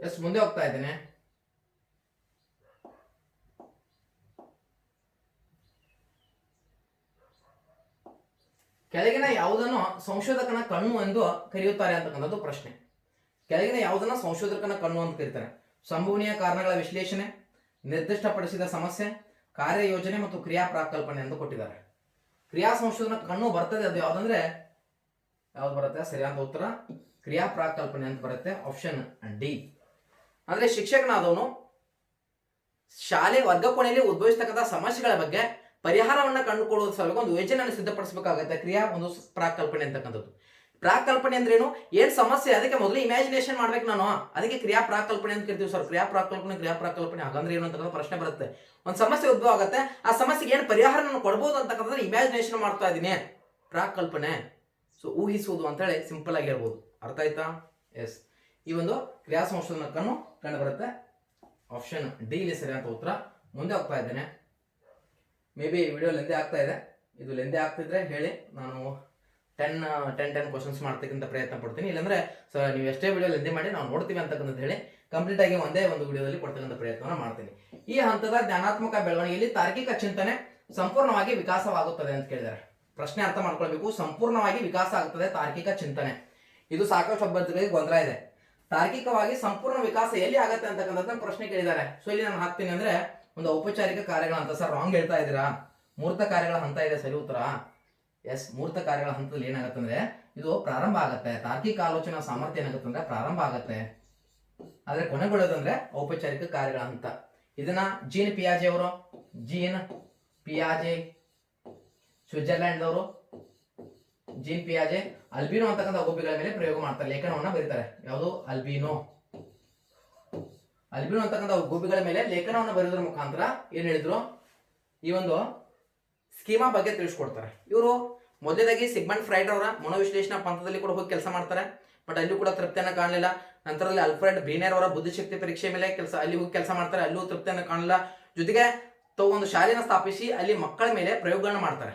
ಎಸ್, ಮುಂದೆ ಹೋಗ್ತಾ ಇದ್ದೇನೆ. ಕೆಳಗಿನ ಯಾವುದನ್ನು ಸಂಶೋಧಕನ ಕಣ್ಣು ಎಂದು ಕರೆಯುತ್ತಾರೆ ಅಂತಕ್ಕಂಥದ್ದು ಪ್ರಶ್ನೆ. ಕೆಳಗಿನ ಯಾವುದನ್ನ ಸಂಶೋಧಕನ ಕಣ್ಣು ಅಂತ ಕರೀತಾರೆ? ಸಂಭವನೀಯ ಕಾರಣಗಳ ವಿಶ್ಲೇಷಣೆ, ನಿರ್ದಿಷ್ಟಪಡಿಸಿದ ಸಮಸ್ಯೆ, ಕಾರ್ಯಯೋಜನೆ ಮತ್ತು ಕ್ರಿಯಾ ಪ್ರಾಕಲ್ಪನೆ ಎಂದು ಕೊಟ್ಟಿದ್ದಾರೆ. ಕ್ರಿಯಾ ಸಂಶೋಧನಾ ಕಣ್ಣು ಬರ್ತದೆ, ಅದು ಯಾವ್ದಂದ್ರೆ ಯಾವ್ದು ಬರುತ್ತೆ ಸರಿಯಾದ ಉತ್ತರ ಕ್ರಿಯಾ ಪ್ರಾಕಲ್ಪನೆ ಅಂತ ಬರುತ್ತೆ, ಆಪ್ಷನ್ ಡಿ. ಅಂದ್ರೆ ಶಿಕ್ಷಕನಾದವನು ಶಾಲೆ ವರ್ಗಕೋಣೆಯಲ್ಲಿ ಉದ್ಭವಿಸ್ತಕ್ಕಂಥ ಸಮಸ್ಯೆಗಳ ಬಗ್ಗೆ ಪರಿಹಾರವನ್ನ ಕಂಡುಕೊಳ್ಳುವ ಸಲುವಾಗಿ ಒಂದು ಯೋಜನೆಯನ್ನು ಸಿದ್ಧಪಡಿಸಬೇಕಾಗುತ್ತೆ. ಕ್ರಿಯಾ ಒಂದು ಪ್ರಾಕಲ್ಪನೆ ಅಂತಕ್ಕಂಥದ್ದು. ಪ್ರಾಕಲ್ಪನೆ ಅಂದ್ರೇನು, ಏನ್ ಸಮಸ್ಯೆ ಅದಕ್ಕೆ ಮೊದಲು ಇಮ್ಯಾಜಿನೇಷನ್ ಮಾಡ್ಬೇಕು ನಾನು, ಅದಕ್ಕೆ ಕ್ರಿಯಾ ಪ್ರಾಕಲ್ಪನೆ ಅಂತ ಕರಿತೀವಿ ಸರ್. ಕ್ರಿಯಾ ಪ್ರಾಕಲ್ಪನೆ ಹಾಗಂದ್ರೆ ಏನು ಅಂತಕ್ಕಂಥ ಪ್ರಶ್ನೆ ಬರುತ್ತೆ. ಒಂದು ಸಮಸ್ಯೆ ಉದ್ಭವ ಆಗುತ್ತೆ, ಆ ಸಮಸ್ಯೆಗೆ ಏನು ಪರಿಹಾರ ನಾನು ಕೊಡ್ಬೋದು ಅಂತಕ್ಕಂಥದ್ದು ಇಮ್ಯಾಜಿನೇಷನ್ ಮಾಡ್ತಾ ಇದ್ದೀನಿ, ಪ್ರಾಕಲ್ಪನೆ. ಸೊ ಊಹಿಸುವುದು ಅಂತ ಹೇಳಿ ಸಿಂಪಲ್ ಆಗಿ ಹೇಳ್ಬೋದು. ಅರ್ಥ ಆಯ್ತಾ? ಎಸ್, ಈ ಒಂದು ಕ್ರಿಯಾ ಸಂಶೋಧನಕ್ಕನ್ನು ಕಂಡು ಬರುತ್ತೆ, ಆಪ್ಷನ್ ಡಿ ಇಲ್ಲಿ ಸರಿಯಾದ ಉತ್ತರ. ಮುಂದೆ ಹೋಗ್ತಾ ಇದ್ದೇನೆ. ಮೇ ಬಿ ವಿಡಿಯೋ ಲೆಂದಿ ಆಗ್ತಾ ಇದೆ, ಇದು ಲೆಂದಿ ಆಗ್ತಿದ್ರೆ ಹೇಳಿ, ನಾನು 10 ಕ್ವಶನ್ಸ್ ಮಾಡ್ತಕ್ಕಂಥ ಪ್ರಯತ್ನ ಪಡ್ತೀನಿ. ಇಲ್ಲಾಂದ್ರೆ ನೀವು ಎಷ್ಟೇ ವಿಡಿಯೋ ಲೆಂದಿ ಮಾಡಿ ನಾವು ನೋಡ್ತೀವಿ ಅಂತಕ್ಕಂಥದ್ದು ಹೇಳಿ ಕಂಪ್ಲೀಟ್ ಆಗಿ ಒಂದೇ ಒಂದು ವಿಡಿಯೋದಲ್ಲಿ ಕೊಡ್ತಕ್ಕಂಥ ಪ್ರಯತ್ನವನ್ನು ಮಾಡ್ತೀನಿ. ಈ ಹಂತದ ಜ್ಞಾನಾತ್ಮಕ ಬೆಳವಣಿಗೆಯಲ್ಲಿ ತಾರ್ಕಿಕ ಚಿಂತನೆ ಸಂಪೂರ್ಣವಾಗಿ ವಿಕಾಸವಾಗುತ್ತದೆ ಅಂತ ಕೇಳಿದ್ದಾರೆ. ಪ್ರಶ್ನೆ ಅರ್ಥ ಮಾಡ್ಕೊಳ್ಬೇಕು, ಸಂಪೂರ್ಣವಾಗಿ ವಿಕಾಸ ಆಗುತ್ತದೆ ತಾರ್ಕಿಕ ಚಿಂತನೆ. ಇದು ಸಾಕಷ್ಟು ಅಭ್ಯರ್ಥಿಗಳಿಗೆ ಗೊಂದಲ ಇದೆ. ತಾರ್ಕಿಕವಾಗಿ ಸಂಪೂರ್ಣ ವಿಕಾಸ ಎಲ್ಲಿ ಆಗತ್ತೆ ಅಂತಕ್ಕಂಥ ಪ್ರಶ್ನೆ ಕೇಳಿದ್ದಾರೆ. ಸೊ ಇಲ್ಲಿ ನಾನು ಹಾಕ್ತೀನಿ ಅಂದ್ರೆ ಒಂದು ಔಪಚಾರಿಕ ಕಾರ್ಯಗಳ ಹಂತ. ಸರ್ ರಾಂಗ್ ಹೇಳ್ತಾ ಇದ್ದೀರಾ, ಮೂರ್ತ ಕಾರ್ಯಗಳ ಹಂತ ಇದೆ ಸರಿ ಉತ್ತರ. ಎಸ್, ಮೂರ್ತ ಕಾರ್ಯಗಳ ಹಂತದಲ್ಲಿ ಏನಾಗುತ್ತೆ ಅಂದ್ರೆ ಇದು ಪ್ರಾರಂಭ ಆಗತ್ತೆ. ತಾರ್ಕಿಕ ಆಲೋಚನಾ ಸಾಮರ್ಥ್ಯ ಏನಾಗುತ್ತೆ ಅಂದ್ರೆ ಪ್ರಾರಂಭ ಆಗತ್ತೆ, ಆದ್ರೆ ಕೊನೆಗೊಳ್ಳೋದಂದ್ರೆ ಔಪಚಾರಿಕ ಕಾರ್ಯಗಳ ಹಂತ. ಇದನ್ನ ಜೀನ್ ಪಿಯಾಜೆ ಅವರು, ಜೀನ್ ಪಿಯಾಜೆ ಸ್ವಿಟ್ಜರ್ಲ್ಯಾಂಡ್ ಅವರು, ಜೀನ್ ಪಿಯಾಜೆ ಅಲ್ಬಿನೋ ಅಂತಕ್ಕಂಥ ಗೋಬಿಗಳ ಮೇಲೆ ಪ್ರಯೋಗ ಮಾಡ್ತಾರೆ, ಲೇಖನವನ್ನ ಬರೀತಾರೆ. ಯಾವುದು? ಅಲ್ಬಿನೋ ಅಂತಕ್ಕಂಥ ಗೋಬಿಗಳ ಮೇಲೆ ಲೇಖನವನ್ನು ಬರೆಯೋದ್ರ ಮುಖಾಂತರ ಏನ್ ಹೇಳಿದ್ರು, ಈ ಒಂದು ಸ್ಕೀಮಾ ಬಗ್ಗೆ ತಿಳಿಸ್ಕೊಡ್ತಾರೆ. ಇವರು ಮೊದಲನೇದಾಗಿ ಸಿಗ್ಮಂಡ್ ಫ್ರೈಡ್ ಅವರ ಮನೋವಿಶ್ಲೇಷಣಾ ಪಂಥದಲ್ಲಿ ಕೂಡ ಹೋಗಿ ಕೆಲಸ ಮಾಡ್ತಾರೆ, ಬಟ್ ಅಲ್ಲೂ ಕೂಡ ತೃಪ್ತಿಯನ್ನು ಕಾಣಲಿಲ್ಲ. ನಂತರದಲ್ಲಿ ಅಲ್ಫ್ರೆಡ್ ಬ್ರೀನರ್ ಅವರ ಬುದ್ಧಿಶಕ್ತಿ ಪರೀಕ್ಷೆ ಮೇಲೆ ಅಲ್ಲಿ ಹೋಗಿ ಕೆಲಸ ಮಾಡ್ತಾರೆ, ಅಲ್ಲೂ ತೃಪ್ತಿಯನ್ನು ಕಾಣಲಿಲ್ಲ. ಜೊತೆಗೆ ಒಂದು ಶಾಲೆಯನ್ನು ಸ್ಥಾಪಿಸಿ ಅಲ್ಲಿ ಮಕ್ಕಳ ಮೇಲೆ ಪ್ರಯೋಗಗಳನ್ನ ಮಾಡ್ತಾರೆ.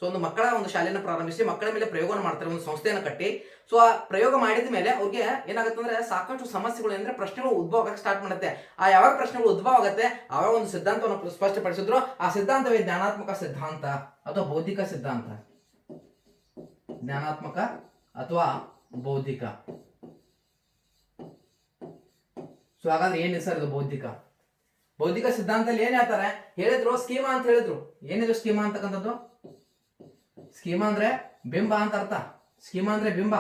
ಸೊ ಒಂದು ಮಕ್ಕಳ ಒಂದು ಶಾಲೆಯನ್ನು ಪ್ರಾರಂಭಿಸಿ ಮಕ್ಕಳ ಮೇಲೆ ಪ್ರಯೋಗವನ್ನು ಮಾಡ್ತಾರೆ, ಒಂದು ಸಂಸ್ಥೆಯನ್ನು ಕಟ್ಟಿ. ಸೊ ಆ ಪ್ರಯೋಗ ಮಾಡಿದ ಮೇಲೆ ಅವ್ರಿಗೆ ಏನಾಗುತ್ತೆ ಅಂದ್ರೆ ಸಾಕಷ್ಟು ಸಮಸ್ಯೆಗಳು ಅಂದ್ರೆ ಪ್ರಶ್ನೆಗಳು ಉದ್ಭವ ಆಗಕ್ಕೆ ಸ್ಟಾರ್ಟ್ ಮಾಡುತ್ತೆ. ಆ ಯಾವಾಗ ಪ್ರಶ್ನೆಗಳು ಉದ್ಭವ ಆಗುತ್ತೆ ಆವಾಗ ಒಂದು ಸಿದ್ಧಾಂತವನ್ನು ಸ್ಪಷ್ಟಪಡಿಸಿದ್ರು. ಆ ಸಿದ್ಧಾಂತವೇ ಜ್ಞಾನಾತ್ಮಕ ಸಿದ್ಧಾಂತ ಅಥವಾ ಬೌದ್ಧಿಕ ಸಿದ್ಧಾಂತ. ಜ್ಞಾನಾತ್ಮಕ ಅಥವಾ ಬೌದ್ಧಿಕ. ಸೊ ಹಾಗಾದ್ರೆ ಏನಿದೆ ಸರ್ ಇದು ಬೌದ್ಧಿಕ ಸಿದ್ಧಾಂತದಲ್ಲಿ ಏನ್ ಹೇಳ್ತಾರೆ ಹೇಳಿದ್ರು, ಸ್ಕೀಮಾ ಅಂತ ಹೇಳಿದ್ರು. ಏನಿದು ಸ್ಕೀಮಾ ಅಂತಕ್ಕಂಥದ್ದು? ಸ್ಕೀಮಾ ಅಂದ್ರೆ ಬಿಂಬ ಅಂತ ಅರ್ಥ. ಸ್ಕೀಮಾ ಅಂದ್ರೆ ಬಿಂಬ.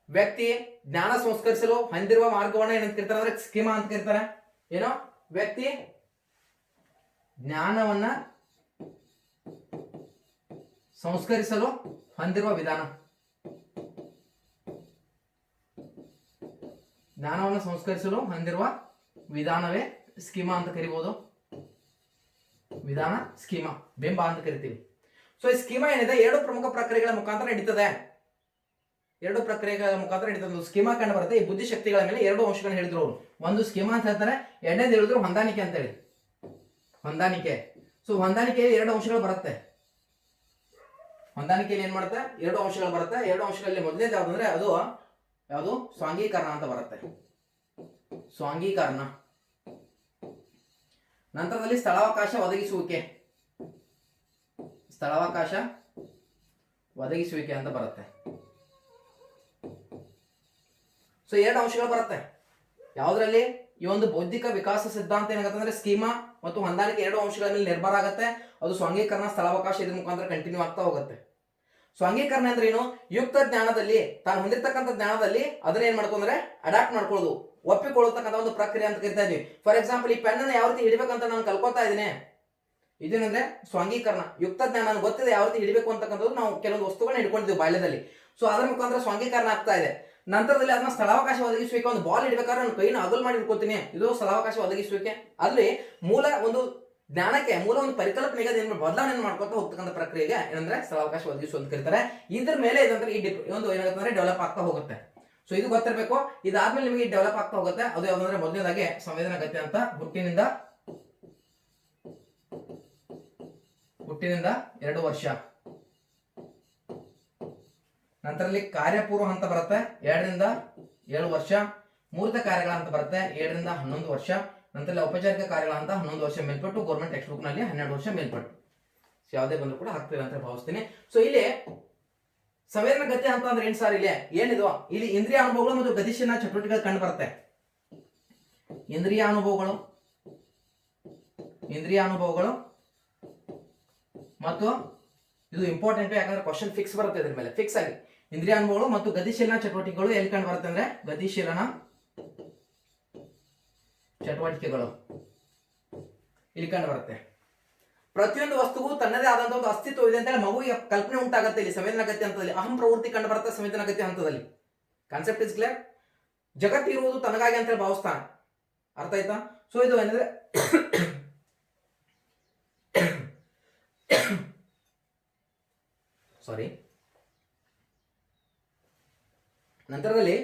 ವ್ಯಕ್ತಿ ಜ್ಞಾನ ಸಂಸ್ಕರಿಸಲು ಹೊಂದಿರುವ ಮಾರ್ಗವನ್ನ ಏನಂತ ಕರೀತಾರೆ ಅಂದ್ರೆ ಸ್ಕೀಮಾ ಅಂತ ಕರೀತಾರೆ. ಏನೋ ವ್ಯಕ್ತಿ ಜ್ಞಾನವನ್ನ ಸಂಸ್ಕರಿಸಲು ಹೊಂದಿರುವ ವಿಧಾನ. ಜ್ಞಾನವನ್ನು ಸಂಸ್ಕರಿಸಲು ಹೊಂದಿರುವ ವಿಧಾನವೇ ಸ್ಕೀಮಾ ಅಂತ ಕರಿಬಹುದು. ವಿಧಾನ ಸ್ಕೀಮಾ, ಬಿಂಬ ಅಂತ ಕರಿತೀವಿ. ಸೊ ಈ ಸ್ಕೀಮಾ ಏನಿದೆ ಎರಡು ಪ್ರಮುಖ ಪ್ರಕ್ರಿಯೆಗಳ ಮುಖಾಂತರ ನಡೀತದೆ. ಒಂದು ಸ್ಕೀಮಾ ಕಂಡು ಬರುತ್ತೆ. ಈ ಬುದ್ಧಿಶಕ್ತಿಗಳ ಮೇಲೆ ಎರಡು ಅಂಶಗಳನ್ನ ಹೇಳಿದ್ರು ಅವರು. ಒಂದು ಸ್ಕೀಮಾ ಅಂತ ಹೇಳ್ತಾರೆ, ಎರಡನೇದು ಹೇಳಿದ್ರು ಹೊಂದಾಣಿಕೆ ಅಂತ ಹೇಳಿ. ಹೊಂದಾಣಿಕೆ. ಸೊ ಹೊಂದಾಣಿಕೆಯಲ್ಲಿ ಎರಡು ಅಂಶಗಳು ಬರುತ್ತೆ. ಹೊಂದಾಣಿಕೆಯಲ್ಲಿ ಏನ್ ಮಾಡುತ್ತೆ? ಎರಡು ಅಂಶಗಳು ಬರುತ್ತೆ. ಎರಡು ಅಂಶಗಳಲ್ಲಿ ಮೊದಲನೇದು ಯಾವ್ದಂದ್ರೆ ಅದು ಯಾವುದು? ಸ್ವಾಂಗೀಕರಣ ಅಂತ ಬರುತ್ತೆ. ಸ್ವಾಂಗೀಕರಣ. ನಂತರದಲ್ಲಿ ಸ್ಥಳಾವಕಾಶ ಒದಗಿಸುವಿಕೆ ಅಂತ ಬರುತ್ತೆ. ಸೊ ಎರಡು ಅಂಶಗಳು ಬರುತ್ತೆ. ಯಾವುದರಲ್ಲಿ? ಈ ಒಂದು ಬೌದ್ಧಿಕ ವಿಕಾಸ ಸಿದ್ಧಾಂತ ಏನಾಗುತ್ತೆ ಅಂದ್ರೆ ಸ್ಕೀಮಾ ಮತ್ತು ಹೊಂದಾಣಿಕೆ ಎರಡು ಅಂಶಗಳ ಮೇಲೆ ನಿರ್ಭರ ಆಗುತ್ತೆ. ಅದು ಸ್ವಾಂಗೀಕರಣ, ಸ್ಥಳಾವಕಾಶ ಇದ್ರ ಮುಖಾಂತರ ಕಂಟಿನ್ಯೂ ಆಗ್ತಾ ಹೋಗುತ್ತೆ. ಸ್ವಾಂಗೀಕರಣ ಅಂದ್ರೆ ಏನು? ಯುಕ್ತ ಜ್ಞಾನದಲ್ಲಿ ತಾನು ಹೊಂದಿರತಕ್ಕಂಥ ಜ್ಞಾನದಲ್ಲಿ ಅದನ್ನ ಏನ್ ಮಾಡ್ಕೊಂಡ್ರೆ ಅಡಾಪ್ಟ್ ಮಾಡ್ಕೊಳ್ಳೋದು, ಒಪ್ಪಿಕೊಳ್ಳತಕ್ಕಂಥ ಒಂದು ಪ್ರಕ್ರಿಯೆ ಅಂತ ಕರಿತಾ ಇದೀವಿ. ಫಾರ್ ಎಕ್ಸಾಂಪಲ್, ಈ ಪೆನ್ ಅನ್ನು ಯಾವ ರೀತಿ ಹಿಡಿಬೇಕಂತ ನಾನು ಕಲ್ಕೋತಾ ಇದ್ದೀನಿ, ಇದೇನಂದ್ರೆ ಸ್ವಾಂಗೀಕರಣ. ಯುಕ್ತ ಜ್ಞಾನ ನನಗೆ ಗೊತ್ತಿದೆ ಯಾವ ರೀತಿ ಹಿಡಿಬೇಕು ಅಂತಕ್ಕಂಥದ್ದು. ನಾವು ಕೆಲವೊಂದು ವಸ್ತುಗಳನ್ನ ಹಿಡ್ಕೊಂಡಿದ್ದೀವಿ ಬಾಲ್ಯದಲ್ಲಿ. ಸೊ ಅದರ ಮುಖಾಂತರ ಸ್ವಾಂಗೀಕರಣ ಆಗ್ತಾ ಇದೆ. ನಂತರದಲ್ಲಿ ಅದನ್ನ ಸ್ಥಳಾವಕಾಶ ಒದಗಿಸುವಿಕೆ. ಒಂದು ಬಾಲ್ ಹಿಡ್ಬೇಕಾದ್ರೆ ನಾನು ಕೈನ ಅಗಲ್ ಮಾಡಿ ಹಿಡ್ಕೊತೀನಿ, ಇದು ಸ್ಥಳಾವಕಾಶ ಒದಗಿಸುವಿಕೆ. ಅಲ್ಲಿ ಮೂಲ ಒಂದು ಜ್ಞಾನಕ್ಕೆ ಮೂಲ ಒಂದು ಪರಿಕಲ್ಪನೆಗೆ ಬದಲಾವಣೆ ಮಾಡ್ಕೊತಾ ಹೋಗ್ತಕ್ಕಂಥ ಪ್ರಕ್ರಿಯೆಗೆ ಏನಂದ್ರೆ ಸ್ಥಳಾವಕಾಶ ಒದಗಿಸುವ ಅಂತ ಕರೀತಾರೆ. ಇದ್ರ ಮೇಲೆ ಇದಂದ್ರೆ ಈ ಒಂದು ಏನಾಗುತ್ತೆ ಅಂದ್ರೆ ಡೆವಲಪ್ ಆಗ್ತಾ ಹೋಗುತ್ತೆ. ಸೊ ಇದು ಗೊತ್ತಿರಬೇಕು. ಇದಾದ್ಮೇಲೆ ನಿಮಗೆ ಡೆವಲಪ್ ಆಗ್ತಾ ಹೋಗುತ್ತೆ. ಅದು ಯಾವ್ದಂದ್ರೆ ಮೊದಲನೇದಾಗಿ ಸಂವೇದನಾ ಗತಿ ಅಂತ. ಹುಟ್ಟಿನಿಂದ 2 ವರ್ಷ. ನಂತರದಲ್ಲಿ ಕಾರ್ಯಪೂರ್ವ ಹಂತ ಬರುತ್ತೆ 2 ರಿಂದ 7 ವರ್ಷ. ಮೂರ್ತ ಕಾರ್ಯಗಳ ಹಂತ ಬರುತ್ತೆ 7 ರಿಂದ 11 ವರ್ಷ. ನಂತರ ಔಪಚಾರಿಕ ಕಾರ್ಯಗಳ ಹಂತ 11 ವರ್ಷ ಮೇಲ್ಪಟ್ಟು. ಗೌರ್ಮೆಂಟ್ ಟೆಕ್ಸ್ಟ್ ಬುಕ್ ನಲ್ಲಿ 12 ವರ್ಷ ಮೇಲ್ಪಟ್ಟು. ಯಾವುದೇ ಬಂದ್ರು ಕೂಡ ಹಾಕ್ತೀವಿ ಅಂತ ಭಾವಿಸ್ತೀನಿ. ಸೊ ಇಲ್ಲಿ ಸಂವೇದನಾ ಗತಿ ಹಂತ ಅಂದ್ರೆ ಏನ್ ಸರ್? ಇಲ್ಲಿ ಏನಿದು? ಇಲ್ಲಿ ಇಂದ್ರಿಯ ಅನುಭವಗಳು ಮತ್ತು ಗತಿಶೀಲ ಚಟುವಟಿಕೆಗಳು ಕಂಡು ಬರುತ್ತೆ. ಇಂದ್ರಿಯಾನುಭವಗಳು ಮತ್ತು ಇದು ಇಂಪಾರ್ಟೆಂಟ್, ಯಾಕಂದ್ರೆ ಕ್ವಶನ್ ಫಿಕ್ಸ್ ಬರುತ್ತೆ ಇದ್ರ ಮೇಲೆ, ಫಿಕ್ಸ್ ಆಗಿ ಇಂದ್ರಿಯಾನುಭವಗಳು ಮತ್ತು ಗತಿಶೀಲನ ಚಟುವಟಿಕೆಗಳು ಎಲ್ಲಿ ಕಂಡು ಬರುತ್ತೆ ಅಂದ್ರೆ ಗತಿಶೀಲನ ಚಟುವಟಿಕೆಗಳು ಇಲ್ಲಿ ಕಂಡು ಬರುತ್ತೆ. ಪ್ರತಿಯೊಂದು ವಸ್ತುವು ತನ್ನದೇ ಆದಂತಹ ಒಂದು ಅಸ್ತಿತ್ವ ಇದೆ ಅಂತೇಳಿ ಮಗುವಿಗೆ ಕಲ್ಪನೆ ಉಂಟಾಗುತ್ತೆ ಇಲ್ಲಿ ಸಂವೇದನಾಗತಿ ಹಂತದಲ್ಲಿ. ಅಹಂ ಪ್ರವೃತ್ತಿ ಕಂಡು ಬರುತ್ತೆ ಸಂವೇದನಾಗತಿ ಹಂತದಲ್ಲಿ. Concept is clear. ಜಗತ್ತು ಇರುವುದು ತನಗಾಗಿ ಅಂತೇಳಿ ಭಾವಿಸ್ತಾನೆ. ಅರ್ಥ ಆಯ್ತಾ? ಸೊ ಇದು ಏನಂದ್ರೆ ಸಾರಿ, ನಂತರದಲ್ಲಿ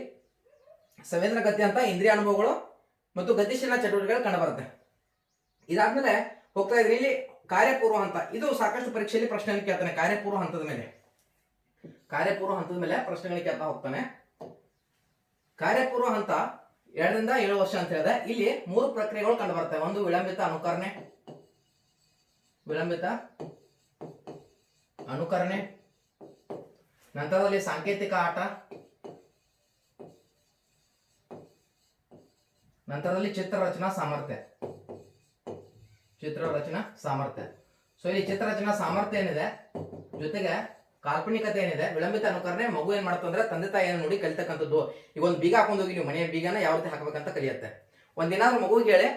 ಸಂವೇದನಾಗತಿ ಅಂತ ಇಂದ್ರಿಯ ಅನುಭವಗಳು ಮತ್ತು ಗತಿಶೀಲ ಚಟುವಟಿಕೆಗಳು ಕಂಡು ಬರುತ್ತೆ. ಇದಾದ್ಮೇಲೆ ಹೋಗ್ತಾ ಇದ್ರಿ ಇಲ್ಲಿ ಕಾರ್ಯಪೂರ್ವ ಹಂತ. ಇದು ಸಾಕಷ್ಟು ಪರೀಕ್ಷೆಯಲ್ಲಿ ಪ್ರಶ್ನೆಗಳು ಕೇಳ್ತಾನೆ. ಕಾರ್ಯಪೂರ್ವ ಹಂತದ ಮೇಲೆ ಪ್ರಶ್ನೆಗಳು ಕೇಳ್ತಾ ಹೋಗ್ತಾನೆ. ಕಾರ್ಯಪೂರ್ವ ಹಂತ 2 ರಿಂದ 7 ವರ್ಷ ಅಂತ ಹೇಳಿದೆ. ಇಲ್ಲಿ 3 ಪ್ರಕ್ರಿಯೆಗಳು ಕಂಡು ಬರ್ತವೆ. ಒಂದು ವಿಳಂಬಿತ ಅನುಕರಣೆ, ನಂತರದಲ್ಲಿ ಸಾಂಕೇತಿಕ ಆಟ, ನಂತರದಲ್ಲಿ ಚಿತ್ರರಚನಾ ಸಾಮರ್ಥ್ಯ. ಸೊ ಇಲ್ಲಿ ಚಿತ್ರರಚನಾ ಸಾಮರ್ಥ್ಯ ಏನಿದೆ ಜೊತೆಗೆ ಕಾಲ್ಪನಿಕತೆ ಏನಿದೆ. ವಿಳಂಬಿತ ಅನುಕರಣೆ ಮಗು ಏನ್ ಮಾಡ್ತಂದ್ರೆ ತಂದೆ ತಾಯಿಯನ್ನು ನೋಡಿ ಕಲಿತಕ್ಕಂಥದ್ದು. ಈಗ ಒಂದು ಬೀಗ ಹಾಕೊಂಡು ಹೋಗಿ ನೀವು ಮನೆಯ ಬೀಗನ ಯಾವ ರೀತಿ ಹಾಕಬೇಕಂತ ಕಲಿಯುತ್ತೆ. ಒಂದಿನಾದ್ರೂ ಮಗುವಿಗೆ ಹೇಳಿ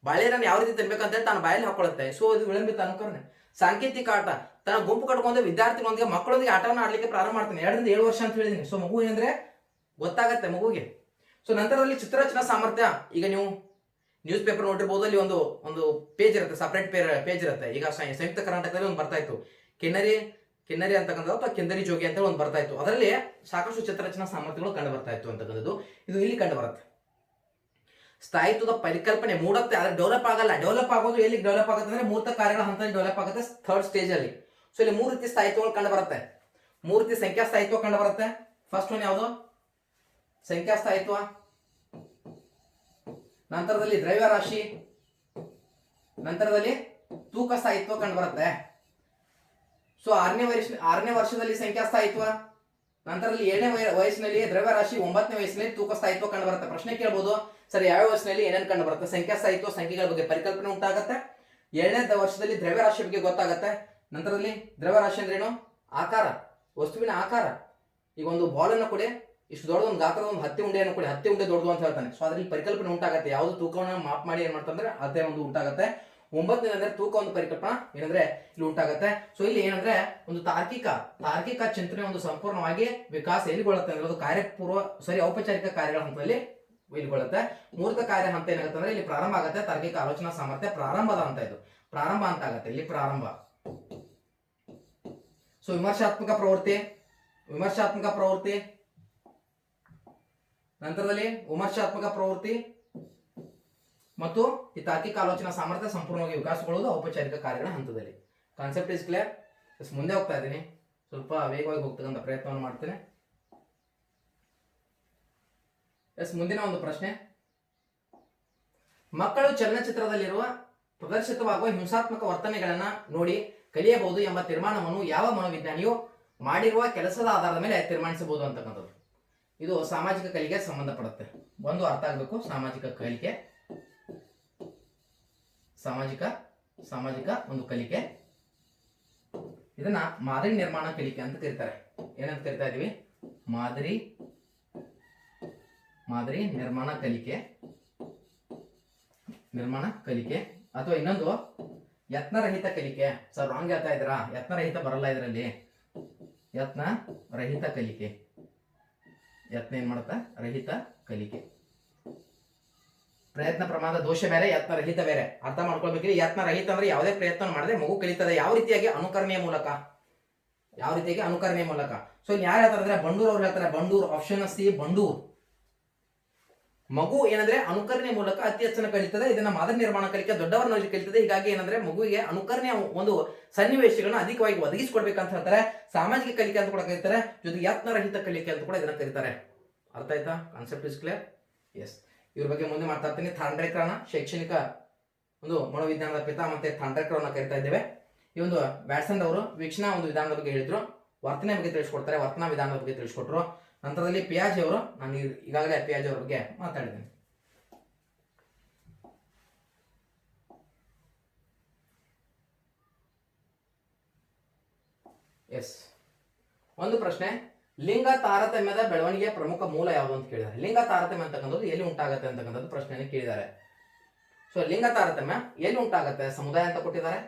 ಬಾಳೆಹಣ್ಣು ಯಾವ ರೀತಿ ತಿನ್ಬೇಕಂತ ಹೇಳಿ ತಾನು ಬಾಯಲ್ಲಿ ಹಾಕೊಳ್ಳುತ್ತೆ. ಸೊ ಇದು ವಿಳಂಬಿತ ಅನುಕರಣೆ. ಸಾಂಕೇತಿಕ ಆಟ, ತನ್ನ ಗುಂಪು ಕಟ್ಕೊಂಡು ವಿದ್ಯಾರ್ಥಿಗಳೊಂದಿಗೆ ಮಕ್ಕಳೊಂದಿಗೆ ಆಟವನ್ನು ಆಡ್ಲಿಕ್ಕೆ ಪ್ರಾರಂಭ ಮಾಡ್ತಾನೆ. 2 ರಿಂದ 7 ವರ್ಷ ಅಂತ ಹೇಳಿದೀನಿ. ಸೊ ಮಗು ಏನಂದ್ರೆ ಗೊತ್ತಾಗತ್ತೆ ಮಗುವಿಗೆ. ಸೊ ನಂತರದಲ್ಲಿ ಚಿತ್ರರಚನಾ ಸಾಮರ್ಥ್ಯ. ಈಗ ನೀವು ನ್ಯೂಸ್ ಪೇಪರ್ ನೋಡಿರ್ಬೋದು, ಅಲ್ಲಿ ಒಂದು ಪೇಜ್ ಇರುತ್ತೆ, ಸಪರೇಟ್ ಪೇಜ್ ಇರುತ್ತೆ. ಈಗ ಸಂಯುಕ್ತ ಕರ್ನಾಟಕದಲ್ಲಿ ಒಂದು ಬರ್ತಾ ಇತ್ತು, ಕಿನ್ನರಿ ಅಂತಕ್ಕಂಥದ್ದು ಅಥವಾ ಕಿಂದರಿ ಜೋಗಿ ಅಂತ ಒಂದು ಬರ್ತಾ ಇತ್ತು. ಅದರಲ್ಲಿ ಸಾಕಷ್ಟು ಚಿತ್ರರಚನಾ ಸಾಮರ್ಥ್ಯಗಳು ಕಂಡು ಬರ್ತಾ ಇತ್ತು ಅಂತಕ್ಕಂಥದ್ದು ಇದು ಇಲ್ಲಿ ಕಂಡು ಬರುತ್ತೆ. ಸ್ಥಾಯಿತ್ವದ ಪರಿಕಲ್ಪನೆ ಮೂಡತ್ತೆ, ಆದ್ರೆ ಡೆವಲಪ್ ಆಗಲ್ಲ. ಡೆವಲಪ್ ಆಗೋದು ಎಲ್ಲಿ ಡೆವಲಪ್ ಆಗುತ್ತೆ ಅಂದ್ರೆ ಮೂರ್ತ ಕಾರ್ಯಗಳ ಹಂತದಲ್ಲಿ ಡೆವಲಪ್ ಆಗುತ್ತೆ, 3rd ಸ್ಟೇಜ್ ಅಲ್ಲಿ. ಸೊ ಇಲ್ಲಿ 3 ರೀತಿ ಸ್ಥಾಯಿತ್ವಗಳು ಕಂಡು ಬರುತ್ತೆ. 3 ರೀತಿ ಸಂಖ್ಯಾ ಸ್ಥಾಯಿತ್ವ ಕಂಡು ಬರುತ್ತೆ. ಫಸ್ಟ್ ಒನ್ ಯಾವುದು? ಸಂಖ್ಯಾ ಸ್ಥಾಯಿತ್ವ. ನಂತರದಲ್ಲಿ ದ್ರವ್ಯರಾಶಿ, ನಂತರದಲ್ಲಿ ತೂಕ ಸ್ಥಾಯಿತ್ವ ಕಂಡು ಬರುತ್ತೆ. ಸೊ 6ನೇ ವರ್ಷದಲ್ಲಿ ಸಂಖ್ಯಾ ಸ್ಥಾಯಿತ್ವ, ನಂತರದಲ್ಲಿ 7ನೇ ವಯಸ್ಸಿನಲ್ಲಿ ದ್ರವ್ಯರಾಶಿ, 9ನೇ ವಯಸ್ಸಿನಲ್ಲಿ ತೂಕ ಸ್ಥಾಯಿತ್ವ ಕಂಡು ಬರುತ್ತೆ. ಪ್ರಶ್ನೆ ಕೇಳಬಹುದು, ಸರಿ ಯಾವ ವಯಸ್ಸಿನಲ್ಲಿ ಏನೇನು ಕಂಡು ಬರುತ್ತೆ? ಸಂಖ್ಯಾ ಸ್ಥಾಯಿತ್ವ, ಸಂಖ್ಯೆಗಳ ಬಗ್ಗೆ ಪರಿಕಲ್ಪನೆ ಉಂಟಾಗುತ್ತೆ. 7ನೇ ವರ್ಷದಲ್ಲಿ ದ್ರವ್ಯರಾಶಿ ಬಗ್ಗೆ ಗೊತ್ತಾಗುತ್ತೆ. ನಂತರದಲ್ಲಿ ದ್ರವ್ಯರಾಶಿ ಅಂದ್ರೇನು? ಆಕಾರ, ವಸ್ತುವಿನ ಆಕಾರ. ಈಗ ಒಂದು ಬಾಲ್ ಅನ್ನು ಕೊಡಿ, ಇಷ್ಟು ದೊಡ್ಡದ ಒಂದು ಗಾತ್ರದ ಒಂದು ಹತ್ತಿ ಉಂಡೆಯನ್ನು ಕೊಡಿ, ಹತ್ತಿ ಉಂಡೆ ದೊಡ್ಡದು ಅಂತ ಹೇಳ್ತಾನೆ. ಸೊ ಅದ್ರಲ್ಲಿ ಪರಿಕಲ್ಪನೆ ಉಂಟಾಗುತ್ತೆ. ಯಾವುದು ತೂಕವನ್ನು ಮಾಪ್ ಮಾಡಿ ಏನ್ ಮಾಡ್ತಂದ್ರೆ ಅದೇ ಒಂದು ಉಂಟಾಗುತ್ತೆ. 9ನೇ ಅಂದ್ರೆ ತೂಕ ಒಂದು ಪರಿಕಲ್ಪನಾ ಏನಂದ್ರೆ ಇಲ್ಲಿ ಉಂಟಾಗುತ್ತೆ. ಸೊ ಇಲ್ಲಿ ಏನಂದ್ರೆ ಒಂದು ತಾರ್ಕಿಕ ಚಿಂತನೆ ಒಂದು ಸಂಪೂರ್ಣವಾಗಿ ವಿಕಾಸ ಎಲ್ಲಿಗೊಳ್ಳುತ್ತೆ ಅಂದ್ರೆ ಅದು ಔಪಚಾರಿಕ ಕಾರ್ಯಗಳ ಹಂತದಲ್ಲಿ ಇಲ್ಲಿಗೊಳ್ಳುತ್ತೆ. ಮೂರ್ತ ಕಾರ್ಯ ಹಂತ ಏನಾಗುತ್ತೆ ಅಂದ್ರೆ ಇಲ್ಲಿ ಪ್ರಾರಂಭ ಆಗುತ್ತೆ. ತಾರ್ಕಿಕ ಆಲೋಚನಾ ಸಾಮರ್ಥ್ಯ ಪ್ರಾರಂಭದ ಹಂತ, ಇದು ಪ್ರಾರಂಭ ಅಂತ ಆಗುತ್ತೆ ಇಲ್ಲಿ ಪ್ರಾರಂಭ. ಸೊ ವಿಮರ್ಶಾತ್ಮಕ ಪ್ರವೃತ್ತಿ, ನಂತರದಲ್ಲಿ ವಿಮರ್ಶಾತ್ಮಕ ಪ್ರವೃತ್ತಿ ಮತ್ತು ಈ ತಾರ್ಕಿಕ ಆಲೋಚನಾ ಸಾಮರ್ಥ್ಯ ಸಂಪೂರ್ಣವಾಗಿ ವಿಕಾಸಗೊಳ್ಳುವುದು ಔಪಚಾರಿಕ ಕಾರ್ಯಗಳ ಹಂತದಲ್ಲಿ. Concept is clear. ಮುಂದೆ ಹೋಗ್ತಾ ಇದ್ದೀನಿ, ಸ್ವಲ್ಪ ವೇಗವಾಗಿ ಹೋಗ್ತಕ್ಕಂಥ ಪ್ರಯತ್ನವನ್ನು ಮಾಡ್ತೇನೆ. ಮುಂದಿನ ಒಂದು ಪ್ರಶ್ನೆ, ಮಕ್ಕಳು ಚಲನಚಿತ್ರದಲ್ಲಿರುವ ಪ್ರದರ್ಶಿತವಾಗುವ ಹಿಂಸಾತ್ಮಕ ವರ್ತನೆಗಳನ್ನ ನೋಡಿ ಕಲಿಯಬಹುದು ಎಂಬ ತೀರ್ಮಾನವನ್ನು ಯಾವ ಮನೋವಿಜ್ಞಾನಿಯು ಮಾಡಿರುವ ಕೆಲಸದ ಆಧಾರದ ಮೇಲೆ ತೀರ್ಮಾನಿಸಬಹುದು ಅಂತಕ್ಕಂಥದ್ದು. ಇದು ಸಾಮಾಜಿಕ ಕಲಿಕೆಗೆ ಸಂಬಂಧಪಡುತ್ತೆ. ಒಂದು ಅರ್ಥ ಆಗಬೇಕು, ಸಾಮಾಜಿಕ ಒಂದು ಕಲಿಕೆ. ಇದನ್ನ ಮಾದರಿ ನಿರ್ಮಾಣ ಕಲಿಕೆ ಅಂತ ಕರೀತಾರೆ. ಏನಂತ ಕರಿತಾ ಇದೀವಿ? ಮಾದರಿ ನಿರ್ಮಾಣ ಕಲಿಕೆ ಅಥವಾ ಇನ್ನೊಂದು ಯತ್ನರಹಿತ ಕಲಿಕೆ. ಸರ್ ರಾಂಗ್ ಹೇಳ್ತಾ ಇದ್ದೀರಾ, ಯತ್ನರಹಿತ ಬರಲ್ಲ ಇದರಲ್ಲಿ. ಯತ್ನರಹಿತ ಕಲಿಕೆ, ಯತ್ನ ಏನ್ ಮಾಡುತ್ತಾ? ರಹಿತ ಕಲಿಕೆ. ಪ್ರಯತ್ನ ಪ್ರಮಾದ ದೋಷ ಬೇರೆ, ಯತ್ನರಹಿತ ಬೇರೆ. ಅರ್ಥ ಮಾಡ್ಕೊಳ್ಬೇಕ್ರಿ. ಯತ್ನರಹಿತ ಅಂದ್ರೆ ಯಾವುದೇ ಪ್ರಯತ್ನ ಮಾಡದೆ ಮಗು ಕಲಿತದೆ. ಯಾವ ರೀತಿಯಾಗಿ? ಅನುಕರಣೆಯ ಮೂಲಕ. ಸೊ ಯಾರು ಹೇಳ್ತಾರೆ ಅಂದ್ರೆ ಬಂಡೂರ್ ಅವ್ರು ಹೇಳ್ತಾರೆ. Option C ಬಂಡೂರ್. ಮಗು ಏನಂದ್ರೆ ಅನುಕರಣೆಯ ಮೂಲಕ ಅತಿ ಹೆಚ್ಚನ್ನು ಕಲಿತದೆ. ಇದನ್ನ ಮಾದರಿ ನಿರ್ಮಾಣ ಕಲಿಕೆ ದೊಡ್ಡವರನ್ನ ಕಲಿತದೆ. ಹೀಗಾಗಿ ಏನಂದ್ರೆ ಮಗುವಿಗೆ ಅನುಕರಣೆಯ ಒಂದು ಸನ್ನಿವೇಶಗಳನ್ನ ಅಧಿಕವಾಗಿ ಒದಗಿಸಿಕೊಡ್ಬೇಕಂತ ಹೇಳ್ತಾರೆ. ಸಾಮಾಜಿಕ ಕಲಿಕೆ ಅಂತ ಕೂಡ ಕರೀತಾರೆ, ಜೊತೆಗೆ ಯತ್ನರಹಿತ ಕಲಿಕೆ ಅಂತ ಕೂಡ ಇದನ್ನ ಕರೀತಾರೆ. ಅರ್ಥ ಆಯ್ತಾ? Concept is clear. ಎಸ್, ಇವ್ರ ಬಗ್ಗೆ ಮುಂದೆ ಮಾತಾಡ್ತೀನಿ. ಥಾಂಡ್ರೇಕರ್ನ ಶೈಕ್ಷಣಿಕ ಒಂದು ಮನೋವಿಜ್ಞಾನದ ಪಿತಾ ಮತ್ತೆ ಥಾಂಡ್ರೇಕರ್ ಕರಿತಾ ಇದ್ದೇವೆ. ಈ ಒಂದು ವ್ಯಾಟ್ಸನ್ ಅವರು ವೀಕ್ಷಣಾ ಒಂದು ವಿಧಾನದ ಬಗ್ಗೆ ಹೇಳಿದ್ರು, ವರ್ತನೆ ಬಗ್ಗೆ ತಿಳಿಸ್ಕೊಡ್ತಾರೆ, ವರ್ತನಾ ವಿಧಾನದ ಬಗ್ಗೆ ತಿಳಿಸ್ಕೊಟ್ರು. ನಂತರದಲ್ಲಿ ಪಿಯಾಜೆ ಅವರು, ನಾನು ಈಗಾಗಲೇ ಪಿಯಾಜೆ ಅವ್ರ ಬಗ್ಗೆ ಮಾತಾಡಿದ್ದೇನೆ. ಎಸ್. ಒಂದು ಪ್ರಶ್ನೆ, ಲಿಂಗ ತಾರತಮ್ಯದ ಬೆಳವಣಿಗೆಯ ಪ್ರಮುಖ ಮೂಲ ಯಾವುದು ಅಂತ ಕೇಳಿದ್ದಾರೆ. ಲಿಂಗ ತಾರತಮ್ಯ ಅಂತಕ್ಕಂಥದ್ದು ಎಲ್ಲಿ ಉಂಟಾಗತ್ತೆ ಅಂತಕ್ಕಂಥದ್ದು ಪ್ರಶ್ನೆಯನ್ನು ಕೇಳಿದ್ದಾರೆ. ಸೊ ಲಿಂಗ ತಾರತಮ್ಯ ಎಲ್ಲಿ ಉಂಟಾಗತ್ತೆ? ಸಮುದಾಯ ಅಂತ ಕೊಟ್ಟಿದ್ದಾರೆ,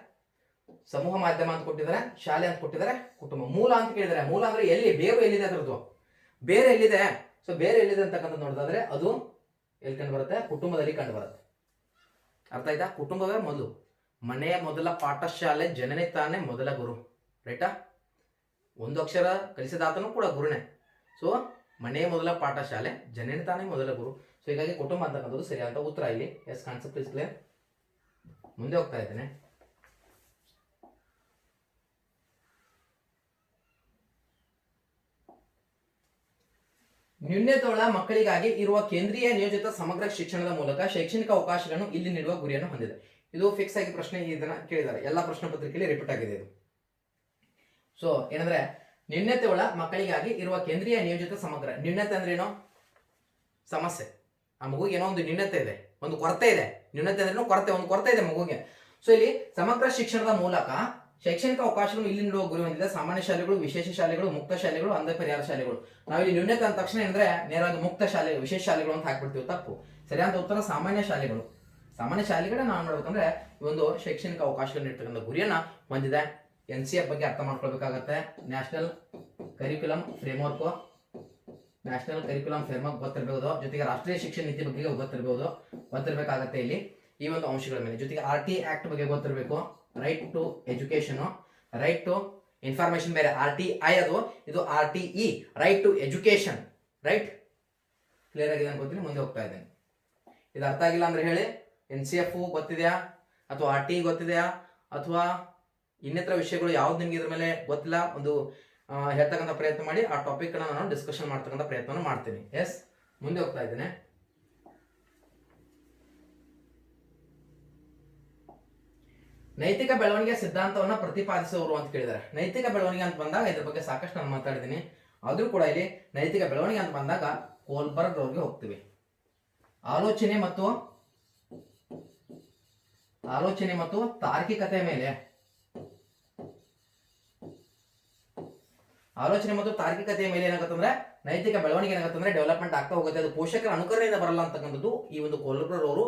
ಸಮೂಹ ಮಾಧ್ಯಮ ಅಂತ ಕೊಟ್ಟಿದ್ದಾರೆ, ಶಾಲೆ ಅಂತ ಕೊಟ್ಟಿದ್ದಾರೆ, ಕುಟುಂಬ. ಮೂಲ ಅಂತ ಕೇಳಿದ್ದಾರೆ. ಮೂಲ ಅಂದ್ರೆ ಎಲ್ಲಿ, ಬೇರು ಎಲ್ಲಿದೆ ಅದರದ್ದು, ಬೇರೆ ಎಲ್ಲಿದೆ. ಸೊ ಬೇರೆ ಎಲ್ಲಿದೆ ಅಂತಕ್ಕಂಥದ್ದು ನೋಡಿದ್ರೆ ಅದು ಎಲ್ಲಿ ಕಂಡು ಬರುತ್ತೆ? ಕುಟುಂಬದಲ್ಲಿ ಕಂಡು ಬರುತ್ತೆ. ಅರ್ಥ ಆಯ್ತಾ? ಕುಟುಂಬವೇ ಮೊದಲು, ಮನೆಯ ಮೊದಲ ಪಾಠಶಾಲೆ, ಜನನಿ ತಾನೇ ಮೊದಲ ಗುರು. ರೈಟಾ? ಒಂದು ಅಕ್ಷರ ಕಲಿಸಿದಾತನು ಕೂಡ ಗುರುನೇ. ಸೊ ಮನೆಯ ಮೊದಲ ಪಾಠಶಾಲೆ, ಜನನಿ ತಾನೇ ಮೊದಲ ಗುರು. ಸೊ ಹೀಗಾಗಿ ಕುಟುಂಬ ಅಂತಕ್ಕಂಥದ್ದು ಸರಿಯಾದ ಉತ್ತರ ಇಲ್ಲಿ. Yes, concept is clear. ಮುಂದೆ ಹೋಗ್ತಾ ಇದ್ದೇನೆ. ನ್ಯೂನತೆಯುಳ್ಳ ಮಕ್ಕಳಿಗಾಗಿ ಇರುವ ಕೇಂದ್ರೀಯ ನಿಯೋಜಿತ ಸಮಗ್ರ ಶಿಕ್ಷಣದ ಮೂಲಕ ಶೈಕ್ಷಣಿಕ ಅವಕಾಶಗಳನ್ನು ಇಲ್ಲಿ ನೀಡುವ ಗುರಿಯನ್ನು ಹೊಂದಿದೆ. ಇದು ಫಿಕ್ಸ್ ಆಗಿ ಪ್ರಶ್ನೆ ಇದನ್ನ ಕೇಳಿದ್ದಾರೆ. ಎಲ್ಲ ಪ್ರಶ್ನೆ ಪತ್ರಿಕೆಯಲ್ಲಿ ರಿಪೀಟ್ ಆಗಿದೆ ಇದು. ಸೊ ಏನಂದ್ರೆ, ನ್ಯೂನತೆಯುಳ್ಳ ಮಕ್ಕಳಿಗಾಗಿ ಇರುವ ಕೇಂದ್ರೀಯ ನಿಯೋಜಿತ ಸಮಗ್ರ. ನ್ಯೂನತೆ ಅಂದ್ರೆ ಏನೋ ಸಮಸ್ಯೆ. ಆ ಮಗುಗೆ ಏನೋ ಒಂದು ನ್ಯೂನತೆ ಇದೆ, ಒಂದು ಕೊರತೆ ಇದೆ. ನ್ಯೂನತೆ ಅಂದ್ರೆ ಕೊರತೆ, ಒಂದು ಕೊರತೆ ಇದೆ ಮಗುಗೆ. ಸೊ ಇಲ್ಲಿ ಸಮಗ್ರ ಶಿಕ್ಷಣದ ಮೂಲಕ ಶೈಕ್ಷಣಿಕ ಅವಕಾಶಗಳು ಇಲ್ಲಿ ನೀಡುವ ಗುರಿ ಹೊಂದಿದೆ. ಸಾಮಾನ್ಯ ಶಾಲೆಗಳು, ವಿಶೇಷ ಶಾಲೆಗಳು, ಮುಕ್ತ ಶಾಲೆಗಳು, ಅಂಧ ಪರಿಹಾರ ಶಾಲೆಗಳು. ನಾವಿಲ್ಲಿ ನ್ಯೂನತೆ ಅಂದ ತಕ್ಷಣ ಏನಂದ್ರೆ ನೇರವಾಗಿ ಮುಕ್ತ ಶಾಲೆ, ವಿಶೇಷ ಶಾಲೆಗಳು ಅಂತ ಹಾಕ್ಬಿಡ್ತೀವಿ. ತಪ್ಪು. ಸರಿಯಾದ ಉತ್ತರ ಸಾಮಾನ್ಯ ಶಾಲೆಗಳು. ಸಾಮಾನ್ಯ ಶಾಲೆಗಳನ್ನ ನಾವು ನೋಡ್ಬೇಕಂದ್ರೆ ಈ ಒಂದು ಶೈಕ್ಷಣಿಕ ಅವಕಾಶಗಳು ನೀಡ್ತಕ್ಕಂಥ ಗುರಿಯನ್ನ ಹೊಂದಿದೆ. NCF ಬಗ್ಗೆ ಅರ್ಥ ಮಾಡ್ಕೊಳ್ಬೇಕಾಗತ್ತೆ. National curriculum framework, national curriculum framework ಗೊತ್ತಿರಬಹುದು. ಜೊತೆಗೆ ರಾಷ್ಟ್ರೀಯ ಶಿಕ್ಷಣ ನೀತಿ ಬಗ್ಗೆ ಗೊತ್ತಿರಬೇಕಾಗತ್ತೆ ಇಲ್ಲಿ ಈ ಒಂದು ಅಂಶಗಳ ಮೇಲೆ. ಜೊತೆಗೆ RT ಆಕ್ಟ್ ಬಗ್ಗೆ ಗೊತ್ತಿರಬೇಕು. Right to education, right to information ಬೇರೆ. RTI ಅದು, ಇದು RTE, right to education. Right? Clear ಆಗಿದೆ ಅನ್ಕೋತೀನಿ. ಮುಂದೆ ಹೋಗ್ತಾ ಇದ್ದೇನೆ. ಇದು ಅರ್ಥ ಆಗಿಲ್ಲ ಅಂದ್ರೆ ಹೇಳಿ. NCF ಗೊತ್ತಿದೆಯಾ, ಅಥವಾ RTE ಗೊತ್ತಿದೆಯಾ, ಅಥವಾ ಇನ್ನಿತರ ವಿಷಯಗಳು ಯಾವ್ದು ನಿಮ್ಗೆ ಇದ್ರ ಮೇಲೆ ಗೊತ್ತಿಲ್ಲ, ಒಂದು ಹೇಳ್ತಕ್ಕಂಥ ಪ್ರಯತ್ನ ಮಾಡಿ. ಆ ಟಾಪಿಕ್ ನಾನು ಡಿಸ್ಕಷನ್ ಮಾಡ್ತಕ್ಕಂಥ ಪ್ರಯತ್ನ ಮಾಡ್ತೀನಿ. ಎಸ್, ಮುಂದೆ ಹೋಗ್ತಾ ಇದ್ದೇನೆ. ನೈತಿಕ ಬೆಳವಣಿಗೆ ಸಿದ್ಧಾಂತವನ್ನ ಪ್ರತಿಪಾದಿಸುವವರು ಅಂತ ಕೇಳಿದ್ದಾರೆ. ನೈತಿಕ ಬೆಳವಣಿಗೆ ಅಂತ ಬಂದಾಗ ಇದ್ರ ಬಗ್ಗೆ ಸಾಕಷ್ಟು ನಾನು ಮಾತಾಡಿದ್ದೀನಿ. ಆದ್ರೂ ಕೂಡ ಇಲ್ಲಿ ನೈತಿಕ ಬೆಳವಣಿಗೆ ಅಂತ ಬಂದಾಗ ಕೋಲ್ಬರ್ಗ್ ಅವ್ರಿಗೆ ಹೋಗ್ತೀವಿ. ಆಲೋಚನೆ ಮತ್ತು ತಾರ್ಕಿಕತೆ ಮೇಲೆ, ಆಲೋಚನೆ ಮತ್ತು ತಾರ್ಕಿಕತೆಯ ಮೇಲೆ ಏನಾಗುತ್ತಂದ್ರೆ ನೈತಿಕ ಬೆಳವಣಿಗೆ ಏನಾಗುತ್ತಂದ್ರೆ ಡೆವಲಪ್ಮೆಂಟ್ ಆಗ್ತಾ ಹೋಗುತ್ತೆ. ಅದು ಪೋಷಕರ ಅನುಕರಣೆಯಿಂದ ಬರಲ್ಲ ಅಂತಕ್ಕಂಥದ್ದು ಈ ಒಂದು ಕೋಲ್ಬರ್ಗ್ ಅವರು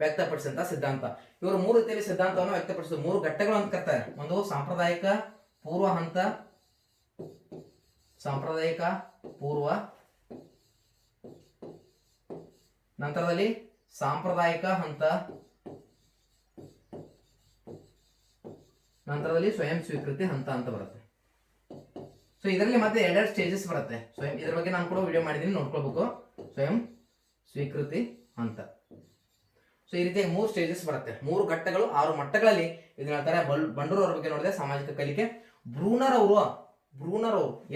ವ್ಯಕ್ತಪಡಿಸಿದಂತ ಸಿದ್ಧಾಂತ. ಇವರು 3 ರೀತಿಯಲ್ಲಿ ಸಿದ್ಧಾಂತವನ್ನು ವ್ಯಕ್ತಪಡಿಸಿದ 3 ಘಟ್ಟಗಳು ಅಂತ ಕರ್ತಾರೆ. ಒಂದು ಸಾಂಪ್ರದಾಯಿಕ ಪೂರ್ವ ಹಂತ, ಸಾಂಪ್ರದಾಯಿಕ ಪೂರ್ವ, ನಂತರದಲ್ಲಿ ಸಾಂಪ್ರದಾಯಿಕ ಹಂತ, ನಂತರದಲ್ಲಿ ಸ್ವಯಂ ಸ್ವೀಕೃತಿ ಹಂತ ಅಂತ ಬರುತ್ತೆ. ಸೊ ಇದರಲ್ಲಿ ಮತ್ತೆ 2 ಸ್ಟೇಜಸ್ ಬರುತ್ತೆ. ಸ್ವಯಂ, ಇದ್ರ ಬಗ್ಗೆ ನಾನು ಕೂಡ ವಿಡಿಯೋ ಮಾಡಿದ್ದೀನಿ, ನೋಡ್ಕೊಳ್ಬೇಕು. ಸ್ವಯಂ ಸ್ವೀಕೃತಿ ಹಂತ. ಸೊ ಈ ರೀತಿಯಾಗಿ 3 ಸ್ಟೇಜಸ್ ಬರುತ್ತೆ, 3 ಘಟ್ಟಗಳು, 6 ಮಟ್ಟಗಳಲ್ಲಿ ಇದನ್ನ ಹೇಳ್ತಾರೆ. ಬಂಡೂರ್ ಅವ್ರ ಬಗ್ಗೆ ನೋಡಿದ್ರೆ ಸಾಮಾಜಿಕ ಕಲಿಕೆ. ಬ್ರೂನರ್ ಅವರು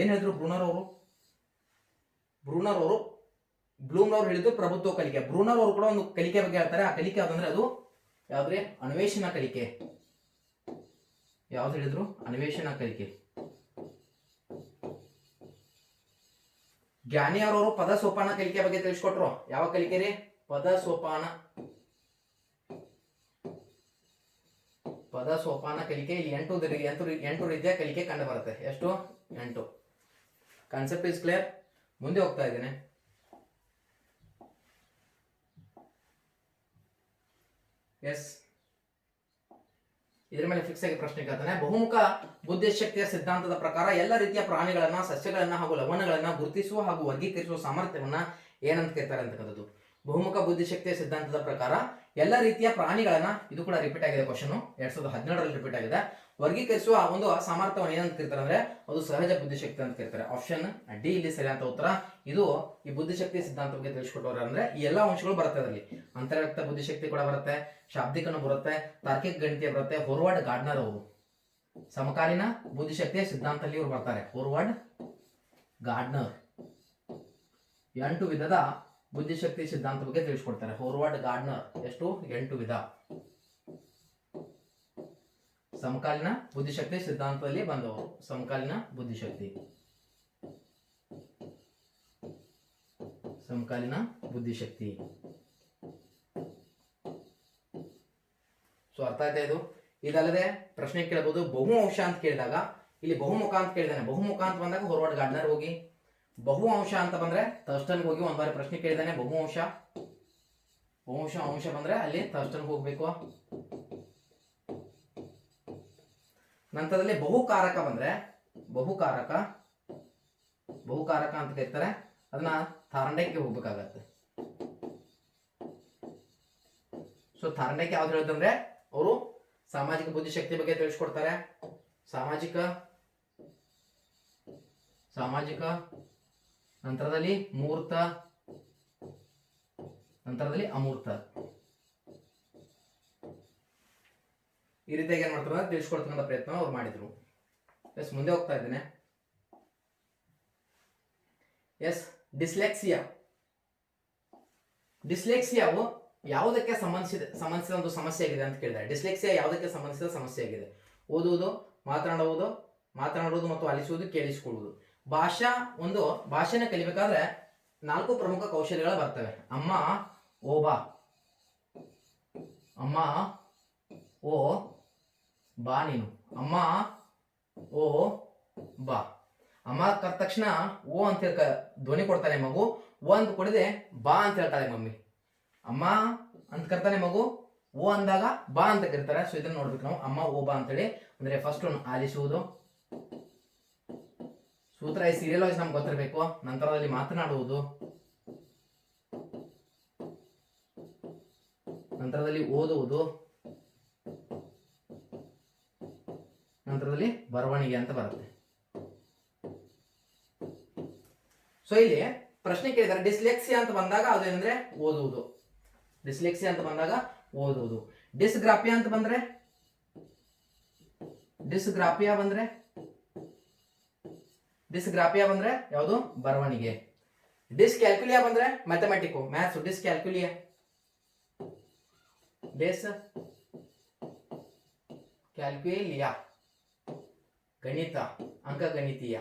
ಏನ್ ಹೇಳಿದ್ರು? ಬ್ರೂನರ್ ಅವರು ಬ್ಲೂಮ್ ಅವರು ಹೇಳಿದ್ರು ಪ್ರಭುತ್ವ ಕಲಿಕೆ. ಬ್ರೂನರ್ ಅವರು ಕೂಡ ಒಂದು ಕಲಿಕೆ ಬಗ್ಗೆ ಹೇಳ್ತಾರೆ. ಆ ಕಲಿಕೆ ಯಾವ್ದಂದ್ರೆ ಅದು ಯಾವ್ದ್ರೆ? ಅನ್ವೇಷಣ ಕಲಿಕೆ. ಯಾವ್ದು ಹೇಳಿದ್ರು? ಅನ್ವೇಷಣ ಕಲಿಕೆ. ಜ್ಞಾನಿ ಅವರವರು ಪದ ಸೋಪಾನ ಕಲಿಕೆ ಬಗ್ಗೆ ತಿಳಿಸ್ಕೊಟ್ರು. ಯಾವ ಕಲಿಕೆ ರೀ? ಪದ ಸೋಪಾನ ಕಲಿಕೆ. ಇಲ್ಲಿ 8 ರೀತಿಯ ಕಲಿಕೆ ಕಂಡು ಬರುತ್ತೆ. ಎಷ್ಟು? 8. Concept is clear. ಮುಂದೆ ಹೋಗ್ತಾ ಇದ್ದೇನೆ. ಎಸ್, ಇದರ ಮೇಲೆ ಫಿಕ್ಸ್ ಆಗಿ ಪ್ರಶ್ನೆ ಕೇಳ್ತಾನೆ. ಬಹುಮುಖ ಬುದ್ಧಿಶಕ್ತಿಯ ಸಿದ್ಧಾಂತದ ಪ್ರಕಾರ ಎಲ್ಲ ರೀತಿಯ ಪ್ರಾಣಿಗಳನ್ನ, ಸಸ್ಯಗಳನ್ನ ಹಾಗೂ ಲವಣಗಳನ್ನ ಗುರುತಿಸುವ ಹಾಗೂ ವರ್ಗೀಕರಿಸುವ ಸಾಮರ್ಥ್ಯವನ್ನ ಏನಂತ ಕರೀತಾರೆ ಅಂತಕ್ಕಂಥದ್ದು. ಬಹುಮುಖ ಬುದ್ಧಿಶಕ್ತಿಯ ಸಿದ್ಧಾಂತದ ಪ್ರಕಾರ ಎಲ್ಲ ರೀತಿಯ ಪ್ರಾಣಿಗಳನ್ನ, ಇದು ಕೂಡ ರಿಪೀಟ್ ಆಗಿದೆ ಕ್ವಶನ್, 2017ರಲ್ಲಿ ರಿಪೀಟ್ ಆಗಿದೆ. ವರ್ಗೀಕರಿಸುವ ಒಂದು ಸಾಮರ್ಥ್ಯವನ್ನು ಏನಂತ ಕರೀತಾರೆ ಅಂದ್ರೆ ಅದು ಸಹಜ ಬುದ್ಧಿಶಕ್ತಿ ಅಂತ ಕರೀತಾರೆ. ಆಪ್ಷನ್ ಡಿ ಇಲ್ಲಿ ಸರಿಯಾದ ಉತ್ತರ. ಇದು ಈ ಬುದ್ಧಿಶಕ್ತಿ ಸಿದ್ಧಾಂತ ಬಗ್ಗೆ ತಿಳಿಸ್ಕೊಟ್ಟವ್ರೆ ಅಂದ್ರೆ ಈ ಎಲ್ಲಾ ಅಂಶಗಳು ಬರುತ್ತೆ ಅದರಲ್ಲಿ. ಅಂತರ್ವ್ಯಕ್ತ ಬುದ್ಧಿಶಕ್ತಿ ಕೂಡ ಬರುತ್ತೆ, ಶಾಬ್ದಿಕನು ಬರುತ್ತೆ, ತಾರ್ಕಿಕ ಗಣಿತೀಯ ಬರುತ್ತೆ. ಫಾರ್ವರ್ಡ್ ಗಾರ್ಡ್ನರ್ ಅವರು ಸಮಕಾಲೀನ ಬುದ್ಧಿಶಕ್ತಿಯ ಸಿದ್ಧಾಂತದಲ್ಲಿ ಇವರು ಬರ್ತಾರೆ. ಫಾರ್ವರ್ಡ್ ಗಾರ್ಡ್ನರ್ 8 ವಿಧದ ಬುದ್ಧಿಶಕ್ತಿ ಸಿದ್ಧಾಂತ ಬಗ್ಗೆ ತಿಳಿಸ್ಕೊಡ್ತಾರೆ. ಫಾರ್ವರ್ಡ್ ಗಾರ್ಡ್ನರ್ ಎಷ್ಟು? 8 ವಿಧ. ಸಮಕಾಲೀನ ಬುದ್ಧಿಶಕ್ತಿ ಸಿದ್ಧಾಂತದಲ್ಲಿ ಬಂದವರು. ಸಮಕಾಲೀನ ಬುದ್ಧಿಶಕ್ತಿ. ಸೊ ಅರ್ಥ ಆಯ್ತಾ ಇದು? ಇದಲ್ಲದೆ ಪ್ರಶ್ನೆ ಕೇಳಬಹುದು, ಬಹು ಅಂಶ ಅಂತ ಕೇಳಿದಾಗ ಇಲ್ಲಿ ಬಹುಮುಖ ಅಂತ ಕೇಳಿದಾನೆ. ಬಹುಮುಖ ಅಂತ ಬಂದಾಗ ಹೊರವರ್ಡ್ ಗಾರ್ಡ್ನರ್ ಹೋಗಿ. ಬಹು ಅಂಶ ಅಂತ ಬಂದ್ರೆ ಥರ್ಸ್ಟನ್ ಹೋಗಿ ಒಂದ್ ಬಾರಿ ಪ್ರಶ್ನೆ ಕೇಳಿದಾನೆ. ಬಹು ಅಂಶ ಅಂಶ ಬಂದ್ರೆ ಅಲ್ಲಿ ಥರ್ಸ್ಟನ್ ಹೋಗ್ಬೇಕು. ನಂತರದಲ್ಲಿ ಬಹುಕಾರಕ ಬಂದ್ರೆ ಬಹುಕಾರಕ ಅಂತ ಕರೀತಾರೆ, ಅದನ್ನ ಥಾರ್ಂಡೈಕ್ಗೆ ಹೋಗ್ಬೇಕಾಗತ್ತೆ. ಸೊ ಥಾರ್ಂಡೈಕ್ ಯಾವ್ದು ಹೇಳಿದ್ರೆ ಅವರು ಸಾಮಾಜಿಕ ಬುದ್ಧಿಶಕ್ತಿ ಬಗ್ಗೆ ತಿಳಿಸ್ಕೊಡ್ತಾರೆ. ಸಾಮಾಜಿಕ ನಂತರದಲ್ಲಿ ಮೂರ್ತ, ನಂತರದಲ್ಲಿ ಅಮೂರ್ತ. ಈ ರೀತಿಯಾಗಿ ಏನ್ ಮಾಡ್ತಾರೆ ತಿಳಿಸ್ಕೊಡ್ತಕ್ಕಂಥ ಪ್ರಯತ್ನ ಅವ್ರು ಮಾಡಿದ್ರು. ಎಸ್, ಮುಂದೆ ಹೋಗ್ತಾ ಇದ್ದೇನೆ. ಎಸ್, ಡಿಸ್ಲೆಕ್ಸಿಯಾವು ಯಾವುದಕ್ಕೆ ಸಂಬಂಧಿಸಿದ ಒಂದು ಸಮಸ್ಯೆ ಆಗಿದೆ ಅಂತ ಕೇಳಿದ್ದಾರೆ. ಡಿಸ್ಲೆಕ್ಸಿಯಾ ಯಾವುದಕ್ಕೆ ಸಂಬಂಧಿಸಿದ ಸಮಸ್ಯೆ ಆಗಿದೆ? ಓದುವುದು, ಮಾತನಾಡುವುದು ಮತ್ತು ಆಲಿಸುವುದು, ಕೇಳಿಸಿಕೊಳ್ಳುವುದು. ಭಾಷೆನ ಕಲಿಬೇಕಾದ್ರೆ 4 ಪ್ರಮುಖ ಕೌಶಲ್ಯಗಳು ಬರ್ತವೆ. ಅಮ್ಮ ಓ ಬಾ, ಅಮ್ಮ ಓ ಬಾ ನೀನು, ಅಮ್ಮ ಓ ಬಾ. ಅಮ್ಮ ಕರೆದ ತಕ್ಷಣ ಓ ಅಂತ ಧ್ವನಿ ಕೊಡ್ತಾನೆ ಮಗು. ಓ ಅಂತ ಕೊಡದೆ ಬಾ ಅಂತ ಹೇಳ್ತಾಳೆ ಮಮ್ಮಿ. ಅಮ್ಮ ಅಂತ ಕರ್ತಾನೆ ಮಗು, ಓ ಅಂದಾಗ ಬಾ ಅಂತ ಕರೀತಾರೆ. ಸೊ ಇದನ್ನ ನೋಡ್ಬೇಕು ನಾವು, ಅಮ್ಮ ಓ ಬಾ ಅಂತೇಳಿ. ಅಂದ್ರೆ ಫಸ್ಟ್ ಆಲಿಸುವುದು, ಸೂತ್ರ ಈ ಸೀರಿಯಲ್ ವೈಸ್ ನಮ್ಗೆ ಗೊತ್ತಿರಬೇಕು. ನಂತರದಲ್ಲಿ ಮಾತನಾಡುವುದು, ನಂತರದಲ್ಲಿ ಓದುವುದು, ನಂತರದಲ್ಲಿ ಬರವಣಿಗೆ ಅಂತ ಬರುತ್ತೆ. ಸೊ ಇಲ್ಲಿ ಪ್ರಶ್ನೆ ಕೇಳಿದ್ದಾರೆ, ಡಿಸ್ಲೆಕ್ಸಿಯಾ ಅಂತ ಬಂದಾಗ ಅದು ಏನಂದ್ರೆ ಓದುವುದು. ಡಿಸ್ಲೆಕ್ಸಿಯಾ ಅಂತ ಬಂದಾಗ ಓದುವುದು. ಡಿಸ್ಗ್ರಾಫಿಯಾ ಬಂದ್ರೆ ಯಾವುದು? ಬರವಣಿಗೆ. ಡಿಸ್ಕ್ಯಾಲ್ಕುಲಿಯಾ ಬಂದ್ರೆ ಮ್ಯಾಥಮೆಟಿಕ್, ಮ್ಯಾಥ್ಸ್. ಡಿಸ್ಕ್ಯಾಲ್ಕುಲಿಯಾ ಗಣಿತ, ಅಂಕಗಣಿತೀಯ.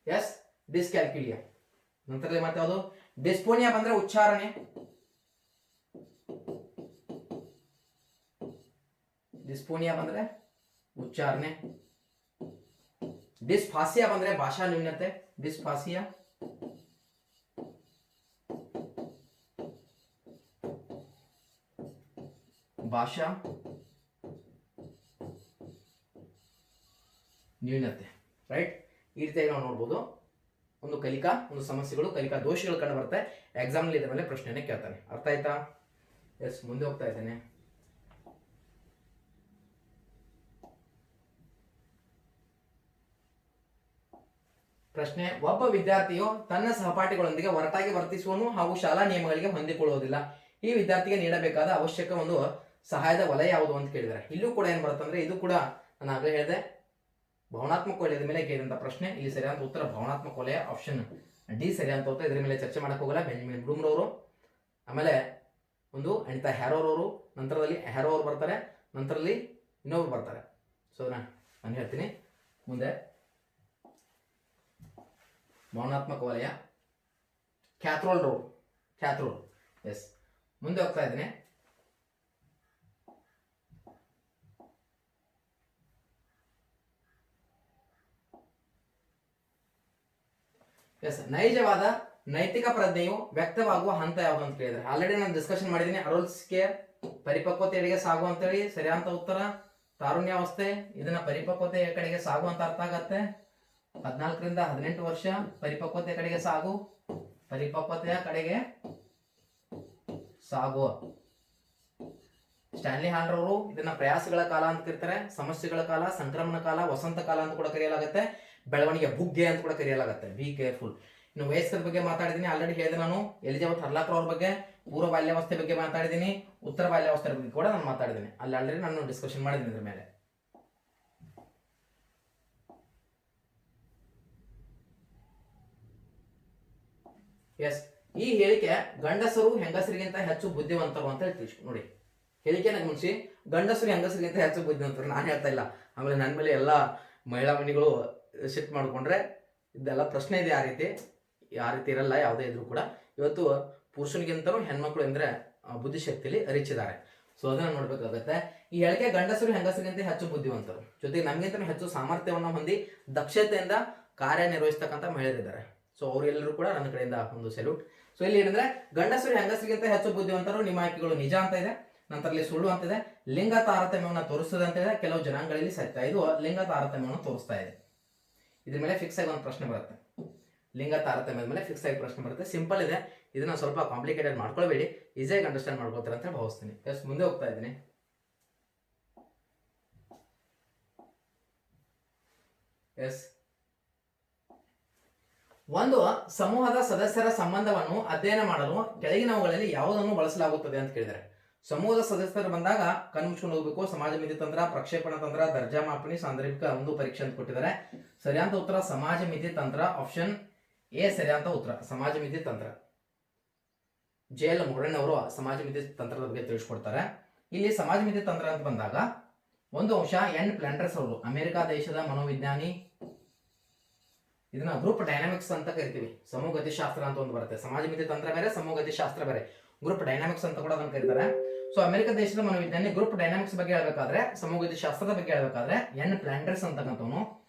ಎಸ್, ಡಿಸ್ಕ್ಯಾಲ್ಕುಲಿಯಾ. ನಂತರದಲ್ಲಿ ಮತ್ತೆ ಯಾವುದು? ಡಿಸ್ಫೋನಿಯಾ ಬಂದ್ರೆ ಉಚ್ಚಾರಣೆ. ಡಿಸ್ಫಾಸಿಯಾ ಬಂದ್ರೆ ಭಾಷಾ ನ್ಯೂನ್ಯತೆ. ಡಿಸ್ಫಾಸಿಯಾ. ಭಾಷಾ ನ್ಯೂನತೆ. ರೈಟ್, ಈ ರೀತಿಯಾಗಿ ನಾವು ನೋಡ್ಬೋದು. ಒಂದು ಸಮಸ್ಯೆಗಳು, ಕಲಿಕಾ ದೋಷಗಳು ಕಂಡು ಬರುತ್ತೆ. ಎಕ್ಸಾಮ್ ನಲ್ಲಿ ಇದ್ರ ಮೇಲೆ ಪ್ರಶ್ನೆಯನ್ನೇ ಕೇಳ್ತಾನೆ. ಅರ್ಥ ಆಯ್ತಾ? ಎಸ್, ಮುಂದೆ ಹೋಗ್ತಾ ಇದ್ದೇನೆ. ಪ್ರಶ್ನೆ, ಒಬ್ಬ ವಿದ್ಯಾರ್ಥಿಯು ತನ್ನ ಸಹಪಾಠಿಗಳೊಂದಿಗೆ ಒರಟಾಗಿ ವರ್ತಿಸುವನು ಹಾಗೂ ಶಾಲಾ ನಿಯಮಗಳಿಗೆ ಹೊಂದಿಕೊಳ್ಳುವುದಿಲ್ಲ. ಈ ವಿದ್ಯಾರ್ಥಿಗೆ ನೀಡಬೇಕಾದ ಅವಶ್ಯಕ ಒಂದು ಸಹಾಯದ ವಲಯ ಯಾವುದು ಅಂತ ಕೇಳಿದ್ದಾರೆ. ಇಲ್ಲೂ ಕೂಡ ಏನ್ ಬರುತ್ತಂದ್ರೆ, ಇದು ಕೂಡ ನಾನು ಆಗಲೇ ಹೇಳಿದೆ, ಭಾವನಾತ್ಮಕ ವಲಯದ ಮೇಲೆ ಕೇಳಿದಂತ ಪ್ರಶ್ನೆ. ಇಲ್ಲಿ ಸರಿಯಾದ ಉತ್ತರ ಭಾವನಾತ್ಮಕ ವಲಯ, ಆಪ್ಷನ್ ಡಿ ಸರಿಯಾದ ಉತ್ತರ. ಇದರ ಮೇಲೆ ಚರ್ಚೆ ಮಾಡಕ್ ಹೋಗಲ್ಲ. ಬೆಂಜಮಿನ್ ಬ್ಲೂಮ್ ರವರು, ಆಮೇಲೆ ಒಂದು ಅನಿತಾ ಹ್ಯಾರೋರವರು, ನಂತರದಲ್ಲಿ ಹ್ಯಾರೋ ಅವರು ಬರ್ತಾರೆ, ನಂತರದಲ್ಲಿ ಇನ್ನೊಬ್ರು ಬರ್ತಾರೆ. ಸೊ ನಾನು ಹೇಳ್ತೀನಿ ಮುಂದೆ. ಭಾವನಾತ್ಮಕ ವಲಯ ಕ್ಯಾಥ್ರೋಲ್. ಎಸ್, ಮುಂದೆ ಹೋಗ್ತಾ ಇದ್ದೀನಿ. ಎಸ್, ನೈಜವಾದ ನೈತಿಕ ಪ್ರಜ್ಞೆಯು ವ್ಯಕ್ತವಾಗುವ ಹಂತ ಯಾವುದು ಅಂತ ಕೇಳಿದ್ರೆ ಆಲ್ರೆಡಿ ನಾನು ಡಿಸ್ಕಷನ್ ಮಾಡಿದ್ದೀನಿ. ಅಡಲ್ಟ್ಸ್ಗೆ ಪರಿಪಕ್ವತೆಯೆಡೆಗೆ ಸಾಗು ಅಂತೇಳಿ ಸರಿಯಾದ ಉತ್ತರ. ತಾರುಣ್ಯಾವಸ್ಥೆ, ಇದನ್ನ ಪರಿಪಕ್ವತೆಯ ಕಡೆಗೆ ಸಾಗು ಅಂತ ಅರ್ಥ ಆಗತ್ತೆ. 14 ರಿಂದ 18 ವರ್ಷ ಪರಿಪಕ್ವತೆಯ ಕಡೆಗೆ ಸಾಗು. ಸ್ಟ್ಯಾನ್ಲಿ ಹಾಲ್ ರವರು ಇದನ್ನ ಪ್ರಯಾಸಗಳ ಕಾಲ ಅಂತ ಕರೀತಾರೆ, ಸಮಸ್ಯೆಗಳ ಕಾಲ, ಸಂಕ್ರಮಣ ಕಾಲ, ವಸಂತ ಕಾಲ ಅಂತ ಕೂಡ ಕರೆಯಲಾಗುತ್ತೆ, ಬೆಳವಣಿಗೆ ಬುಗ್ಗೆ ಅಂತ ಕೂಡ ಕರೆಯಲಾಗುತ್ತೆ. Be careful. ಇನ್ನು ವಯಸ್ಕರ ಬಗ್ಗೆ ಮಾತಾಡಿದ್ದೀನಿ, ಆಲ್ರೆಡಿ ಹೇಳಿದೆ ನಾನು. ಎಲಿಜಬೆತ್ ಹರ್ಲಾಕ್ ಅವ್ರ ಬಗ್ಗೆ ಪೂರ್ವ ಬಾಲ್ಯಾವಸ್ಥೆ ಬಗ್ಗೆ ಮಾತಾಡಿದ್ದೀನಿ, ಉತ್ತರ ಬಾಲ್ಯಾವಸ್ಥೆ ಬಗ್ಗೆ ಕೂಡ ನಾನು ಮಾತಾಡಿದ್ದೀನಿ. ಅಲ್ಲಿ ಆಲ್ರೆಡಿ ನಾನು ಡಿಸ್ಕಷನ್ ಮಾಡಿದ್ದೀನಿ ಇದ್ರ ಮೇಲೆ. ಎಸ್, ಈ ಹೇಳಿಕೆ ಗಂಡಸರು ಹೆಂಗಸರಿಗಿಂತ ಹೆಚ್ಚು ಬುದ್ಧಿವಂತರು ಅಂತ ಹೇಳ್ತೀವಿ ನೋಡಿ. ಹೇಳಿಕೆನ ಗಮನಿಸಿ, ಗಂಡಸರು ಹೆಂಗಸರಿಗಿಂತ ಹೆಚ್ಚು ಬುದ್ಧಿವಂತರು. ನಾನು ಹೇಳ್ತಾ ಇಲ್ಲ. ಆಮೇಲೆ ನನ್ನ ಮೇಲೆ ಎಲ್ಲ ಮಹಿಳಾ ಮಣಿಗಳು ಶಿಫ್ಟ್ ಮಾಡ್ಕೊಂಡ್ರೆ ಇದೆಲ್ಲ ಪ್ರಶ್ನೆ ಇದೆ. ಆ ರೀತಿ ಇರಲ್ಲ ಯಾವುದೇ ಇದ್ರು ಕೂಡ. ಇವತ್ತು ಪುರುಷನಿಗಿಂತಲೂ ಹೆಣ್ಮಕ್ಳು ಅಂದ್ರೆ ಬುದ್ಧಿಶಕ್ತಿಯಲ್ಲಿ ರಿಚ್ ಇದ್ದಾರೆ. ಸೊ ಅದನ್ನ ನೋಡ್ಬೇಕಾಗತ್ತೆ. ಈ ಹೇಳಿಕೆ ಗಂಡಸರು ಹೆಂಗಸರಿಗಿಂತ ಹೆಚ್ಚು ಬುದ್ಧಿವಂತರು, ಜೊತೆಗೆ ನಮಗಿಂತ ಹೆಚ್ಚು ಸಾಮರ್ಥ್ಯವನ್ನು ಹೊಂದಿ ದಕ್ಷತೆಯಿಂದ ಕಾರ್ಯನಿರ್ವಹಿಸ್ತಕ್ಕಂಥ ಮಹಿಳೆಯರಿದ್ದಾರೆ. ಸೊ ಅವರೆಲ್ಲರೂ ಕೂಡ ನನ್ನ ಕಡೆಯಿಂದ ಒಂದು ಸೆಲ್ಯೂಟ್. ಸೊ ಇಲ್ಲಿ ಏನಂದ್ರೆ ಗಂಡಸರು ಹೆಂಗಸರಿಗಿಂತ ಹೆಚ್ಚು ಬುದ್ಧಿವಂತರು, ನಿಮ್ಮ ಆಯ್ಕೆಗಳು ನಿಜ ಅಂತ ಇದೆ. ನಂತರದಲ್ಲಿ ಸುಳ್ಳು ಅಂತಿದೆ. ಲಿಂಗ ತಾರತಮ್ಯವನ್ನು ತೋರಿಸ್ತದೆ ಅಂತ ಇದೆ. ಕೆಲವು ಜನಾಂಗಗಳಲ್ಲಿ ಸತ್ಯ. ಇದು ಲಿಂಗ ತಾರತಮ್ಯವನ್ನು ತೋರಿಸ್ತಾ ಇದೆ. ಇದ್ರ ಮೇಲೆ ಫಿಕ್ಸ್ ಆಗಿ ಒಂದು ಪ್ರಶ್ನೆ ಬರುತ್ತೆ. ಲಿಂಗ ತಾರತಮ್ಯದ ಮೇಲೆ ಫಿಕ್ಸ್ ಆಗಿ ಪ್ರಶ್ನೆ ಬರುತ್ತೆ. ಸಿಂಪಲ್ ಇದೆ, ಇದನ್ನ ಸ್ವಲ್ಪ ಕಾಂಪ್ಲಿಕೇಟೆಡ್ ಮಾಡ್ಕೊಳ್ಬೇಡಿ, ಈಸಿಯಾಗಿ ಅಂಡರ್ಸ್ಟ್ಯಾಂಡ್ ಮಾಡ್ಕೊಳ್ತಾರೆ ಅಂತ ಭಾವಿಸ್ತೀನಿ. ಎಸ್, ಮುಂದೆ ಹೋಗ್ತಾ ಇದ್ದೀನಿ. ಎಸ್, ಒಂದು ಸಮೂಹದ ಸದಸ್ಯರ ಸಂಬಂಧವನ್ನು ಅಧ್ಯಯನ ಮಾಡಲು ಕೆಳಗಿನವುಗಳಲ್ಲಿ ಯಾವುದನ್ನು ಬಳಸಲಾಗುತ್ತದೆ ಅಂತ ಕೇಳಿದರೆ, ಸಮೂಹದ ಸದಸ್ಯರು ಬಂದಾಗ ಕಣ್ಮುಚ್ಕೊಂಡು ಹೋಗ್ಬೇಕು. ಸಮಾಜ ಮಿತಿ ತಂತ್ರ, ಪ್ರಕ್ಷೇಪಣ ತಂತ್ರ, ದರ್ಜಾ ಮಾಪನಿ, ಸಾಂದರ್ಭಿಕ ಒಂದು ಪರೀಕ್ಷೆ ಅಂತ ಕೊಟ್ಟಿದ್ದಾರೆ. ಸರಿಯಾದ ಉತ್ತರ ಸಮಾಜ ಮಿತಿ ತಂತ್ರ, ಆಪ್ಷನ್ ಎ ಸರಿಯಾದ ಉತ್ತರ ಸಮಾಜ ಮಿತಿ ತಂತ್ರ. JL ಮುರಳನ್ ಅವರು ಸಮಾಜ ಮಿತಿ ತಂತ್ರದ ಬಗ್ಗೆ ತಿಳಿಸ್ಕೊಡ್ತಾರೆ. ಇಲ್ಲಿ ಸಮಾಜ ಮಿತಿ ತಂತ್ರ ಅಂತ ಬಂದಾಗ ಒಂದು ಅಂಶ ಎನ್ ಪ್ಲಾಂಡರ್ಸ್ ಅವರು, ಅಮೆರಿಕ ದೇಶದ ಮನೋವಿಜ್ಞಾನಿ, ಇದನ್ನ ಗ್ರೂಪ್ ಡೈನಾಮಿಕ್ಸ್ ಅಂತ ಕರಿತೀವಿ. ಸಮೂಹ ಗತಿಶಾಸ್ತ್ರ ಅಂತ ಒಂದು ಬರುತ್ತೆ. ಸಮಾಜ ಮಿತಿ ತಂತ್ರ ಬೇರೆ, ಸಮೂಹ ಗತಿಶಾಸ್ತ್ರ ಬೇರೆ, ಗ್ರೂಪ್ ಡೈನಾಮಿಕ್ಸ್ ಅಂತ ಕೂಡ ಅದನ್ನು ಕರೀತಾರೆ. ಸೊ ಅಮೆರಿಕ ದೇಶದ ಮನೋವಿಜ್ಞಾನಿ ಗ್ರೂಪ್ ಡೈನಾಮಿಕ್ಸ್ ಬಗ್ಗೆ ಹೇಳ್ಬೇಕಾದ್ರೆ, ಸಮೂಹ ಗತಿಶಾಸ್ತ್ರದ ಬಗ್ಗೆ ಹೇಳ್ಬೇಕಾದ್ರೆ ಎನ್ ಪ್ಲಾಂಡರ್ಸ್ ಅಂತಕ್ಕಂಥವನು,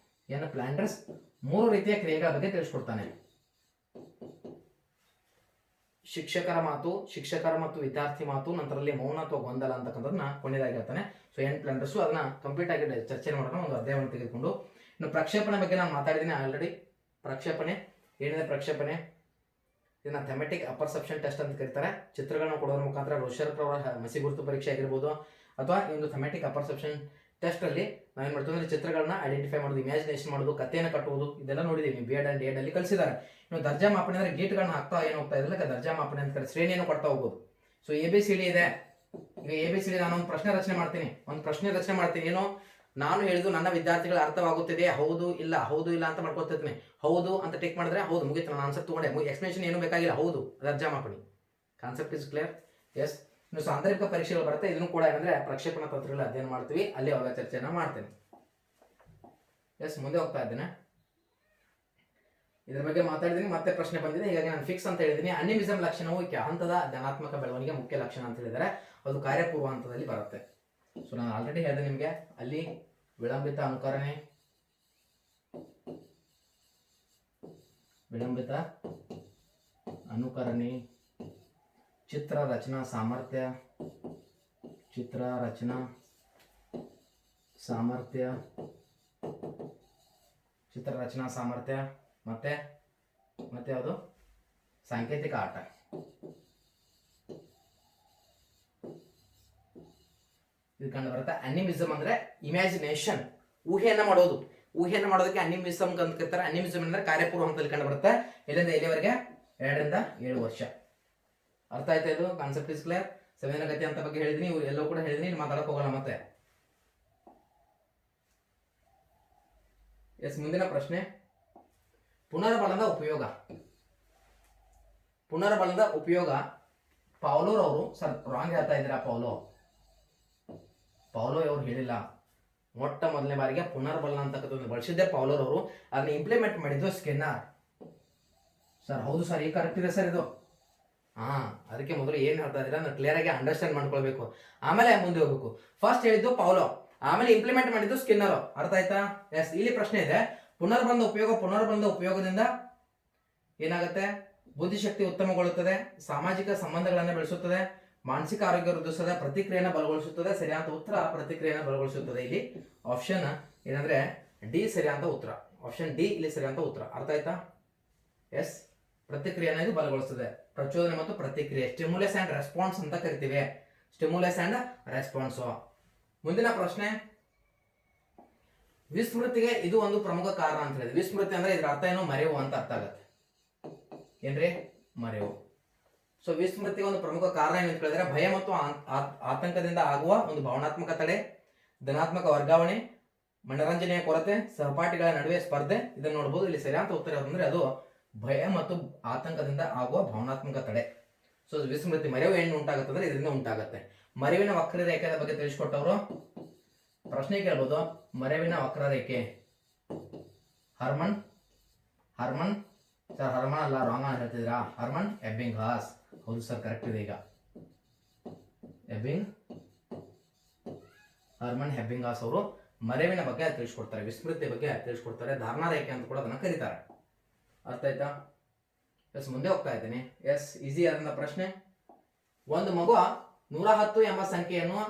ಎನ್ ಪ್ಲಾಂಡರ್ಸ್ 3 ರೀತಿಯ ಕ್ರಿಯೆಗಳ ಬಗ್ಗೆ ತಿಳಿಸ್ಕೊಡ್ತಾನೆ. ಶಿಕ್ಷಕರ ಮಾತು, ಶಿಕ್ಷಕರ ಮತ್ತು ವಿದ್ಯಾರ್ಥಿ ಮಾತು, ನಂತರದಲ್ಲಿ ಮೌನ ಅಥವಾ ಗೊಂದಲ ಅಂತಕ್ಕಂಥದ್ದನ್ನ ಕೊನೆಯದಾಗಿ ಹೇಳ್ತಾನೆ. ಸೊ ಎನ್ ಪ್ಲಾಂಡರ್ಸ್ ಅದನ್ನ ಕಂಪ್ಲೀಟ್ ಆಗಿ ಚರ್ಚೆ ಮಾಡೋಣ, ಒಂದು ಅಧ್ಯಾಯವನ್ನು ತೆಗೆದುಕೊಂಡು. ಇನ್ನು ಪ್ರಕ್ಷೇಪಣೆ ಬಗ್ಗೆ ನಾನು ಮಾತಾಡಿದ್ದೀನಿ ಆಲ್ರೆಡಿ. ಪ್ರಕ್ಷೇಪಣೆ ಏನಿದೆ? ಪ್ರಕ್ಷೇಪಣೆ ಇದನ್ನ ಥೆಮೆಟಿಕ್ ಅಪರ್ಸೆಪ್ಷನ್ ಟೆಸ್ಟ್ ಅಂತ ಕರೀತಾರೆ. ಚಿತ್ರಗಳನ್ನ ಕೊಡೋದ್ರ ಮುಖಾಂತರ ರೋಷರ್ ಅವರ ಮಸಿ ಗುರುತು ಪರೀಕ್ಷೆ ಆಗಿರ್ಬೋದು, ಅಥವಾ ಈ ಒಂದು ಥೆಮೆಟಿಕ್ ಅಪರ್ಸೆಪ್ಷನ್ ಟೆಸ್ಟ್ ಅಲ್ಲಿ ನಾವೇನ್ ಮಾಡ್ತೀವಿ ಅಂದ್ರೆ ಚಿತ್ರಗಳನ್ನ ಐಡೆಂಟಿಫೈ ಮಾಡೋದು, ಇಮ್ಯಾಜಿನೇಷನ್ ಮಾಡೋದು, ಕಥೆಯನ್ನು ಕಟ್ಟುವುದು, ಇದೆಲ್ಲ ನೋಡಿದೀವಿ. B.Ed and D.Ed ಅಲ್ಲಿ ಕಲಿಸಿದ್ದಾರೆ. ಇನ್ನು ದರ್ಜಾ ಮಾಪನೆ ಅಂದ್ರೆ ಗೀಟ್ಗಳನ್ನ ಹಾಕ್ತಾ ಏನು ಹೋಗ್ತಾ ಇದ್ರಲ್ಲ, ದರ್ಜಾ ಮಾಪನೆ ಅಂತ ಶ್ರೇಣಿಯನ್ನು ಕೊಡ್ತಾ ಹೋಗ್ಬೋದು. ಸೊ ABCD ಇದೆ. ಈಗ ABCD ನಾನು ಒಂದು ಪ್ರಶ್ನೆ ರಚನೆ ಮಾಡ್ತೀನಿ. ಏನು ನಾನು ಹೇಳಿದ್ದು ನನ್ನ ವಿದ್ಯಾರ್ಥಿಗಳ ಅರ್ಥವಾಗುತ್ತಿದೆ, ಹೌದು ಇಲ್ಲ, ಹೌದು ಇಲ್ಲ ಅಂತ ಮಾಡ್ಕೊತಿದ್ದೀನಿ. ಹೌದು ಅಂತ ಟಿಕ್ ಮಾಡಿದ್ರೆ ಹೌದು, ಮುಗಿತು, ನಾನು ಆನ್ಸರ್ ತಗೊಂಡೆ, ಎಕ್ಸ್ಪ್ಲೇಷನ್ ಏನು ಬೇಕಾಗಿಲ್ಲ, ಹೌದು ದರ್ಜಾ ಮಾಪನಿ. Concept is clear? ಎಸ್. ಇನ್ನು ಸಾಂದರ್ಭಿಕ ಪರೀಕ್ಷೆಗಳು ಬರುತ್ತೆ. ಇದನ್ನು ಕೂಡ ಏನಂದ್ರೆ ಪ್ರಕ್ಷೇಪಣ ತಂತ್ರಗಳ ಅಧ್ಯಯನ ಮಾಡ್ತೀವಿ, ಅಲ್ಲಿ ಅವಾಗ ಚರ್ಚೆನ ಮಾಡ್ತೇನೆ. ಎಸ್, ಮುಂದೆ ಹೋಗ್ತಾ ಇದ್ದೇನೆ. ಇದ್ರ ಬಗ್ಗೆ ಮಾತಾಡಿದೀನಿ, ಮತ್ತೆ ಪ್ರಶ್ನೆ ಬಂದಿದೆ, ಹೀಗಾಗಿ ನಾನು ಫಿಕ್ಸ್ ಅಂತ ಹೇಳಿದ್ದೀನಿ. ಅನಿಮಿಸಮ್ ಲಕ್ಷಣವು ಹಂತದ ಧನಾತ್ಮಕ ಬೆಳವಣಿಗೆ ಮುಖ್ಯ ಲಕ್ಷಣ ಅಂತ ಹೇಳಿದರೆ ಅದು ಕಾರ್ಯಪೂರ್ವ ಹಂತದಲ್ಲಿ ಬರುತ್ತೆ. ಸೊ ನಾನು ಆಲ್ರೆಡಿ ಹೇಳಿದೆ ನಿಮಗೆ, ಅಲ್ಲಿ ವಿಳಂಬಿತ ಅನುಕರಣೆ, ಚಿತ್ರ ರಚನಾ ಸಾಮರ್ಥ್ಯ, ಮತ್ತೆ ಯಾವುದು? ಸಾಂಕೇತಿಕ ಆಟ. ಇದು ಕಂಡು ಬರುತ್ತೆ. ಅನಿಮಿಸಮ್ ಅಂದ್ರೆ ಇಮ್ಯಾಜಿನೇಷನ್, ಊಹೆಯನ್ನ ಮಾಡೋದಕ್ಕೆ ಅನಿಮಿಸಮ್ ಅಂತ ಕರೀತಾರೆ. ಅನಿಮಿಸಮ್ ಅಂದ್ರೆ ಕಾರ್ಯಪೂರ್ವ ಹಂತದಲ್ಲಿ ಕಂಡು ಬರುತ್ತೆ. ಎಲ್ಲಿಂದ ಎಲ್ಲಿವರೆಗೆ? 2 ರಿಂದ 7 ವರ್ಷ. ಅರ್ಥ ಆಯ್ತಾ? ಇದು ಕಾನ್ಸೆಪ್ಟ್ ಇಸ್ ಕ್ಲಿಯರ್. ಸಂವೇದನ ಗತಿ ಅಂತ ಬಗ್ಗೆ ಹೇಳಿದೀನಿ, ಇವು ಎಲ್ಲವೂ ಕೂಡ ಹೇಳಿದೀನಿ, ಮಾತಾಡಕ್ ಹೋಗಲ್ಲ ಮತ್ತೆ. ಎಸ್, ಮುಂದಿನ ಪ್ರಶ್ನೆ, ಪುನರ್ಬಲದ ಉಪಯೋಗ. ಪೌಲೋರ್ ಅವರು, ಸರ್ ರಾಂಗ್ ಹೇಳ್ತಾ ಇದ್ದೀರಾ, ಪೌಲೋ ಅವರು ಹೇಳಿಲ್ಲ. ಮೊಟ್ಟ ಮೊದಲನೇ ಬಾರಿಗೆ ಪುನರ್ಬಲ ಅಂತಕ್ಕಂಥದ್ದು ಬಳಸಿದ್ದೆ ಪೌಲೋರ್ ಅವರು. ಅದನ್ನ ಇಂಪ್ಲಿಮೆಂಟ್ ಮಾಡಿದ್ದು ಸ್ಕಿನ್ನರ್. ಸರ್ ಹೌದು ಸರ್, ಈ ಕರೆಕ್ಟ್ ಇದೆ ಸರ್ ಇದು. ಅದಕ್ಕೆ ಮೊದಲು ಏನ್ ಹೇಳ್ತಾ ಇದ್ದೀರಾ ನಾನು ಕ್ಲಿಯರ್ ಆಗಿ ಅಂಡರ್ಸ್ಟ್ಯಾಂಡ್ ಮಾಡ್ಕೊಳ್ಬೇಕು, ಆಮೇಲೆ ಮುಂದೆ ಹೋಗ್ಬೇಕು. ಫಸ್ಟ್ ಹೇಳಿದ್ದು ಪೌಲೋ, ಆಮೇಲೆ ಇಂಪ್ಲಿಮೆಂಟ್ ಮಾಡಿದ್ದು ಸ್ಕಿನ್ನರ್. ಅರ್ಥ ಆಯ್ತಾ? ಎಸ್, ಇಲ್ಲಿ ಪ್ರಶ್ನೆ ಇದೆ, ಪುನರ್ಬಲದ ಉಪಯೋಗದಿಂದ ಏನಾಗುತ್ತೆ? ಬುದ್ಧಿಶಕ್ತಿ ಉತ್ತಮಗೊಳ್ಳುತ್ತದೆ, ಸಾಮಾಜಿಕ ಸಂಬಂಧಗಳನ್ನು ಬೆಳೆಸುತ್ತದೆ, ಮಾನಸಿಕ ಆರೋಗ್ಯ ವೃದ್ಧಿಸುತ್ತದೆ, ಪ್ರತಿಕ್ರಿಯೆಯನ್ನು ಬಲಗೊಳಿಸುತ್ತದೆ. ಸರಿಯಾದ ಉತ್ತರ ಪ್ರತಿಕ್ರಿಯೆಯನ್ನು ಬಲಗೊಳಿಸುತ್ತದೆ. ಇಲ್ಲಿ ಆಪ್ಷನ್ ಏನಂದ್ರೆ ಡಿ ಸರಿಯಾದ ಉತ್ತರ. ಆಪ್ಷನ್ ಡಿ ಇಲ್ಲಿ ಸರಿಯಾದ ಉತ್ತರ. ಅರ್ಥ ಆಯ್ತಾ? ಎಸ್, ಪ್ರತಿಕ್ರಿಯೆಯನ್ನು ಇದು ಬಲಗೊಳಿಸುತ್ತದೆ. ಪ್ರಚೋದನೆ ಮತ್ತು ಪ್ರತಿಕ್ರಿಯೆ, ಸ್ಟಿಮ್ಯುಲಸ್ ಅಂಡ್ ರೆಸ್ಪಾನ್ಸ್ ಅಂತ ಕರಿತೀವಿ. Stimulus and response. ಮುಂದಿನ ಪ್ರಶ್ನೆ, ವಿಸ್ಮೃತಿಗೆ ಇದು ಒಂದು ಪ್ರಮುಖ ಕಾರಣ ಅಂತ ಹೇಳಿದ್ರೆ, ವಿಸ್ಮೃತಿ ಅಂದ್ರೆ ಇದ್ರ ಅರ್ಥ ಏನು? ಮರೆವು ಅಂತ ಅರ್ಥ ಆಗತ್ತೆ. ಏನ್ರಿ? ಮರೆವು. ಸೊ ವಿಸ್ಮೃತಿಗೆ ಒಂದು ಪ್ರಮುಖ ಕಾರಣ ಏನು ಅಂತ ಹೇಳಿದ್ರೆ, ಭಯ ಮತ್ತು ಆತಂಕದಿಂದ ಆಗುವ ಒಂದು ಭಾವನಾತ್ಮಕ ತಡೆ, ಧನಾತ್ಮಕ ವರ್ಗಾವಣೆ, ಮನರಂಜನೆಯ ಕೊರತೆ, ಸಹಪಾಠಿಗಳ ನಡುವೆ ಸ್ಪರ್ಧೆ. ಇದನ್ನು ನೋಡಬಹುದು. ಇಲ್ಲಿ ಸರಿಯಾದ ಉತ್ತರ ಯಾವ್ದಂದ್ರೆ ಅದು ಭಯ ಮತ್ತು ಆತಂಕದಿಂದ ಆಗುವ ಭಾವನಾತ್ಮಕ ತಡೆ. ಸೊ ವಿಸ್ಮೃತಿ, ಮರೆವು ಏನು ಉಂಟಾಗುತ್ತೆ ಅಂದ್ರೆ ಇದರಿಂದ ಉಂಟಾಗುತ್ತೆ. ಮರೆವಿನ ವಕ್ರರೇಖೆಯ ಬಗ್ಗೆ ತಿಳಿಸ್ಕೊಟ್ಟವರು ಪ್ರಶ್ನೆ ಕೇಳ್ಬೋದು. ಮರೆವಿನ ವಕ್ರರೇಖೆ ಹರ್ಮನ್ ಸರ್, ಹರ್ಮನ್ ಅಲ್ಲ, ರಾಂಗ್ ಅಂತ ಹೇಳ್ತಿದ್ರಾ? ಹರ್ಮನ್ ಎಬ್ಬಿಂಗ್ಹಾಸ್. ಹೌದು ಸರ್, ಕರೆಕ್ಟ್ ಇದೆ. ಈಗ ಹರ್ಮನ್ ಹೆಬ್ಬಿಂಗಾಸ್ ಅವರು ಮರೆವಿನ ಬಗ್ಗೆ ತಿಳಿಸ್ಕೊಡ್ತಾರೆ, ವಿಸ್ಮೃತಿ ಬಗ್ಗೆ ತಿಳಿಸ್ಕೊಡ್ತಾರೆ, ಧಾರಣಾ ರೇಖೆ ಅಂತ ಕೂಡ ಅದನ್ನ ಕರೀತಾರೆ. ಅರ್ಥ ಆಯ್ತಾ? ಎಸ್, ಮುಂದೆ ಹೋಗ್ತಾ ಇದ್ದೀನಿ. ಎಸ್, ಈಸಿ ಆದಂತ ಪ್ರಶ್ನೆ. ಒಂದು ಮಗು 110 ಎಂಬ ಸಂಖ್ಯೆಯನ್ನು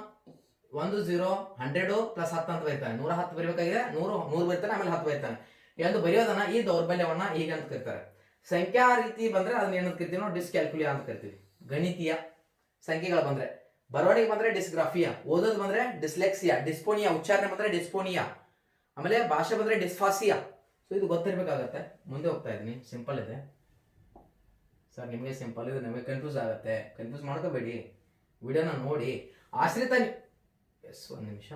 10 100 ಪ್ಲಸ್ 10 ಅಂತ ಬರೀತಾನೆ. 110 ಬರೀಬೇಕಾಗಿದೆ, 100 ಬರೀತಾನೆ, ಆಮೇಲೆ 10 ಬರೀತಾನೆ ಎಂದು ಬರೆಯೋದನ್ನ ಈ ದೌರ್ಬಲ್ಯವನ್ನ ಹೀಗೆ ಅಂತ ಕರೀತಾರೆ. ಸಂಖ್ಯಾ ರೀತಿ ಬಂದ್ರೆ ಅದನ್ನ ಏನಂತ ಕರಿತೀವಿ ನಾವು? ಡಿಸ್ಕ್ಯಾಲ್ಕುಲಿಯಾ ಅಂತ ಕರಿತೀವಿ. ಗಣಿತೀಯ ಸಂಖ್ಯೆಗಳು ಬಂದ್ರೆ, ಬರವಣಿಗೆ ಬಂದ್ರೆ ಡಿಸ್ಗ್ರಾಫಿಯಾ, ಓದೋದು ಬಂದ್ರೆ ಡಿಸ್ಲೆಕ್ಸಿಯಾ, ಡಿಸ್ಪೋನಿಯಾ, ಉಚ್ಚಾರಣೆ ಬಂದ್ರೆ ಡಿಸ್ಪೋನಿಯಾ, ಆಮೇಲೆ ಭಾಷೆ ಬಂದ್ರೆ ಡಿಸ್ಫಾಸಿಯಾ. ಸೊ ಇದು ಗೊತ್ತಿರ್ಬೇಕಾಗತ್ತೆ. ಮುಂದೆ ಹೋಗ್ತಾ ಇದ್ದೀನಿ. ಸಿಂಪಲ್ ಇದೆ ಸರ್, ನಿಮಗೆ ಸಿಂಪಲ್ ಇದೆ, ನಮಗೆ ಕನ್ಫ್ಯೂಸ್ ಆಗುತ್ತೆ. ಕನ್ಫ್ಯೂಸ್ ಮಾಡ್ಕೋಬೇಡಿ, ವಿಡಿಯೋನ ನೋಡಿ. ಆಶ್ರಿತ ಎಸ್, ಒಂದು ನಿಮಿಷ.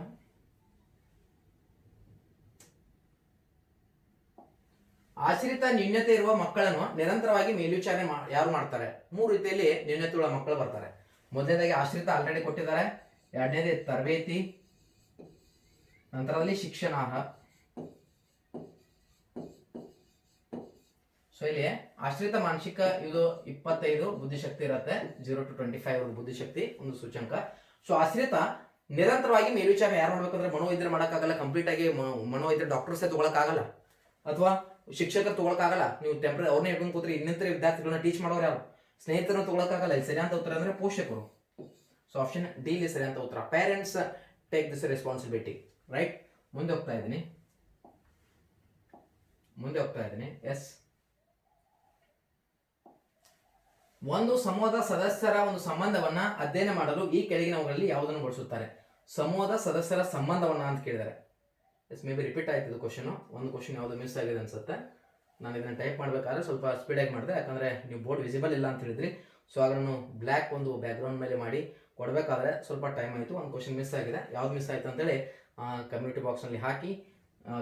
ಆಶ್ರಿತ ನ್ಯೂನ್ಯತೆ ಇರುವ ಮಕ್ಕಳನ್ನು ನಿರಂತರವಾಗಿ ಮೇಲ್ವಿಚಾರಣೆ ಯಾರು ಮಾಡ್ತಾರೆ? 3 ರೀತಿಯಲ್ಲಿ ನ್ಯೂನ್ಯತೆಯುಳ್ಳ ಮಕ್ಕಳು ಬರ್ತಾರೆ. ಮೊದಲನೇದಾಗಿ ಆಶ್ರಿತ ಆಲ್ರೆಡಿ ಕೊಟ್ಟಿದ್ದಾರೆ. ಎರಡನೇದು ತರಬೇತಿ, ನಂತರದಲ್ಲಿ ಶಿಕ್ಷಣಾರ್ಹ. ಸೊ ಇಲ್ಲಿ ಆಶ್ರಿತ ಮಾನಸಿಕ ಇದು 25 ಬುದ್ಧಿಶಕ್ತಿ ಇರುತ್ತೆ. 0 to 25 ಬುದ್ಧಿಶಕ್ತಿ ಒಂದು ಸೂಚಂಕ. ಸೊ ಆಶ್ರಿತ ನಿರಂತರವಾಗಿ ಮೇಲ್ವಿಚಾರಣೆ ಯಾರು ಮಾಡ್ಬೇಕಂದ್ರೆ ಮನೋವೈದ್ಯರು ಮಾಡೋಕ್ಕಾಗಲ್ಲ. ಕಂಪ್ಲೀಟ್ ಆಗಿ ಮನೋವೈದ್ಯರು ಡಾಕ್ಟರ್ಸೇ ತಗೊಳಕ್ಕಾಗಲ್ಲ, ಅಥವಾ ಶಿಕ್ಷಕರು ತಗೊಳಕ್ಕಾಗಲ್ಲ. ನೀವು ಅವ್ರನ್ನ ಹಿಡ್ಕೊಂಡು ಕೂತ್ರೆ ಇನ್ನಿತರ ವಿದ್ಯಾರ್ಥಿಗಳನ್ನ ಟೀಚ್ ಮಾಡೋರು ಯಾರು? ಸ್ನೇಹಿತರನ್ನು ತಗೊಳಕ್ಕಾಗಲ್ಲ. ಇಲ್ಲಿ ಸರಿಯಾದ ಉತ್ತರ ಅಂದ್ರೆ ಪೋಷಕರು. ಸೊ ಆಪ್ಷನ್ ಡಿ ಇಲ್ಲಿ ಸರಿಯಾದ ಉತ್ತರ. Parents take this responsibility, right? ಮುಂದೆ ಹೋಗ್ತಾ ಇದ್ದೀನಿ. ಎಸ್, ಒಂದು ಸಮೂಹದ ಸದಸ್ಯರ ಒಂದು ಸಂಬಂಧವನ್ನ ಅಧ್ಯಯನ ಮಾಡಲು ಈ ಕೆಳಗಿನವುಗಳಲ್ಲಿ ಯಾವುದನ್ನು ಬಳಸುತ್ತಾರೆ? ಸಮೂಹದ ಸದಸ್ಯರ ಸಂಬಂಧವನ್ನ ಅಂತ ಕೇಳಿದ್ದಾರೆ. ಎಸ್, ಮೇ ಬಿ ರಿಪೀಟ್ ಆಯ್ತು ಇದು ಕ್ವಶನ್. ಒಂದು ಕ್ವಶನ್ ಯಾವುದು ಮಿಸ್ ಆಗಿದೆ ಅನ್ಸುತ್ತೆ. ನಾನು ಇದನ್ನು ಟೈಪ್ ಮಾಡಬೇಕಾದ್ರೆ ಸ್ವಲ್ಪ ಸ್ಪೀಡಾಗಿ ಮಾಡಿದೆ, ಯಾಕಂದರೆ ನೀವು ಬೋರ್ಡ್ ವಿಸಿಬಲ್ ಇಲ್ಲ ಅಂತ ಹೇಳಿದ್ರಿ. ಸೊ ಅದನ್ನು ಬ್ಲ್ಯಾಕ್ ಒಂದು ಬ್ಯಾಕ್ಗ್ರೌಂಡ್ ಮೇಲೆ ಮಾಡಿ ಕೊಡಬೇಕಾದ್ರೆ ಸ್ವಲ್ಪ ಟೈಮ್ ಆಯಿತು. ಒಂದು ಕ್ವಶನ್ ಮಿಸ್ ಆಗಿದೆ. ಯಾವ್ದು ಮಿಸ್ ಆಯಿತು ಅಂತೇಳಿ ಕಮ್ಯುನಿಟಿ ಬಾಕ್ಸ್ನಲ್ಲಿ ಹಾಕಿ,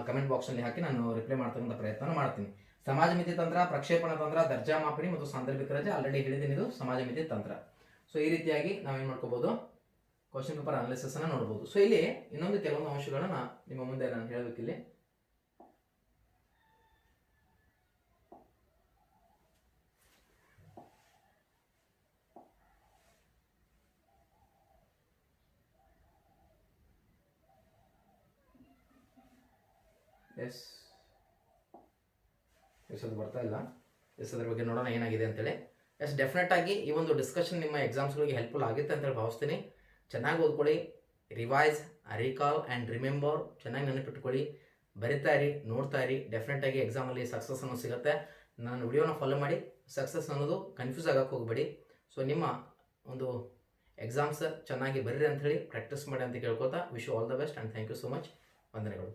ಕಮೆಂಟ್ ಬಾಕ್ಸ್ನಲ್ಲಿ ಹಾಕಿ ನಾನು ರಿಪ್ಲೈ ಮಾಡ್ತಕ್ಕಂಥ ಪ್ರಯತ್ನ ಮಾಡ್ತೀನಿ. ಸಮಾಜ ಮಿತಿ ತಂತ್ರ, ಪ್ರಕ್ಷೇಪಣ ತಂತ್ರ, ದರ್ಜಾ ಮಾಪನಿ ಮತ್ತು ಸಾಂದರ್ಭಿಕ ರಜೆ ಆಲ್ರೆಡಿ ಹೇಳಿದ್ದೀನಿ, ಇದು ಸಮಾಜ ಮಿತಿ ತಂತ್ರ. ಸೊ ಈ ರೀತಿಯಾಗಿ ನಾವೇನು ಮಾಡ್ಕೋಬಹುದು? ಕ್ವಶನ್ ಪೇಪರ್ ಅನಾಲಿಸಿಸ್ ಅನ್ನ ನೋಡಬಹುದು. ಸೊ ಇಲ್ಲಿ ಇನ್ನೊಂದು ಕೆಲವೊಂದು ಅಂಶಗಳನ್ನ ನಿಮ್ಮ ಮುಂದೆ ನಾನು ಹೇಳಬೇಕಿಲ್ಲಿ. ಅದು ಬರ್ತಾ ಇಲ್ಲ. ಅದ್ರ ಬಗ್ಗೆ ನೋಡೋಣ ಏನಾಗಿದೆ ಅಂತೇಳಿ. ಡೆಫಿನೆಟ್ ಆಗಿ ಈ ಒಂದು ಡಿಸ್ಕಷನ್ ನಿಮ್ಮ ಎಕ್ಸಾಮ್ಸ್ಗಳಿಗೆ ಹೆಲ್ಪ್ಫುಲ್ ಆಗುತ್ತೆ ಅಂತೇಳಿ ಭಾವಿಸ್ತೀನಿ. ಚೆನ್ನಾಗಿ ಓದ್ಕೊಳ್ಳಿ, ರಿವೈಸ್, ರೀಕಾಲ್ ಆ್ಯಂಡ್ ರಿಮೆಂಬರ್, ಚೆನ್ನಾಗಿ ನೆನಪಿಟ್ಕೊಳ್ಳಿ, ಬರಿತಾ ಇರಿ, ನೋಡ್ತಾ ಇರಿ. ಡೆಫಿನೆಟ್ ಆಗಿ ಎಕ್ಸಾಮಲ್ಲಿ ಸಕ್ಸಸ್ ಅನ್ನೋದು ಸಿಗುತ್ತೆ. ನಾನು ವಿಡಿಯೋನ ಫಾಲೋ ಮಾಡಿ. ಸಕ್ಸಸ್ ಅನ್ನೋದು ಕನ್ಫ್ಯೂಸ್ ಆಗಕ್ಕೆ ಹೋಗಬೇಡಿ. ಸೊ ನಿಮ್ಮ ಒಂದು ಎಕ್ಸಾಮ್ಸ್ ಚೆನ್ನಾಗಿ ಬರೀರಿ ಅಂತ ಹೇಳಿ ಪ್ರಾಕ್ಟೀಸ್ ಮಾಡಿ ಅಂತ ಕೇಳ್ಕೊತಾ wish you all the best and thank you so much. ವಂದನೆಗಳು.